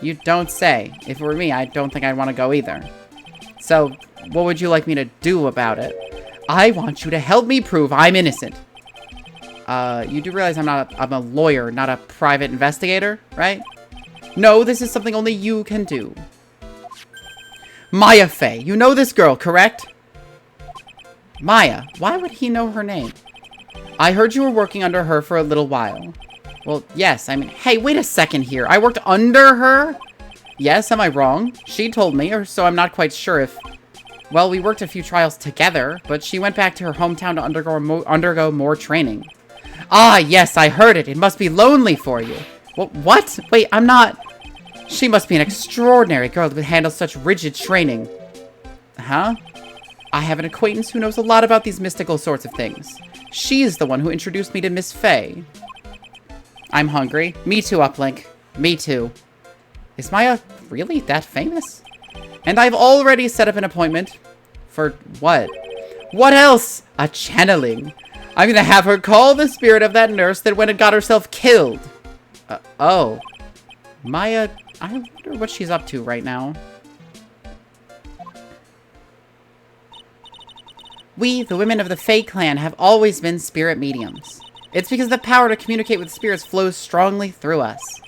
You don't say. If it were me, I don't think I'd want to go either. So, what would you like me to do about it? I want you to help me prove I'm innocent. You do realize I'm a lawyer, not a private investigator, right? No, this is something only you can do. Maya Fey, you know this girl, correct? Maya, why would he know her name? I heard you were working under her for a little while. Well, yes, I mean, hey, wait a second here. I worked under her? Yes, am I wrong? She told me, or so I'm not quite sure if... Well, we worked a few trials together, but she went back to her hometown to undergo more training. Ah, yes, I heard it. It must be lonely for you. What? Wait, I'm not... She must be an extraordinary girl to handle such rigid training. Huh? I have an acquaintance who knows a lot about these mystical sorts of things. She is the one who introduced me to Miss Fey. I'm hungry. Me too, Uplink. Me too. Is Maya really that famous? And I've already set up an appointment. For what? What else? A channeling. I'm gonna have her call the spirit of that nurse that went and got herself killed. Oh. Maya, I wonder what she's up to right now. We, the women of the Fey clan, have always been spirit mediums. It's because the power to communicate with spirits flows strongly through us.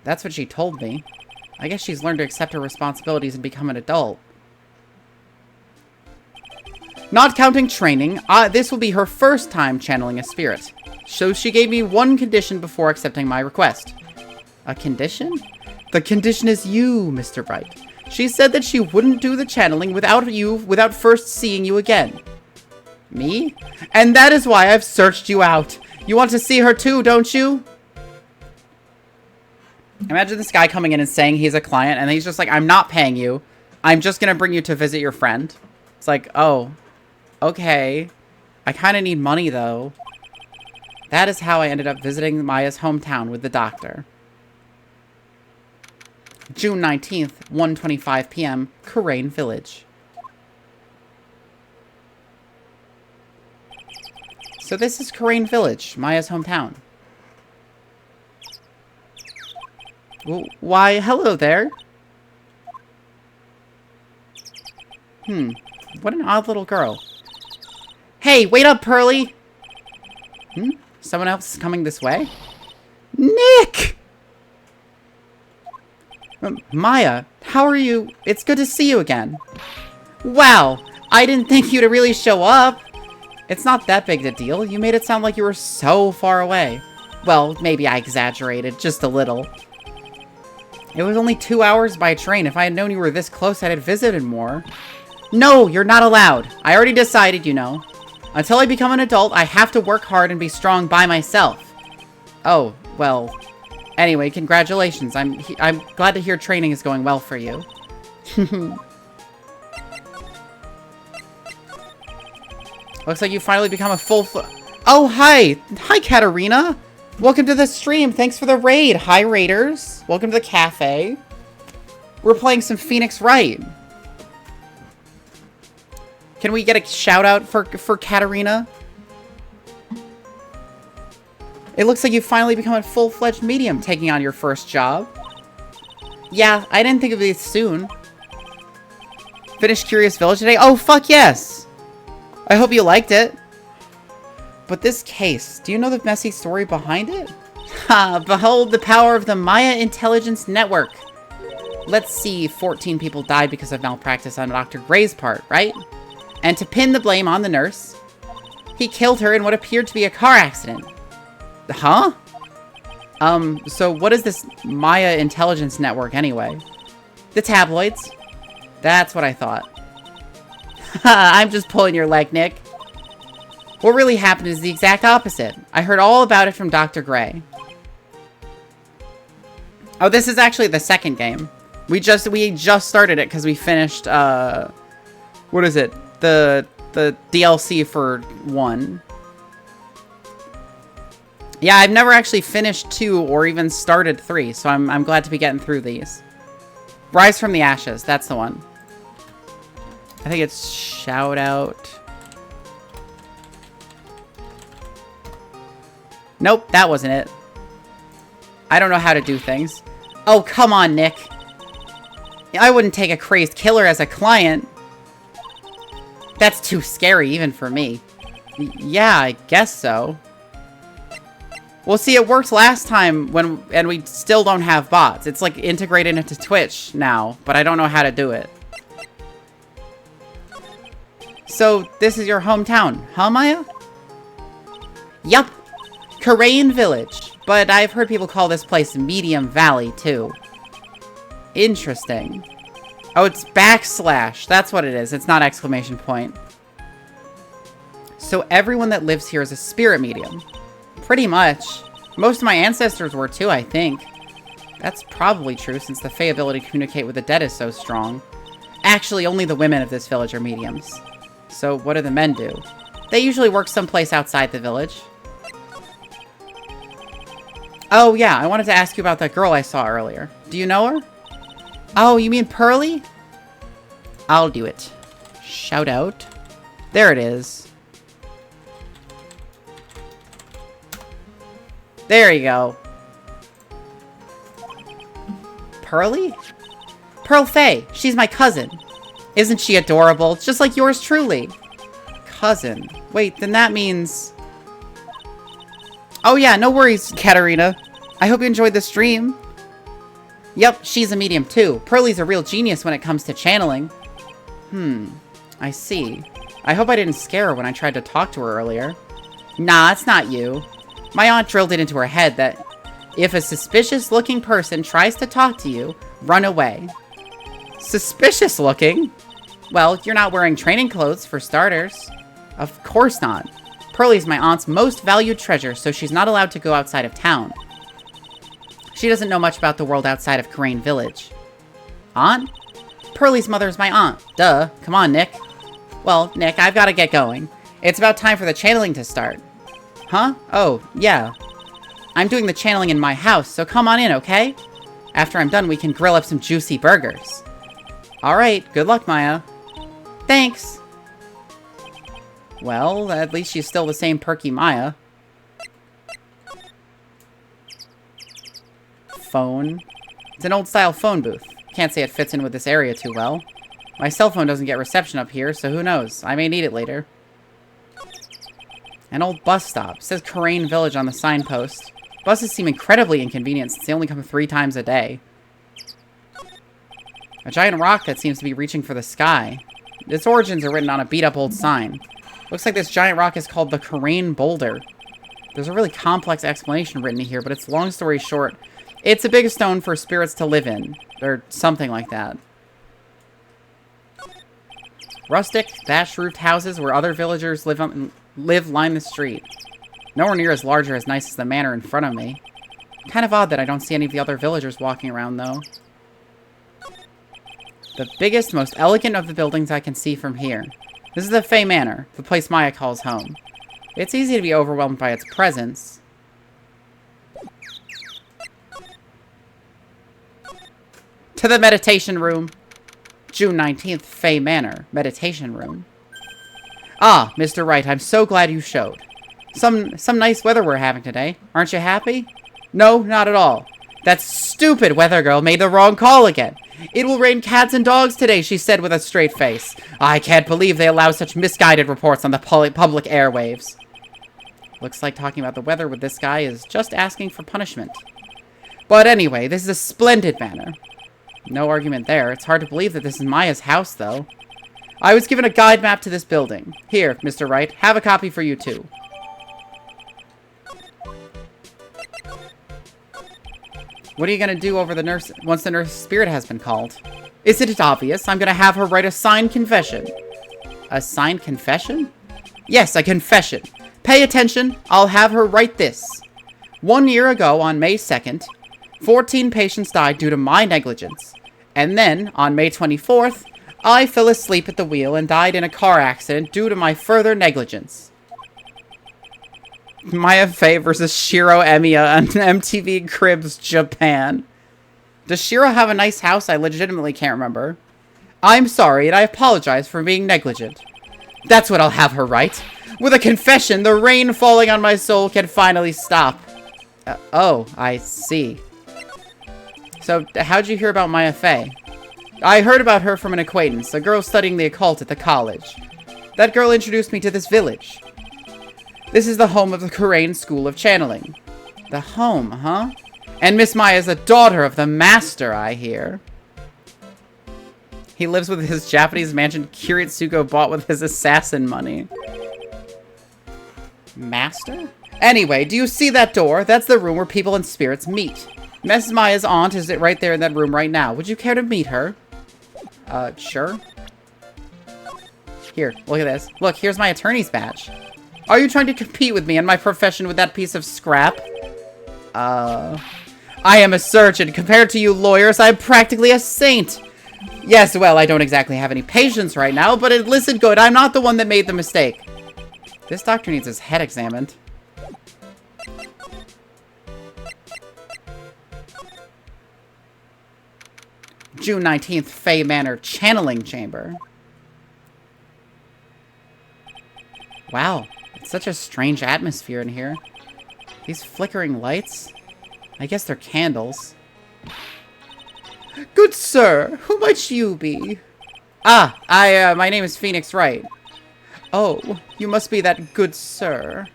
That's what she told me. I guess she's learned to accept her responsibilities and become an adult. Not counting training, this will be her first time channeling a spirit. So she gave me one condition before accepting my request. A condition? The condition is you, Mr. Bright. She said that she wouldn't do the channeling without first seeing you again. Me? And that is why I've searched you out. You want to see her too, don't you? Imagine this guy coming in and saying he's a client, and he's just like, I'm not paying you. I'm just gonna bring you to visit your friend. It's like, oh, okay. I kind of need money, though. That is how I ended up visiting Maya's hometown with the doctor. June 19th, 1:25 p.m., Karain Village. So this is Karain Village, Maya's hometown. Why, hello there. What an odd little girl. Hey, wait up, Pearly! Someone else is coming this way? Nick! Maya, how are you? It's good to see you again. Wow, I didn't think you'd really show up. It's not that big a deal. You made it sound like you were so far away. Well, maybe I exaggerated, just a little. It was only 2 hours by train. If I had known you were this close, I'd have visited more. No, you're not allowed. I already decided, you know. Until I become an adult, I have to work hard and be strong by myself. Oh, well... Anyway, congratulations. I'm glad to hear training is going well for you. Looks like you finally become a full... Oh, hi! Hi, Katarina! Welcome to the stream. Thanks for the raid. Hi, raiders. Welcome to the cafe. We're playing some Phoenix Wright. Can we get a shout out for Katarina? It looks like you've finally become a full-fledged medium, taking on your first job. Yeah, I didn't think of it soon. Finished Curious Village today? Oh, fuck yes! I hope you liked it. But this case, do you know the messy story behind it? Ha! Behold the power of the Maya Intelligence Network. Let's see, 14 people died because of malpractice on Dr. Gray's part, right? And to pin the blame on the nurse, he killed her in what appeared to be a car accident. Huh? So what is this Maya Intelligence Network anyway? The tabloids. That's what I thought. I'm just pulling your leg, Nick. What really happened is the exact opposite. I heard all about it from Dr. Gray. Oh, this is actually the second game. We just started it because we finished, what is it? The DLC for 1. Yeah, I've never actually finished 2 or even started 3, so I'm glad to be getting through these. Rise from the Ashes, that's the one. I think it's Shout Out. Nope, that wasn't it. I don't know how to do things. Oh, come on, Nick. I wouldn't take a crazed killer as a client. That's too scary, even for me. Yeah, I guess so. Well, see, it worked last time and we still don't have bots. It's like integrated into Twitch now, but I don't know how to do it. So, this is your hometown, huh, Maya? Yup. Karain Village. But I've heard people call this place Medium Valley, too. Interesting. Oh, it's backslash. That's what it is. It's not exclamation point. So everyone that lives here is a spirit medium. Pretty much. Most of my ancestors were too, I think. That's probably true, since the Fae ability to communicate with the dead is so strong. Actually, only the women of this village are mediums. So what do the men do? They usually work someplace outside the village. Oh yeah, I wanted to ask you about that girl I saw earlier. Do you know her? Oh, you mean Pearly? I'll do it. Shout out. There it is. There you go. Pearly? Pearl Faye. She's my cousin. Isn't she adorable? Just like yours truly. Cousin. Wait, then that means... Oh yeah, no worries, Katarina. I hope you enjoyed the stream. Yep, she's a medium too. Pearly's a real genius when it comes to channeling. I see. I hope I didn't scare her when I tried to talk to her earlier. Nah, it's not you. My aunt drilled it into her head that if a suspicious-looking person tries to talk to you, run away. Suspicious-looking? Well, you're not wearing training clothes, for starters. Of course not. Pearly's my aunt's most valued treasure, so she's not allowed to go outside of town. She doesn't know much about the world outside of Karain Village. Aunt? Pearly's mother is my aunt. Duh. Come on, Nick. Well, Nick, I've got to get going. It's about time for the channeling to start. Huh? Oh, yeah. I'm doing the channeling in my house, so come on in, okay? After I'm done, we can grill up some juicy burgers. Alright, good luck, Maya. Thanks. Well, at least she's still the same perky Maya. Phone. It's an old-style phone booth. Can't say it fits in with this area too well. My cell phone doesn't get reception up here, so who knows? I may need it later. An old bus stop. It says Karain Village on the signpost. Buses seem incredibly inconvenient since they only come 3 times a day. A giant rock that seems to be reaching for the sky. Its origins are written on a beat-up old sign. Looks like this giant rock is called the Karain Boulder. There's a really complex explanation written here, but it's long story short. It's a big stone for spirits to live in, or something like that. Rustic, thatched-roofed houses where other villagers live line the street. Nowhere near as large or as nice as the manor in front of me. Kind of odd that I don't see any of the other villagers walking around, though. The biggest, most elegant of the buildings I can see from here. This is the Fae Manor, the place Maya calls home. It's easy to be overwhelmed by its presence. To the meditation room. June 19th, Fae Manor, meditation room. Ah, Mr. Wright, I'm so glad you showed. Some nice weather we're having today. Aren't you happy? No, not at all. That stupid weather girl made the wrong call again. It will rain cats and dogs today, she said with a straight face. I can't believe they allow such misguided reports on the public airwaves. Looks like talking about the weather with this guy is just asking for punishment. But anyway, this is a splendid manor. No argument there. It's hard to believe that this is Maya's house, though. I was given a guide map to this building. Here, Mr. Wright, have a copy for you, too. What are you going to do over the nurse once the nurse spirit has been called? Isn't it obvious? I'm going to have her write a signed confession. A signed confession? Yes, a confession. Pay attention. I'll have her write this. 1 year ago, on May 2nd, 14 patients died due to my negligence. And then, on May 24th, I fell asleep at the wheel and died in a car accident due to my further negligence. Maya Fey versus Shiro Emiya on MTV Cribs Japan. Does Shiro have a nice house? I legitimately can't remember. I'm sorry, and I apologize for being negligent. That's what I'll have her write. With a confession, the rain falling on my soul can finally stop. Oh, I see. So, how'd you hear about Maya Fey? I heard about her from an acquaintance, a girl studying the occult at the college. That girl introduced me to this village. This is the home of the Kurain School of Channeling. The home, huh? And Miss Maya is the daughter of the master, I hear. He lives with his Japanese mansion Kiritsugo bought with his assassin money. Master? Anyway, do you see that door? That's the room where people and spirits meet. Miss Maya's aunt is right there in that room right now. Would you care to meet her? Sure. Here, look at this. Look, here's my attorney's badge. Are you trying to compete with me in my profession with that piece of scrap? I am a surgeon. Compared to you lawyers, I'm practically a saint. Yes, well, I don't exactly have any patience right now, but listen good, I'm not the one that made the mistake. This doctor needs his head examined. June 19th, Fey Manor Channeling Chamber. Wow, it's such a strange atmosphere in here. These flickering lights? I guess they're candles. Good sir, who might you be? Ah, my name is Phoenix Wright. Oh, you must be that good sir.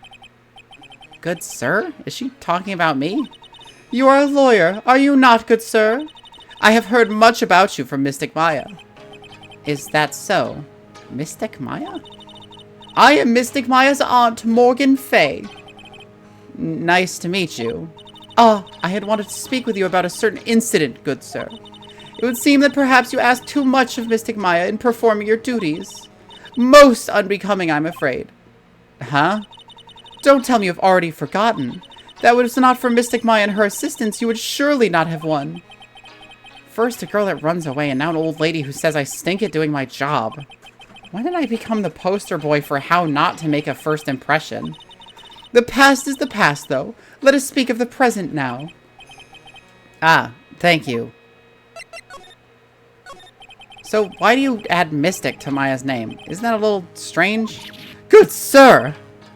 Good sir? Is she talking about me? You are a lawyer, are you not, good sir? I have heard much about you from Mystic Maya. Is that so? Mystic Maya? I am Mystic Maya's aunt, Morgan Fey. Nice to meet you. Ah, I had wanted to speak with you about a certain incident, good sir. It would seem that perhaps you asked too much of Mystic Maya in performing your duties. Most unbecoming, I'm afraid. Huh? Don't tell me you've already forgotten. That was not for Mystic Maya and her assistants, you would surely not have won. First a girl that runs away, and now an old lady who says I stink at doing my job. When did I become the poster boy for how not to make a first impression? The past is the past, though. Let us speak of the present now. Ah, thank you. So, why do you add Mystic to Maya's name? Isn't that a little strange? Good sir!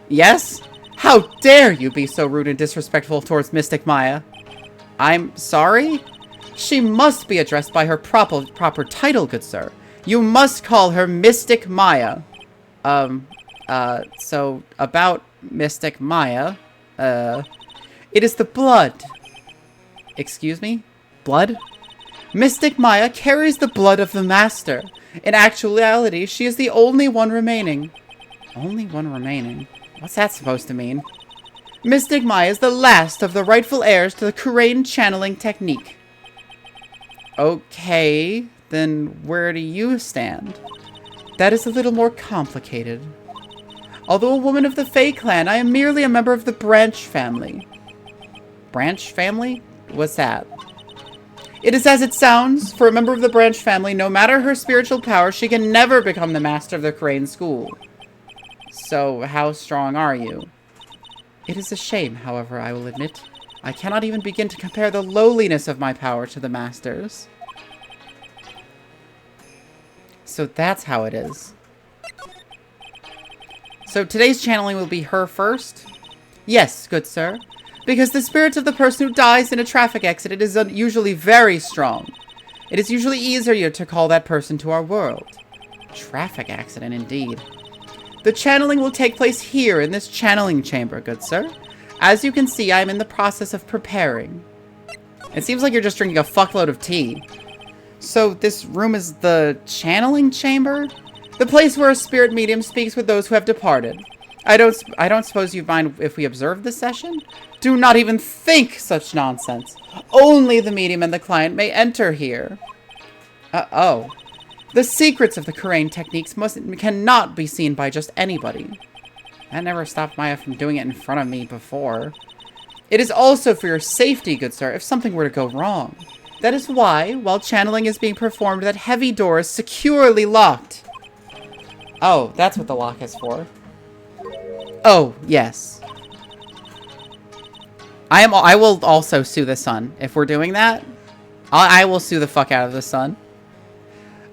Yes? How dare you be so rude and disrespectful towards Mystic Maya? I'm sorry? She must be addressed by her proper title, good sir. You must call her Mystic Maya. So, about Mystic Maya, it is the blood. Excuse me? Blood? Mystic Maya carries the blood of the Master. In actuality, she is the only one remaining. Only one remaining? What's that supposed to mean? Mystic Maya is the last of the rightful heirs to the Kurain channeling technique. Okay, then where do you stand? That is a little more complicated. Although a woman of the Fey clan, I am merely a member of the Branch family. Branch family? What's that? It is as it sounds. For a member of the Branch family, no matter her spiritual power, she can never become the master of the Kurain school. So, how strong are you? It is a shame, however, I will admit. I cannot even begin to compare the lowliness of my power to the master's. So that's how it is. So today's channeling will be her first? Yes, good sir. Because the spirit of the person who dies in a traffic accident is usually very strong. It is usually easier to call that person to our world. Traffic accident, indeed. The channeling will take place here in this channeling chamber, good sir. As you can see, I am in the process of preparing. It seems like you're just drinking a fuckload of tea. So this room is the channeling chamber? The place where a spirit medium speaks with those who have departed. I don't suppose you mind if we observe this session? Do not even think such nonsense. Only the medium and the client may enter here. Oh. The secrets of the Kurain techniques cannot be seen by just anybody. That never stopped Maya from doing it in front of me before. It is also for your safety, good sir, if something were to go wrong. That is why, while channeling is being performed, that heavy door is securely locked. Oh, that's what the lock is for. Oh, yes. I will also sue the sun. If we're doing that, I will sue the fuck out of the sun.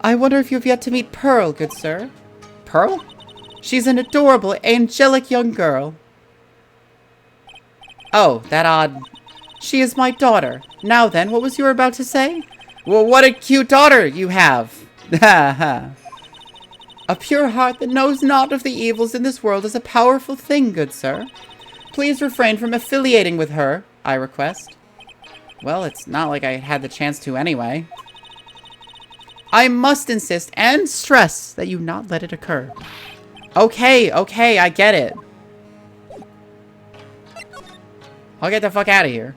I wonder if you've yet to meet Pearl, good sir. Pearl? She's an adorable, angelic young girl. Oh, that odd... She is my daughter. Now then, what was you about to say? Well, what a cute daughter you have. Ha ha. A pure heart that knows not of the evils in this world is a powerful thing, good sir. Please refrain from affiliating with her, I request. Well, it's not like I had the chance to anyway. I must insist and stress that you not let it occur. Okay, okay, I get it. I'll get the fuck out of here.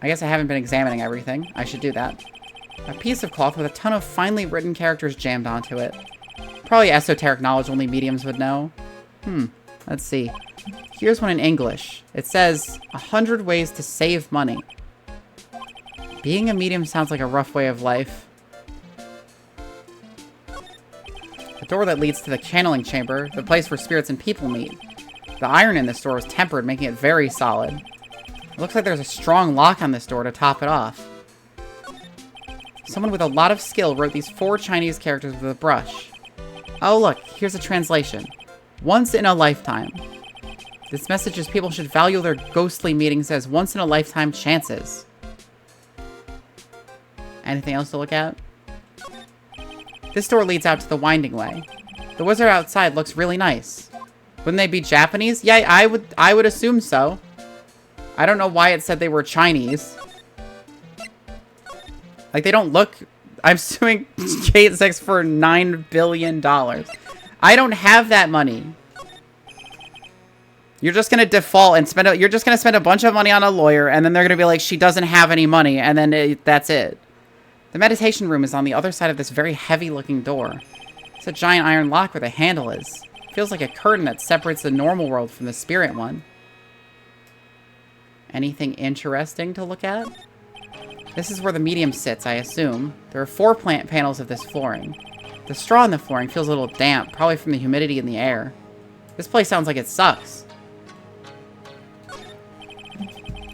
I guess I haven't been examining everything. I should do that. A piece of cloth with a ton of finely written characters jammed onto it. Probably esoteric knowledge only mediums would know. Let's see. Here's one in English. It says, 100 ways to save money. Being a medium sounds like a rough way of life. The door that leads to the channeling chamber, the place where spirits and people meet. The iron in this door is tempered, making it very solid. It looks like there's a strong lock on this door to top it off. Someone with a lot of skill wrote these 4 Chinese characters with a brush. Oh look, here's a translation. Once in a lifetime. This message is people should value their ghostly meetings as once-in-a-lifetime chances. Anything else to look at? This door leads out to the winding way. The wizard outside looks really nice. Wouldn't they be Japanese? Yeah, I would assume so. I don't know why it said they were Chinese. Like, they don't look... I'm suing Kate 6 for $9 billion. I don't have that money. You're just gonna default and spend... You're just gonna spend a bunch of money on a lawyer, and then they're gonna be like, she doesn't have any money, and then that's it. The meditation room is on the other side of this very heavy-looking door. It's a giant iron lock where the handle is. It feels like a curtain that separates the normal world from the spirit one. Anything interesting to look at? This is where the medium sits, I assume. There are 4 plant panels of this flooring. The straw in the flooring feels a little damp, probably from the humidity in the air. This place sounds like it sucks.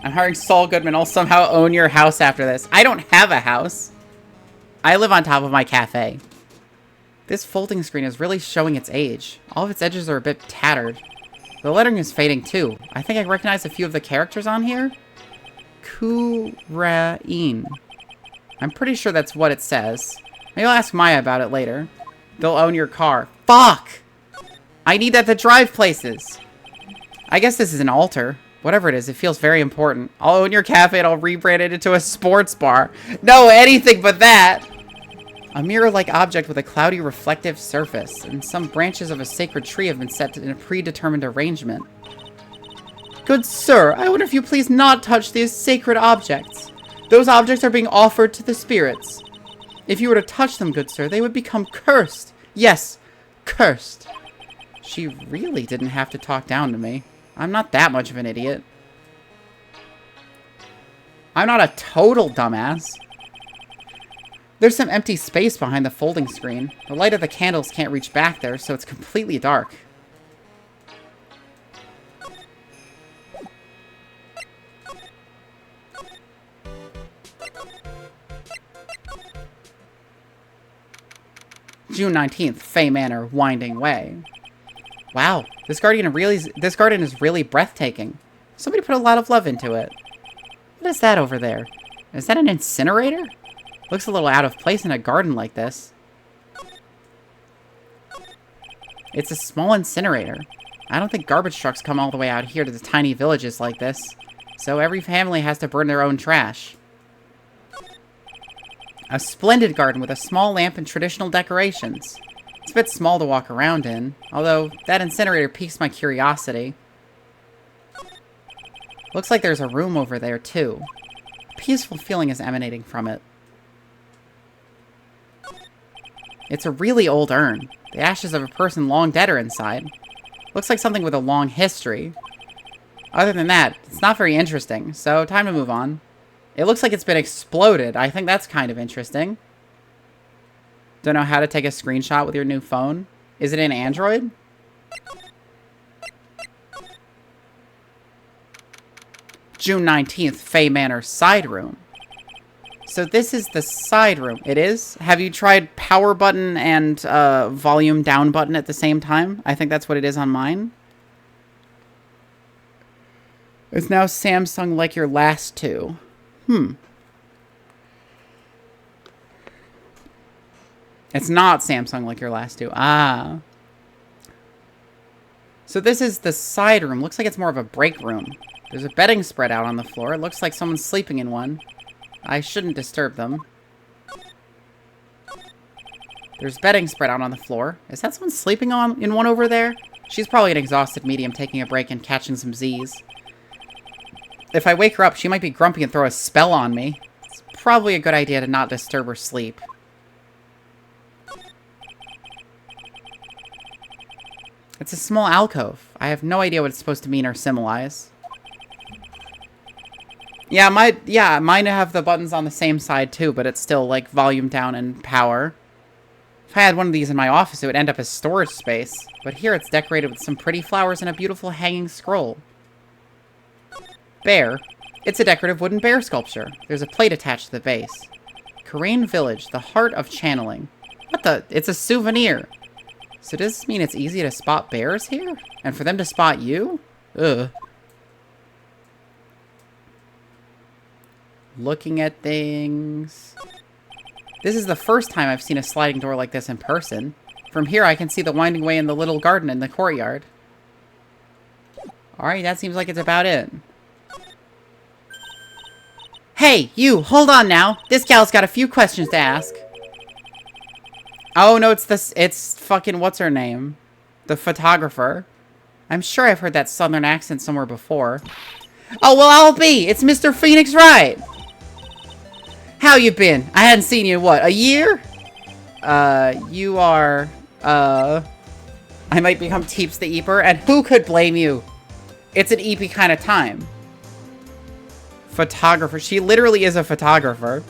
I'm hiring Saul Goodman. I'll somehow own your house after this. I don't have a house. I live on top of my cafe. This folding screen is really showing its age. All of its edges are a bit tattered. The lettering is fading too. I think I recognize a few of the characters on here. Kurain. I'm pretty sure that's what it says. Maybe I'll ask Maya about it later. They'll own your car. Fuck! I need that to drive places. I guess this is an altar. Whatever it is, it feels very important. I'll own your cafe and I'll rebrand it into a sports bar. No, anything but that! A mirror-like object with a cloudy reflective surface, and some branches of a sacred tree have been set in a predetermined arrangement. Good sir, I wonder if you please not touch these sacred objects. Those objects are being offered to the spirits. If you were to touch them, good sir, they would become cursed. Yes, cursed. She really didn't have to talk down to me. I'm not that much of an idiot. I'm not a total dumbass. There's some empty space behind the folding screen. The light of the candles can't reach back there, so it's completely dark. June 19th, Fey Manor, Winding Way. Wow, this garden is really breathtaking. Somebody put a lot of love into it. What is that over there? Is that an incinerator? Looks a little out of place in a garden like this. It's a small incinerator. I don't think garbage trucks come all the way out here to the tiny villages like this. So every family has to burn their own trash. A splendid garden with a small lamp and traditional decorations. It's a bit small to walk around in, although that incinerator piques my curiosity. Looks like there's a room over there, too. A peaceful feeling is emanating from it. It's a really old urn. The ashes of a person long dead are inside. Looks like something with a long history. Other than that, it's not very interesting, so time to move on. It looks like it's been exploded. I think that's kind of interesting. Don't know how to take a screenshot with your new phone. Is it in Android? June 19th, Fey Manor side room. So this is the side room. It is? Have you tried power button and volume down button at the same time? I think that's what it is on mine. It's now Samsung like your last two. It's not Samsung like your last two. Ah. So this is the side room. Looks like it's more of a break room. There's a bedding spread out on the floor. It looks like someone's sleeping in one. I shouldn't disturb them. There's bedding spread out on the floor. Is that someone sleeping in one over there? She's probably an exhausted medium taking a break and catching some Z's. If I wake her up, she might be grumpy and throw a spell on me. It's probably a good idea to not disturb her sleep. It's a small alcove. I have no idea what it's supposed to mean or symbolize. Yeah, mine have the buttons on the same side too, but it's still like volume down and power. If I had one of these in my office, it would end up as storage space. But here it's decorated with some pretty flowers and a beautiful hanging scroll. Bear. It's a decorative wooden bear sculpture. There's a plate attached to the base. Korean Village, the heart of channeling. What the? It's a souvenir. So does this mean it's easy to spot bears here? And for them to spot you? Ugh. Looking at things. This is the first time I've seen a sliding door like this in person. From here I can see the winding way in the little garden in the courtyard. Alright, that seems like it's about it. Hey, you! Hold on now! This gal's got a few questions to ask. Oh, no, it's fucking what's her name? The photographer. I'm sure I've heard that southern accent somewhere before. Oh, well, I'll be! It's Mr. Phoenix Wright! How you been? I hadn't seen you in, what, a year? You are, I might become Teeps the Eeper, and who could blame you? It's an eepy kind of time. Photographer. She literally is a photographer.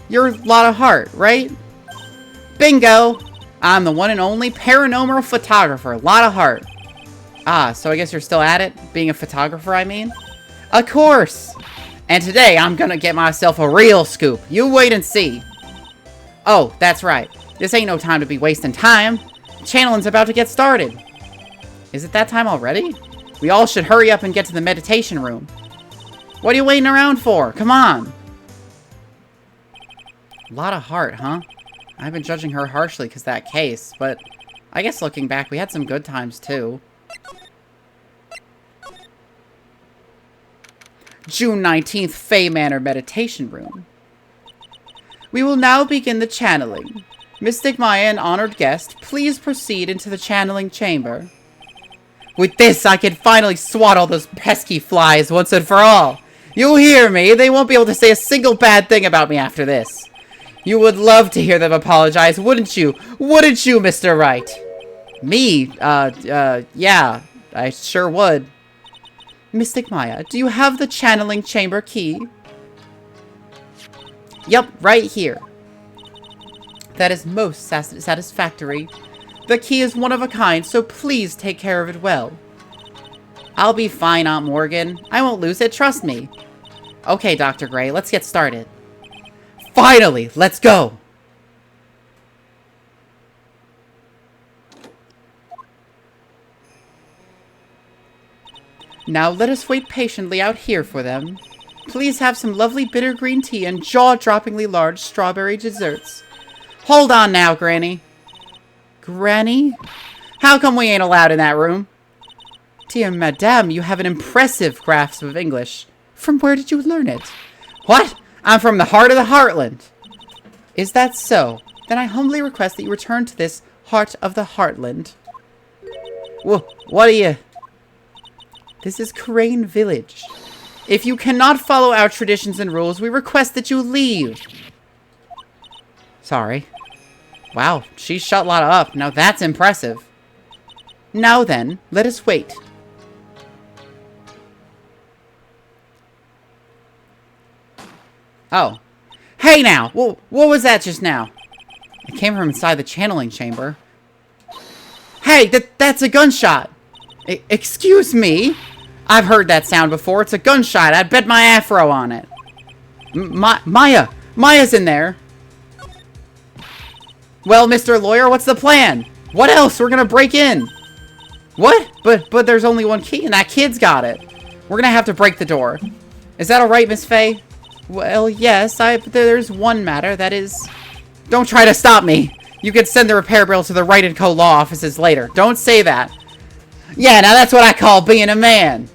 You're a lot of heart, right? Bingo! I'm the one and only paranormal photographer. Lot of heart. Ah, so I guess you're still at it? Being a photographer, I mean? Of course! And today, I'm gonna get myself a real scoop. You wait and see. Oh, that's right. This ain't no time to be wasting time. Channeling's about to get started. Is it that time already? We all should hurry up and get to the meditation room. What are you waiting around for? Come on. A lot of heart, huh? I've been judging her harshly because that case, but I guess looking back, we had some good times too. June 19th, Fey Manor Meditation Room. We will now begin the channeling. Mystic Maya and honored guest, please proceed into the channeling chamber. With this, I can finally swat all those pesky flies once and for all. You'll hear me. They won't be able to say a single bad thing about me after this. You would love to hear them apologize, wouldn't you? Wouldn't you, Mr. Wright? Me? Yeah, I sure would. Mystic Maya, do you have the channeling chamber key? Yup, right here. That is most satisfactory. The key is one of a kind, so please take care of it well. I'll be fine, Aunt Morgan. I won't lose it, trust me. Okay, Dr. Gray, let's get started. Finally, let's go! Now let us wait patiently out here for them. Please have some lovely bitter green tea and jaw-droppingly large strawberry desserts. Hold on now, Granny. Granny? How come we ain't allowed in that room? Dear Madame, you have an impressive grasp of English. From where did you learn it? What? I'm from the heart of the Heartland. Is that so? Then I humbly request that you return to this heart of the Heartland. What are you... This is Crane Village. If you cannot follow our traditions and rules, we request that you leave. Sorry. Wow, she shut Lotta up. Now that's impressive. Now then, let us wait. Oh. Hey now! What was that just now? It came from inside the channeling chamber. Hey, that's a gunshot! Excuse me? I've heard that sound before. It's a gunshot. I'd bet my afro on it. Maya! Maya's in there. Well, Mr. Lawyer, what's the plan? What else? We're gonna break in. What? But there's only one key and that kid's got it. We're gonna have to break the door. Is that alright, Miss Faye? Well, yes, there's one matter, that is... Don't try to stop me. You can send the repair bill to the Wright & Co. law offices later. Don't say that. Yeah, now that's what I call being a man.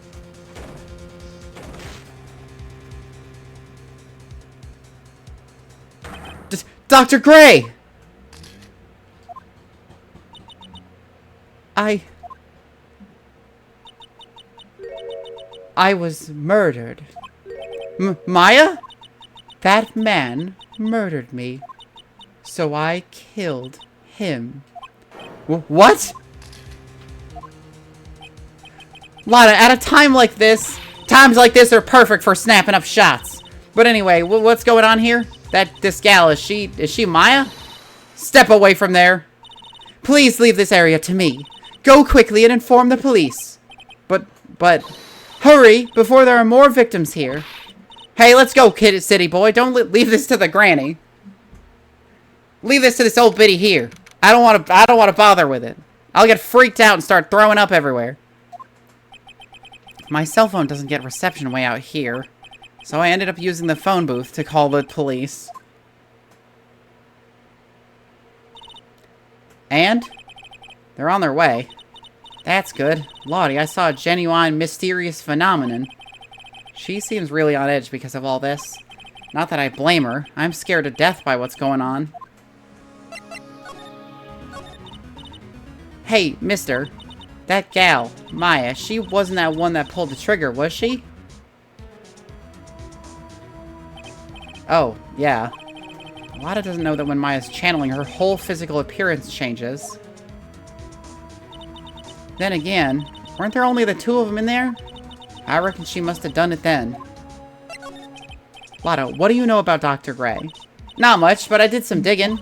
Dr. Gray! I was murdered. Maya? That man murdered me. So I killed him. What? Lana, at a time like this, times like this are perfect for snapping up shots. But anyway, what's going on here? This gal, is she Maya? Step away from there. Please leave this area to me. Go quickly and inform the police. But, hurry, before there are more victims here. Hey, let's go, city boy. Don't leave this to the granny. Leave this to this old biddy here. I don't want to bother with it. I'll get freaked out and start throwing up everywhere. My cell phone doesn't get reception way out here, so I ended up using the phone booth to call the police. And they're on their way. That's good. Lottie, I saw a genuine mysterious phenomenon. She seems really on edge because of all this. Not that I blame her. I'm scared to death by what's going on. Hey, mister. That gal, Maya, she wasn't that one that pulled the trigger, was she? Oh, yeah. Lotta doesn't know that when Maya's channeling, her whole physical appearance changes. Then again, weren't there only the two of them in there? I reckon she must have done it then. Lotta, what do you know about Dr. Gray? Not much, but I did some digging.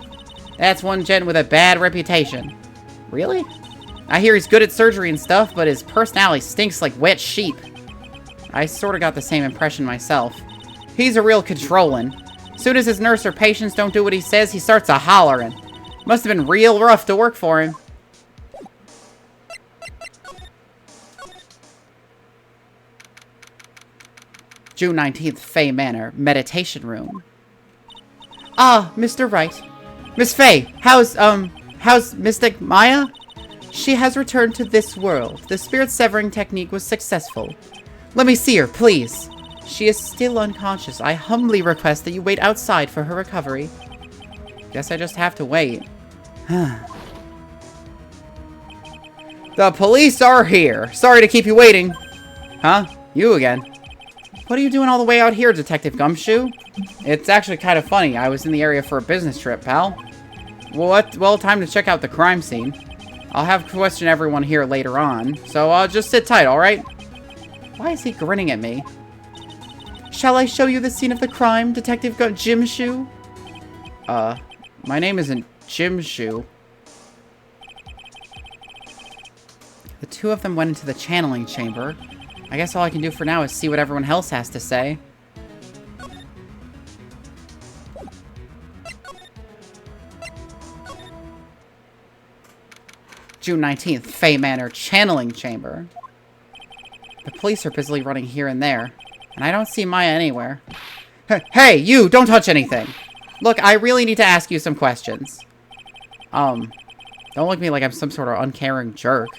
That's one gent with a bad reputation. Really? I hear he's good at surgery and stuff, but his personality stinks like wet sheep. I sort of got the same impression myself. He's a real controlling. Soon as his nurse or patients don't do what he says, he starts a hollering. Must have been real rough to work for him. June 19th, Faye Manor, Meditation Room. Ah, Mr. Wright. Miss Faye, how's Mystic Maya? She has returned to this world. The spirit severing technique was successful. Let me see her, please. She is still unconscious. I humbly request that you wait outside for her recovery. Guess I just have to wait. The police are here. Sorry to keep you waiting. Huh? You again. What are you doing all the way out here, Detective Gumshoe? It's actually kind of funny. I was in the area for a business trip, pal. Well, time to check out the crime scene. I'll have to question everyone here later on, so just sit tight, alright? Why is he grinning at me? Shall I show you the scene of the crime, Detective Jimshoe? My name isn't Jimshoe. The two of them went into the channeling chamber. I guess all I can do for now is see what everyone else has to say. June 19th, Faye Manor, Channeling Chamber. The police are busily running here and there, and I don't see Maya anywhere. Hey, you! Don't touch anything! Look, I really need to ask you some questions. Don't look at me like I'm some sort of uncaring jerk.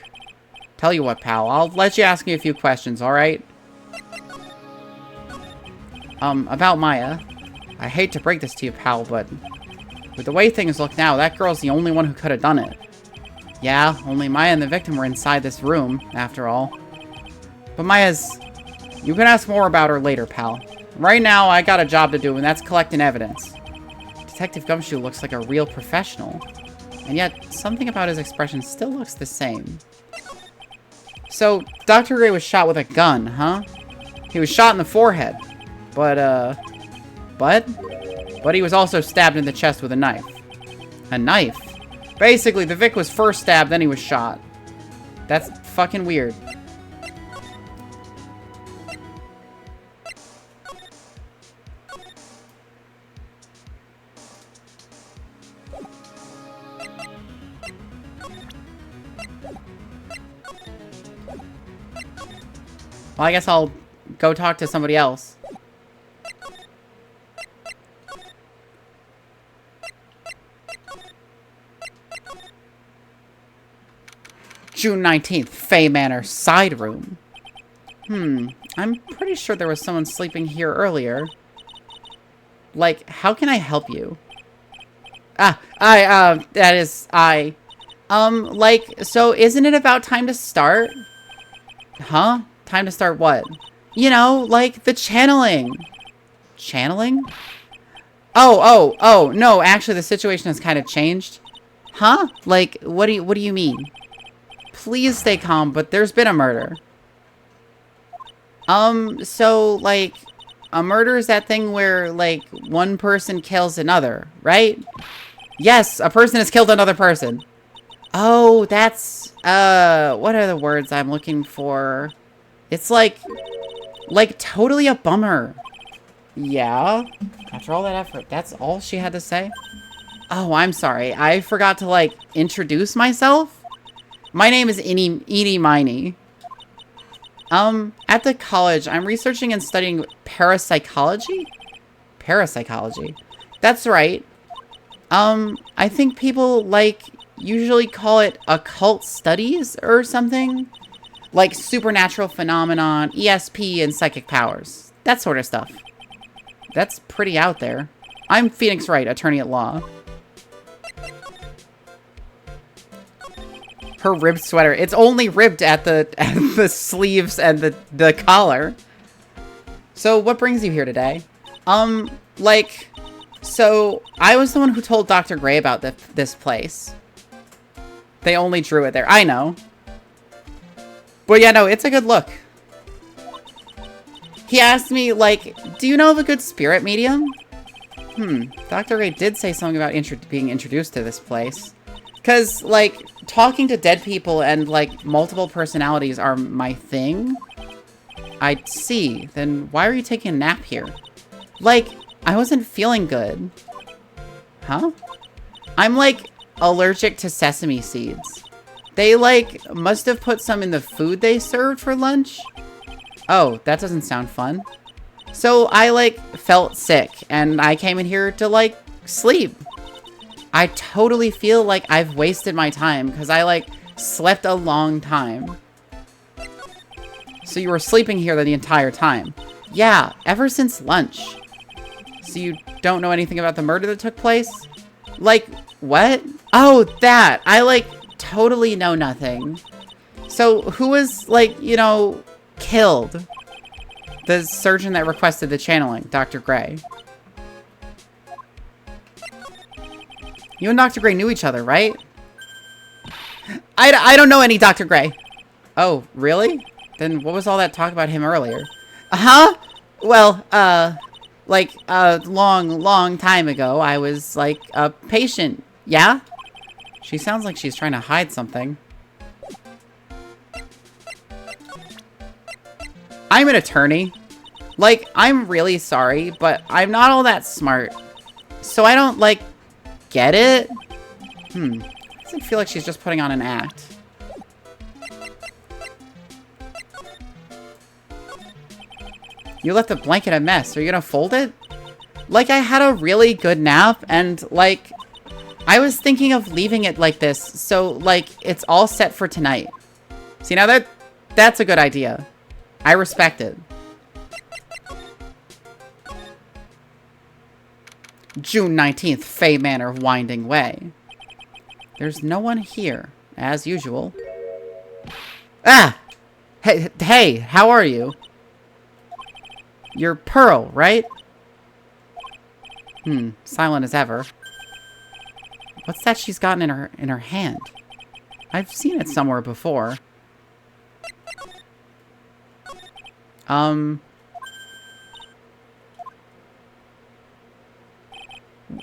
Tell you what, pal, I'll let you ask me a few questions, alright? About Maya. I hate to break this to you, pal, but with the way things look now, that girl's the only one who could have done it. Yeah, only Maya and the victim were inside this room, after all. But Maya's... You can ask more about her later, pal. Right now, I got a job to do, and that's collecting evidence. Detective Gumshoe looks like a real professional. And yet, something about his expression still looks the same. So, Dr. Gray was shot with a gun, huh? He was shot in the forehead. But he was also stabbed in the chest with a knife. A knife? Basically, the Vic was first stabbed, then he was shot. That's fucking weird. Well, I guess I'll go talk to somebody else. June 19th, Fay Manor side room. I'm pretty sure there was someone sleeping here earlier. Like, how can I help you? Like, so isn't it about time to start? Huh? Time to start what? You know, like the channeling. Channeling? Oh, no, actually the situation has kind of changed. Huh? Like, what do you mean? Please stay calm, but there's been a murder. So, like, a murder is that thing where, like, one person kills another, right? Yes, a person has killed another person. Oh, that's, what are the words I'm looking for? It's like totally a bummer. Yeah? After all that effort, that's all she had to say? Oh, I'm sorry. I forgot to, like, introduce myself. My name is Eenie Miney. At the college, I'm researching and studying parapsychology? Parapsychology. That's right. I think people, like, usually call it occult studies or something. Like supernatural phenomenon, ESP, and psychic powers. That sort of stuff. That's pretty out there. I'm Phoenix Wright, attorney at law. Her ribbed sweater. It's only ribbed at the sleeves and the collar. So what brings you here today? Like, so I was the one who told Dr. Gray about this place. They only drew it there. I know. But yeah, no, it's a good look. He asked me, like, do you know of a good spirit medium? Dr. Gray did say something about being introduced to this place. Because, like, talking to dead people and, like, multiple personalities are my thing. I see. Then why are you taking a nap here? Like, I wasn't feeling good. Huh? I'm, like, allergic to sesame seeds. They, like, must have put some in the food they served for lunch. Oh, that doesn't sound fun. So I, like, felt sick, and I came in here to, like, sleep. I totally feel like I've wasted my time, because I, like, slept a long time. So you were sleeping here the entire time? Yeah, ever since lunch. So you don't know anything about the murder that took place? Like, what? Oh, that! I, like, totally know nothing. So who was, like, you know, killed? The surgeon that requested the channeling, Dr. Gray. You and Dr. Gray knew each other, right? I don't know any Dr. Gray. Oh, really? Then what was all that talk about him earlier? Huh? Well, like, a long time ago, I was, like, a patient. Yeah? She sounds like she's trying to hide something. I'm an attorney. Like, I'm really sorry, but I'm not all that smart. So I don't, like, get it? Doesn't feel like she's just putting on an act. You left the blanket a mess. Are you gonna fold it? Like, I had a really good nap, and, like, I was thinking of leaving it like this, so, like, it's all set for tonight. See, now that's a good idea. I respect it. June 19th, Fay Manor, Winding Way. There's no one here, as usual. Ah! Hey, how are you? You're Pearl, right? Silent as ever. What's that she's gotten in her hand? I've seen it somewhere before.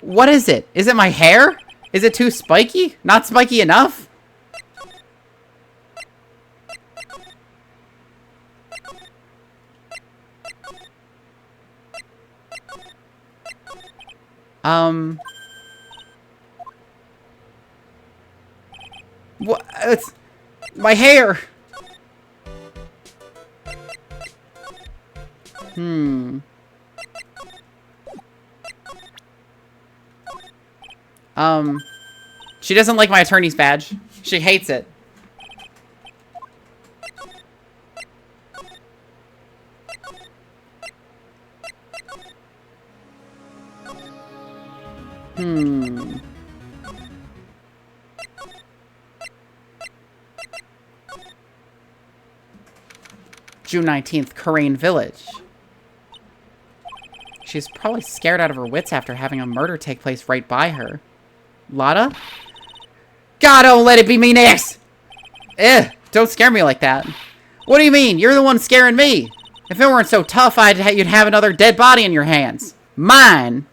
What is it? Is it my hair? Is it too spiky? Not spiky enough? What? It's my hair. She doesn't like my attorney's badge. She hates it. June 19th, Corain Village. She's probably scared out of her wits after having a murder take place right by her. Lotta? God, don't let it be me next! Don't scare me like that. What do you mean? You're the one scaring me. If it weren't so tough, you'd have another dead body in your hands. Mine!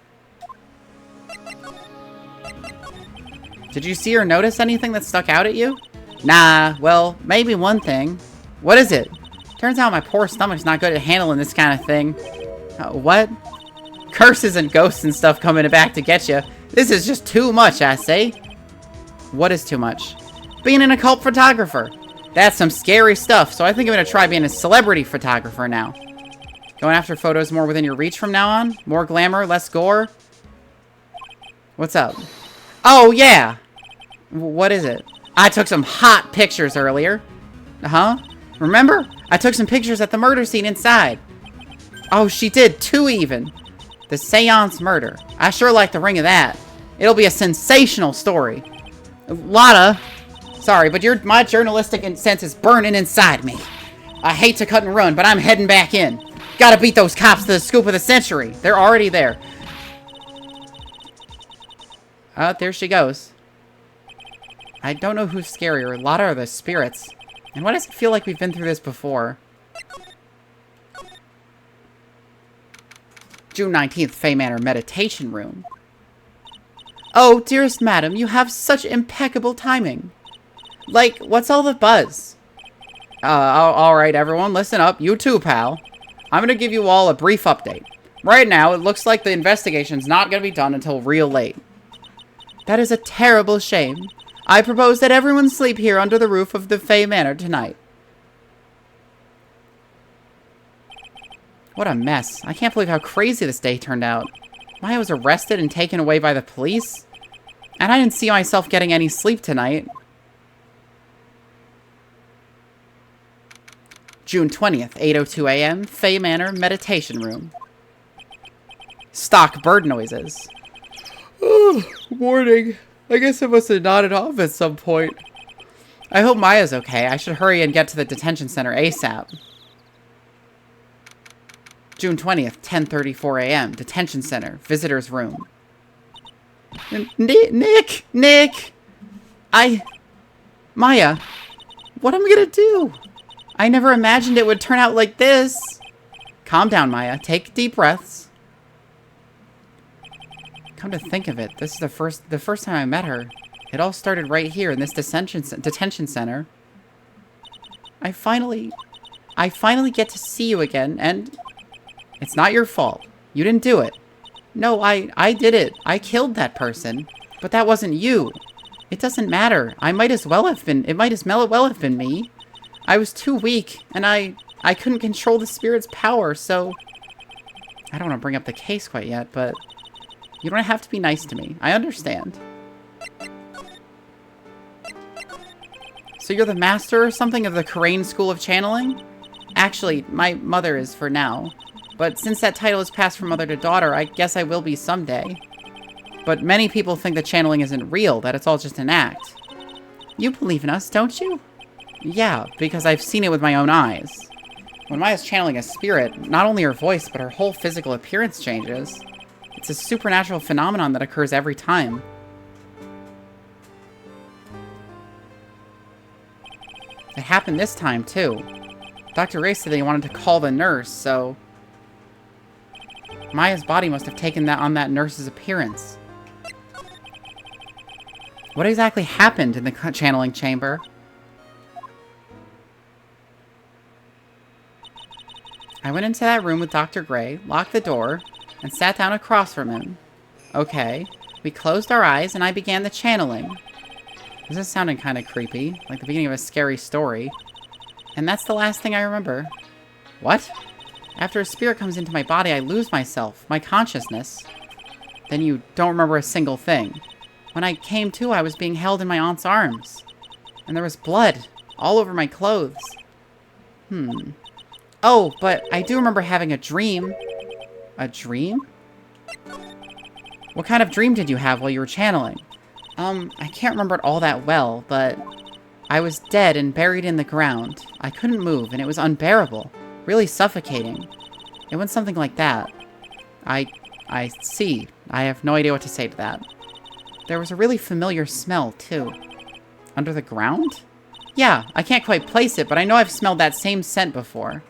Did you see or notice anything that stuck out at you? Nah, well, maybe one thing. What is it? Turns out my poor stomach's not good at handling this kind of thing. What? Curses and ghosts and stuff coming back to get you. This is just too much, I say. What is too much? Being an occult photographer. That's some scary stuff, so I think I'm going to try being a celebrity photographer now. Going after photos more within your reach from now on? More glamour, less gore? What's up? Oh, yeah! What is it? I took some hot pictures earlier. Uh-huh. Remember? I took some pictures at the murder scene inside. Oh, she did, 2 even. The Seance murder. I sure like the ring of that. It'll be a sensational story. Lotta, sorry, but my journalistic sense is burning inside me. I hate to cut and run, but I'm heading back in. Gotta beat those cops to the scoop of the century. They're already there. There she goes. I don't know who's scarier, Lotta or the spirits. And why does it feel like we've been through this before? June 19th, Fey Manor Meditation Room. Oh, dearest madam, you have such impeccable timing. Like, what's all the buzz? Alright everyone, listen up. You too, pal. I'm gonna give you all a brief update. Right now, it looks like the investigation's not gonna be done until real late. That is a terrible shame. I propose that everyone sleep here under the roof of the Fey Manor tonight. What a mess. I can't believe how crazy this day turned out. Maya was arrested and taken away by the police. And I didn't see myself getting any sleep tonight. June 20th, 8:02 a.m., Fey Manor Meditation Room. Stock bird noises. Oh, morning. I guess I must have nodded off at some point. I hope Maya's okay. I should hurry and get to the detention center ASAP. June 20th, 10:34 a.m., detention center, visitor's room. Nick! Maya, what am I gonna do? I never imagined it would turn out like this. Calm down, Maya. Take deep breaths. Come to think of it, this is the first time I met her. It all started right here in this detention center. I finally get to see you again, and it's not your fault. You didn't do it. No, I did it. I killed that person. But that wasn't you. It doesn't matter. It might as well have been me. I was too weak, and I couldn't control the spirit's power, so... I don't want to bring up the case quite yet, but... You don't have to be nice to me. I understand. So you're the master or something of the Corain School of Channeling? Actually, my mother is for now. But since that title is passed from mother to daughter, I guess I will be someday. But many people think that channeling isn't real, that it's all just an act. You believe in us, don't you? Yeah, because I've seen it with my own eyes. When Maya's channeling a spirit, not only her voice, but her whole physical appearance changes. It's a supernatural phenomenon that occurs every time. It happened this time, too. Dr. Ray said they wanted to call the nurse, so... Maya's body must have taken on that nurse's appearance. What exactly happened in the channeling chamber? I went into that room with Dr. Gray, locked the door, and sat down across from him. Okay. We closed our eyes, and I began the channeling. This is sounding kind of creepy, like the beginning of a scary story. And that's the last thing I remember. What? After a spirit comes into my body, I lose myself, my consciousness. Then you don't remember a single thing. When I came to, I was being held in my aunt's arms. And there was blood all over my clothes. Oh, but I do remember having a dream. A dream? What kind of dream did you have while you were channeling? I can't remember it all that well, but I was dead and buried in the ground. I couldn't move, and it was unbearable. Really suffocating. It went something like that. I see. I have no idea what to say to that. There was a really familiar smell, too. Under the ground? Yeah, I can't quite place it, but I know I've smelled that same scent before.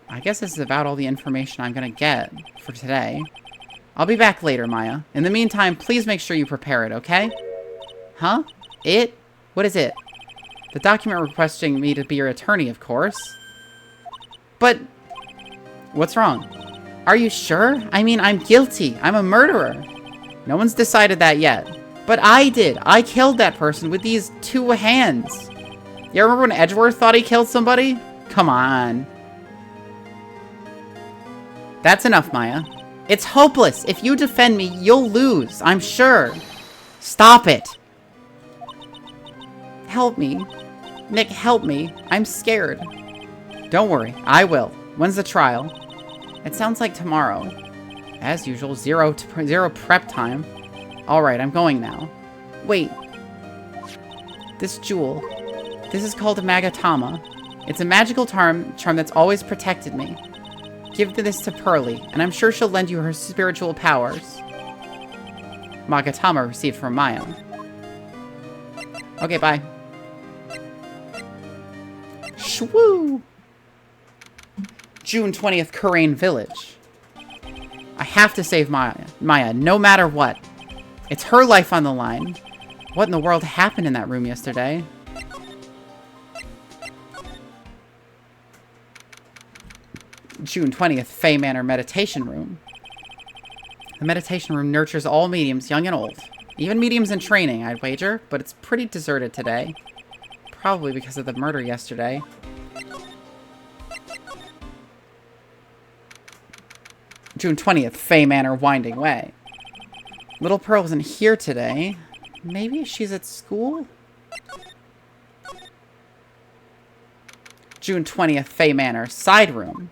I guess this is about all the information I'm gonna get for today. I'll be back later, Maya. In the meantime, please make sure you prepare it, okay? Huh? It? What is it? The document requesting me to be your attorney, of course. But... what's wrong? Are you sure? I mean, I'm guilty. I'm a murderer. No one's decided that yet. But I did. I killed that person with these 2 hands. You remember when Edgeworth thought he killed somebody? Come on. That's enough, Maya. It's hopeless. If you defend me, you'll lose. I'm sure. Stop it. Help me. Nick, help me. I'm scared. Don't worry. I will. When's the trial? It sounds like tomorrow. As usual, zero prep time. Alright, I'm going now. Wait. This jewel. This is called a Magatama. It's a magical charm that's always protected me. Give this to Pearly, and I'm sure she'll lend you her spiritual powers. Magatama received from Maya. Okay, bye. Shwoo! June 20th, Kurain Village. I have to save Maya, no matter what. It's her life on the line. What in the world happened in that room yesterday? June 20th, Fey Manor Meditation Room. The meditation room nurtures all mediums, young and old. Even mediums in training, I'd wager, but it's pretty deserted today. Probably because of the murder yesterday. June 20th, Fey Manor Winding Way. Little Pearl isn't here today. Maybe she's at school? June 20th, Fey Manor Side Room.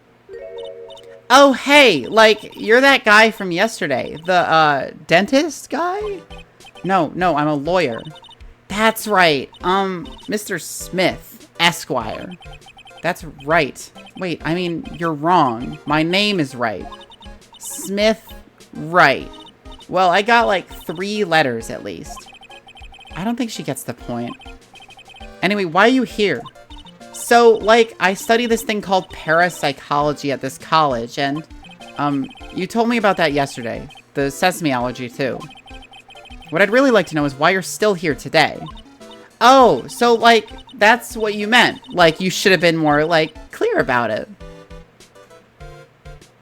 Oh, hey! Like, you're that guy from yesterday. The, dentist guy? No, I'm a lawyer. That's right. Mr. Smith, Esquire. That's right. Wait, I mean, you're wrong. My name is right. Smith, right. Well, I got like 3 letters at least. I don't think she gets the point. Anyway, why are you here? So, like, I study this thing called parapsychology at this college, and, you told me about that yesterday. The sesame allergy, too. What I'd really like to know is why you're still here today. Oh, so, like, that's what you meant. Like, you should have been more, like, clear about it.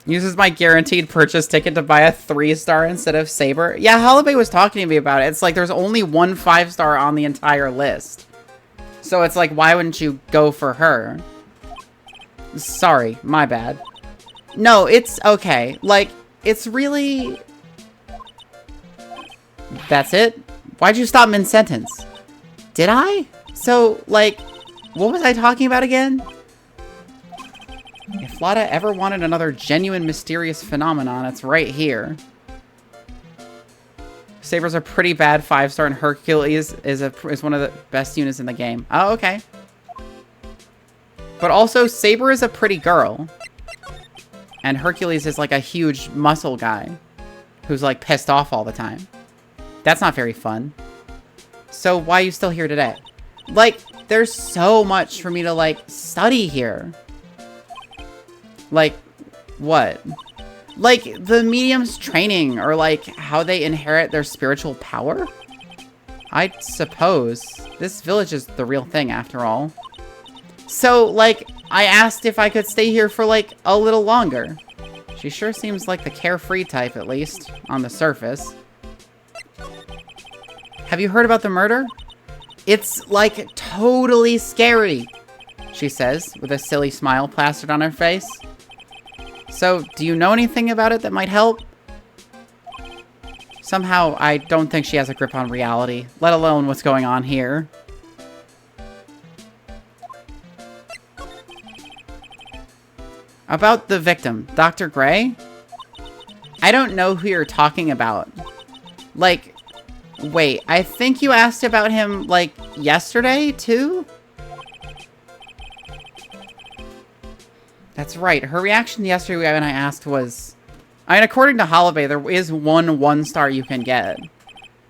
Uses my guaranteed purchase ticket to buy a 3-star instead of Saber. Yeah, Holloway was talking to me about it. It's like there's only 1 5-star on the entire list. So it's like, why wouldn't you go for her? Sorry, my bad. No, it's okay. Like, it's really... That's it? Why'd you stop mid-sentence? Did I? So, like, what was I talking about again? If Lotta ever wanted another genuine mysterious phenomenon, it's right here. Saber's a pretty bad 5-star, and Hercules is one of the best units in the game. Oh, okay. But also, Saber is a pretty girl. And Hercules is like a huge muscle guy who's like pissed off all the time. That's not very fun. So why are you still here today? Like, there's so much for me to like study here. Like, what? Like, the medium's training, or like, how they inherit their spiritual power? I suppose. This village is the real thing, after all. So, like, I asked if I could stay here for, like, a little longer. She sure seems like the carefree type, at least, on the surface. Have you heard about the murder? It's, like, totally scary. she says, with a silly smile plastered on her face. So, do you know anything about it that might help? Somehow, I don't think she has a grip on reality, let alone what's going on here. About the victim, Dr. Gray? I don't know who you're talking about. Like, wait, I think you asked about him, like, yesterday, too? That's right. Her reaction yesterday when I asked was... I mean, according to Holobay, there is one star you can get.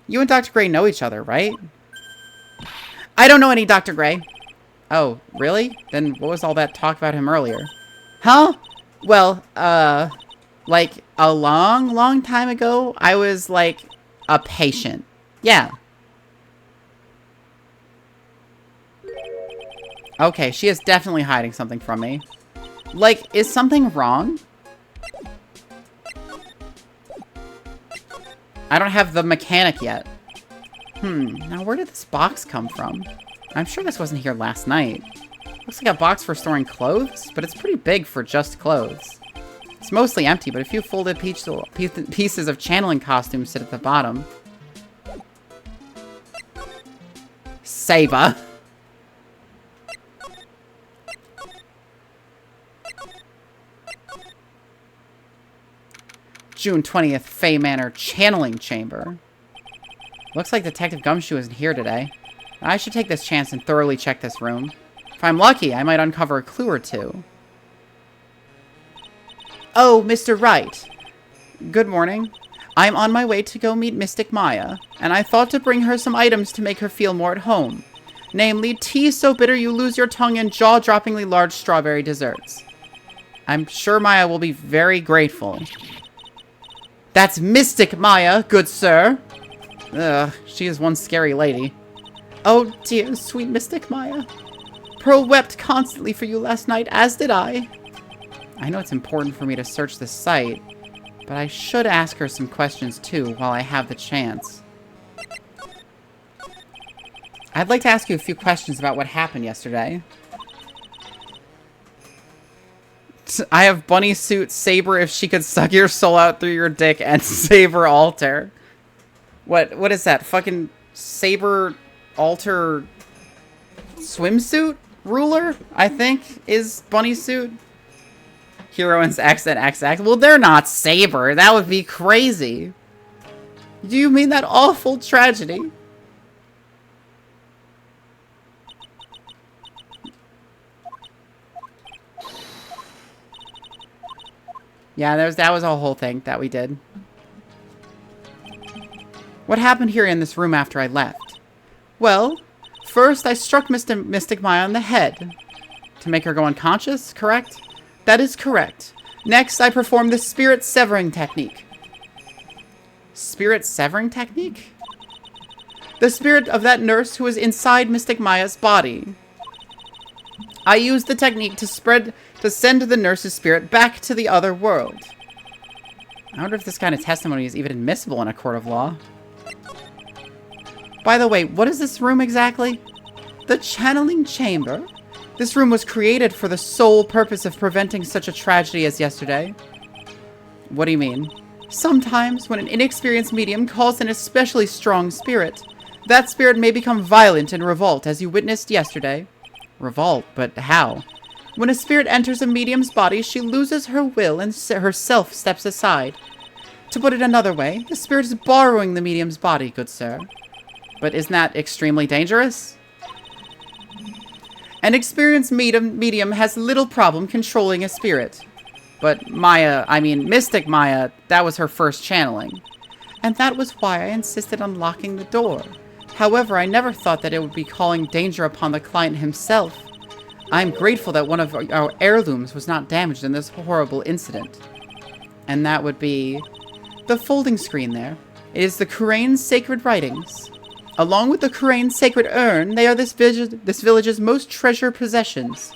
You and Dr. Gray know each other, right? I don't know any Dr. Gray. Oh, really? Then what was all that talk about him earlier? Huh? Well, like, a long time ago, I was, like, a patient. Yeah. Okay, she is definitely hiding something from me. Like, is something wrong? I don't have the mechanic yet. Now where did this box come from? I'm sure this wasn't here last night. Looks like a box for storing clothes, but it's pretty big for just clothes. It's mostly empty, but a few folded pieces of channeling costumes sit at the bottom. Sava. June 20th, Fey Manor Channeling Chamber. Looks like Detective Gumshoe isn't here today. I should take this chance and thoroughly check this room. If I'm lucky, I might uncover a clue or two. Oh, Mr. Wright. Good morning. I'm on my way to go meet Mystic Maya, and I thought to bring her some items to make her feel more at home. Namely, tea so bitter you lose your tongue and jaw-droppingly large strawberry desserts. I'm sure Maya will be very grateful. That's Mystic Maya, good sir. Ugh, she is one scary lady. Oh dear, sweet Mystic Maya. Pearl wept constantly for you last night, as did I. I know it's important for me to search the site, but I should ask her some questions too while I have the chance. I'd like to ask you a few questions about what happened yesterday. I have Bunny Suit Saber if she could suck your soul out through your dick and Saber Alter. What is that? Fucking Saber Alter swimsuit ruler, I think, is Bunny Suit. Heroines X and XX. Well, they're not Saber. That would be crazy. Do you mean that awful tragedy? Yeah, that was a whole thing that we did. What happened here in this room after I left? Well, first I struck Mystic Maya on the head. To make her go unconscious, correct? That is correct. Next, I performed the spirit severing technique. Spirit severing technique? The spirit of that nurse who is inside Mystic Maya's body. I used the technique to send the nurse's spirit back to the other world. I wonder if this kind of testimony is even admissible in a court of law. By the way, what is this room exactly? The channeling chamber? This room was created for the sole purpose of preventing such a tragedy as yesterday. What do you mean? Sometimes, when an inexperienced medium calls an especially strong spirit, that spirit may become violent and revolt, as you witnessed yesterday. Revolt? But how? When a spirit enters a medium's body, she loses her will and herself steps aside. To put it another way, the spirit is borrowing the medium's body, good sir. But isn't that extremely dangerous? An experienced medium has little problem controlling a spirit. But Mystic Maya, that was her first channeling. And that was why I insisted on locking the door. However, I never thought that it would be calling danger upon the client himself. I am grateful that one of our heirlooms was not damaged in this horrible incident. And that would be the folding screen there. It is the Kurain's sacred writings. Along with the Kurain's sacred urn, they are this village's most treasured possessions.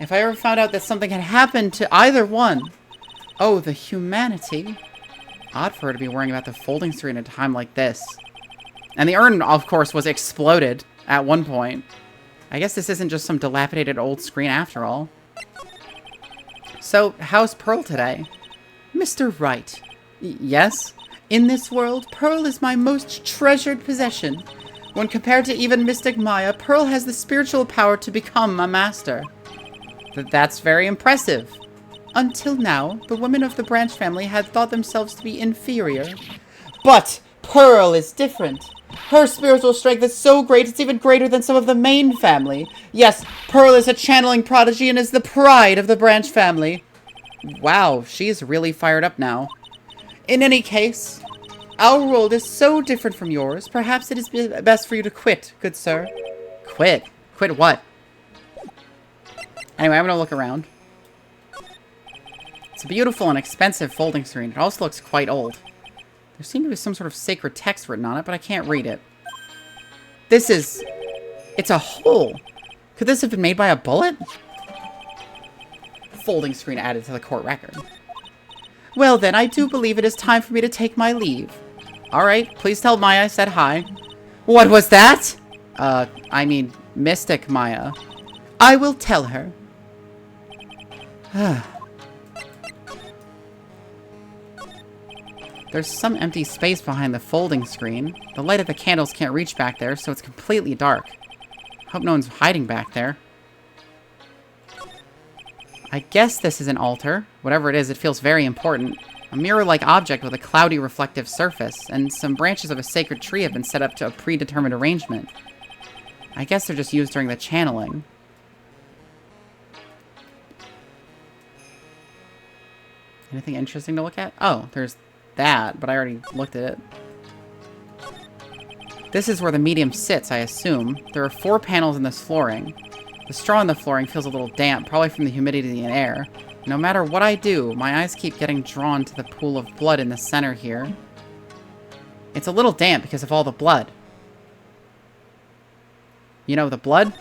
If I ever found out that something had happened to either one... Oh, the humanity. Odd for her to be worrying about the folding screen at a time like this. And the urn, of course, was exploded at one point. I guess this isn't just some dilapidated old screen after all. So, how's Pearl today? Mr. Wright. Yes? In this world, Pearl is my most treasured possession. When compared to even Mystic Maya, Pearl has the spiritual power to become a master. That's very impressive. Until now, the women of the Branch family had thought themselves to be inferior. But Pearl is different. Her spiritual strength is so great, it's even greater than some of the main family. Yes, Pearl is a channeling prodigy and is the pride of the Branch family. Wow, she's really fired up now. In any case, our world is so different from yours, perhaps it is best for you to quit, good sir. Quit? Quit what? Anyway, I'm gonna look around. It's a beautiful and expensive folding screen. It also looks quite old. There seems to be some sort of sacred text written on it, but I can't read it. It's a hole. Could this have been made by a bullet? Folding screen added to the court record. Well then, I do believe it is time for me to take my leave. Alright, please tell Maya I said hi. What was that? I mean, Mystic Maya. I will tell her. There's some empty space behind the folding screen. The light of the candles can't reach back there, so it's completely dark. Hope no one's hiding back there. I guess this is an altar. Whatever it is, it feels very important. A mirror-like object with a cloudy reflective surface, and some branches of a sacred tree have been set up to a predetermined arrangement. I guess they're just used during the channeling. Anything interesting to look at? Oh, there's that, but I already looked at it. This is where the medium sits, I assume. There are 4 panels in this flooring. The straw in the flooring feels a little damp, probably from the humidity in the air. No matter what I do, my eyes keep getting drawn to the pool of blood in the center here. It's a little damp because of all the blood. You know, the blood?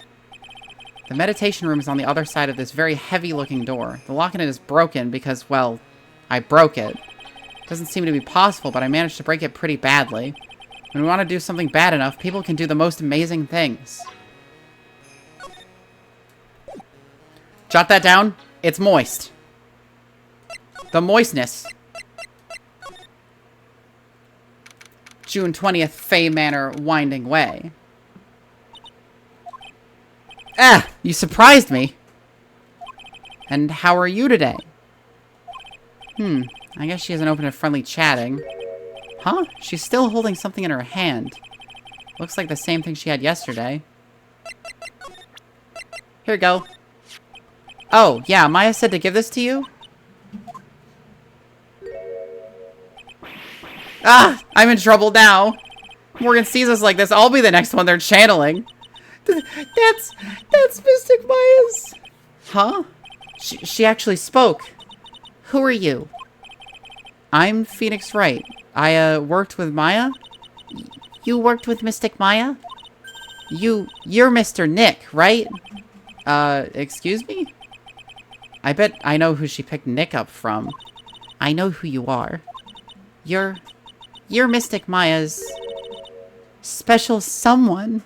The meditation room is on the other side of this very heavy-looking door. The lock in it is broken because, well, I broke it. Doesn't seem to be possible, but I managed to break it pretty badly. When we want to do something bad enough, people can do the most amazing things. Jot that down. It's moist. The moistness. June 20th, Fay Manor, Winding Way. Ah! You surprised me! And how are you today? I guess she hasn't opened a friendly chatting. Huh? She's still holding something in her hand. Looks like the same thing she had yesterday. Here you go. Oh, yeah, Maya said to give this to you? Ah! I'm in trouble now! Morgan sees us like this, I'll be the next one they're channeling. That's Mystic Maya's... Huh? She actually spoke. Who are you? I'm Phoenix Wright. I, worked with Maya? You worked with Mystic Maya? You're Mr. Nick, right? Excuse me? I bet I know who she picked Nick up from. I know who you are. You're Mystic Maya's... special someone.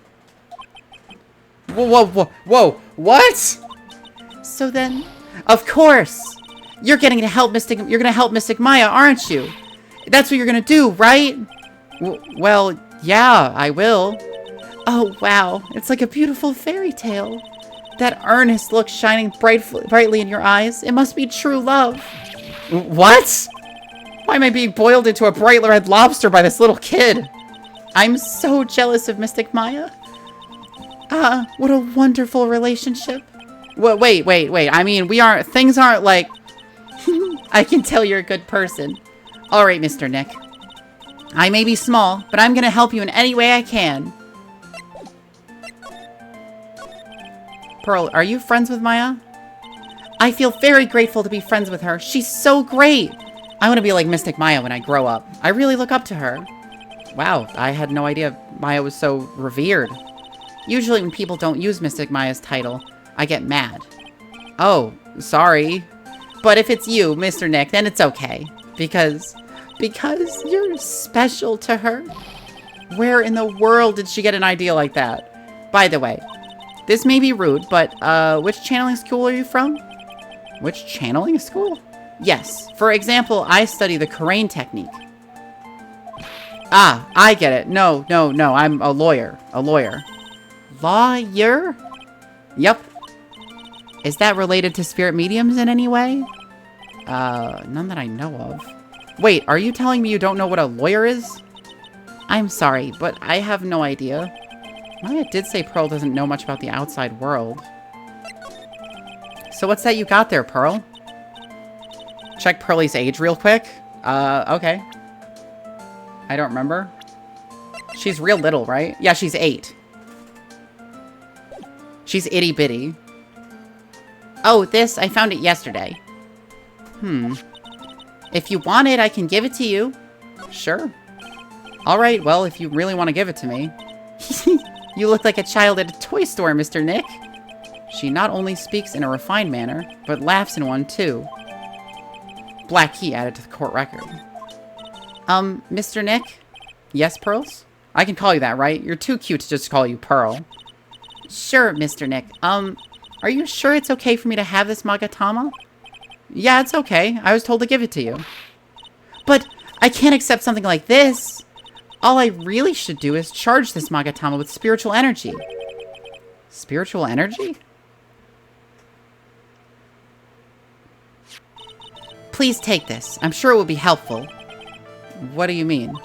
Whoa, what? So then, of course! You're gonna help Mystic Maya, aren't you? That's what you're gonna do, right? Well, yeah, I will. Oh, wow. It's like a beautiful fairy tale. That earnest look shining brightly in your eyes. It must be true love. What? Why am I being boiled into a bright red lobster by this little kid? I'm so jealous of Mystic Maya. What a wonderful relationship. Well, wait. I mean, things aren't like... I can tell you're a good person. Alright, Mr. Nick. I may be small, but I'm gonna help you in any way I can. Pearl, are you friends with Maya? I feel very grateful to be friends with her. She's so great. I want to be like Mystic Maya when I grow up. I really look up to her. Wow, I had no idea Maya was so revered. Usually when people don't use Mystic Maya's title, I get mad. Oh, sorry. But if it's you, Mr. Nick, then it's okay. Because you're special to her. Where in the world did she get an idea like that? By the way, This may be rude, but, which channeling school are you from? Which channeling school? Yes. For example, I study the Karain technique. Ah, I get it. No, no, no. I'm a lawyer. A lawyer. Lawyer? Yep. Is that related to spirit mediums in any way? None that I know of. Wait, are you telling me you don't know what a lawyer is? I'm sorry, but I have no idea. Maya did say Pearl doesn't know much about the outside world. So what's that you got there, Pearl? Check Pearlie's age real quick. Okay. I don't remember. She's real little, right? Yeah, she's 8. She's itty-bitty. Oh, this, I found it yesterday. If you want it, I can give it to you. Sure. Alright, well, if you really want to give it to me. You look like a child at a toy store, Mr. Nick. She not only speaks in a refined manner, but laughs in one, too. Black key added to the court record. Mr. Nick? Yes, Pearls? I can call you that, right? You're too cute to just call you Pearl. Sure, Mr. Nick. Are you sure it's okay for me to have this Magatama? Yeah, it's okay. I was told to give it to you. But I can't accept something like this. All I really should do is charge this Magatama with spiritual energy. Spiritual energy? Please take this. I'm sure it will be helpful. What do you mean?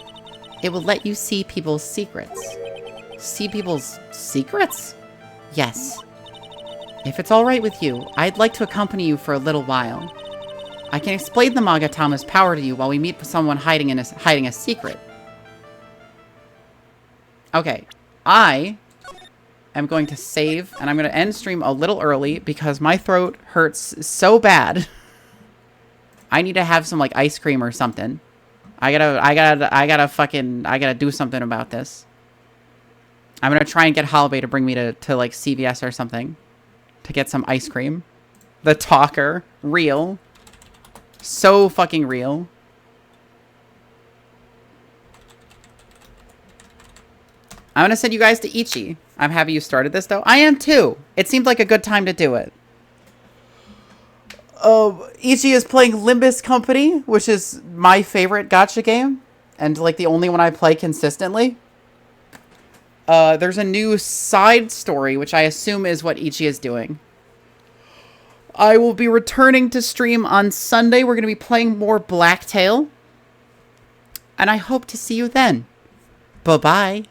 It will let you see people's secrets. See people's secrets? Yes. If it's alright with you, I'd like to accompany you for a little while. I can explain the Magatama's power to you while we meet someone hiding a secret. Okay. I am going to save, and I'm going to end stream a little early because my throat hurts so bad. I need to have some, like, ice cream or something. I gotta do something about this. I'm gonna try and get Holiday to bring me to like, CVS or something. To get some ice cream. The talker. Real. So fucking real. I'm gonna send you guys to Ichi. I'm happy you started this, though. I am, too. It seemed like a good time to do it. Ichi is playing Limbus Company, which is my favorite gacha game. And, like, the only one I play consistently. There's a new side story, which I assume is what Ichi is doing. I will be returning to stream on Sunday. We're going to be playing more Blacktail. And I hope to see you then. Bye-bye.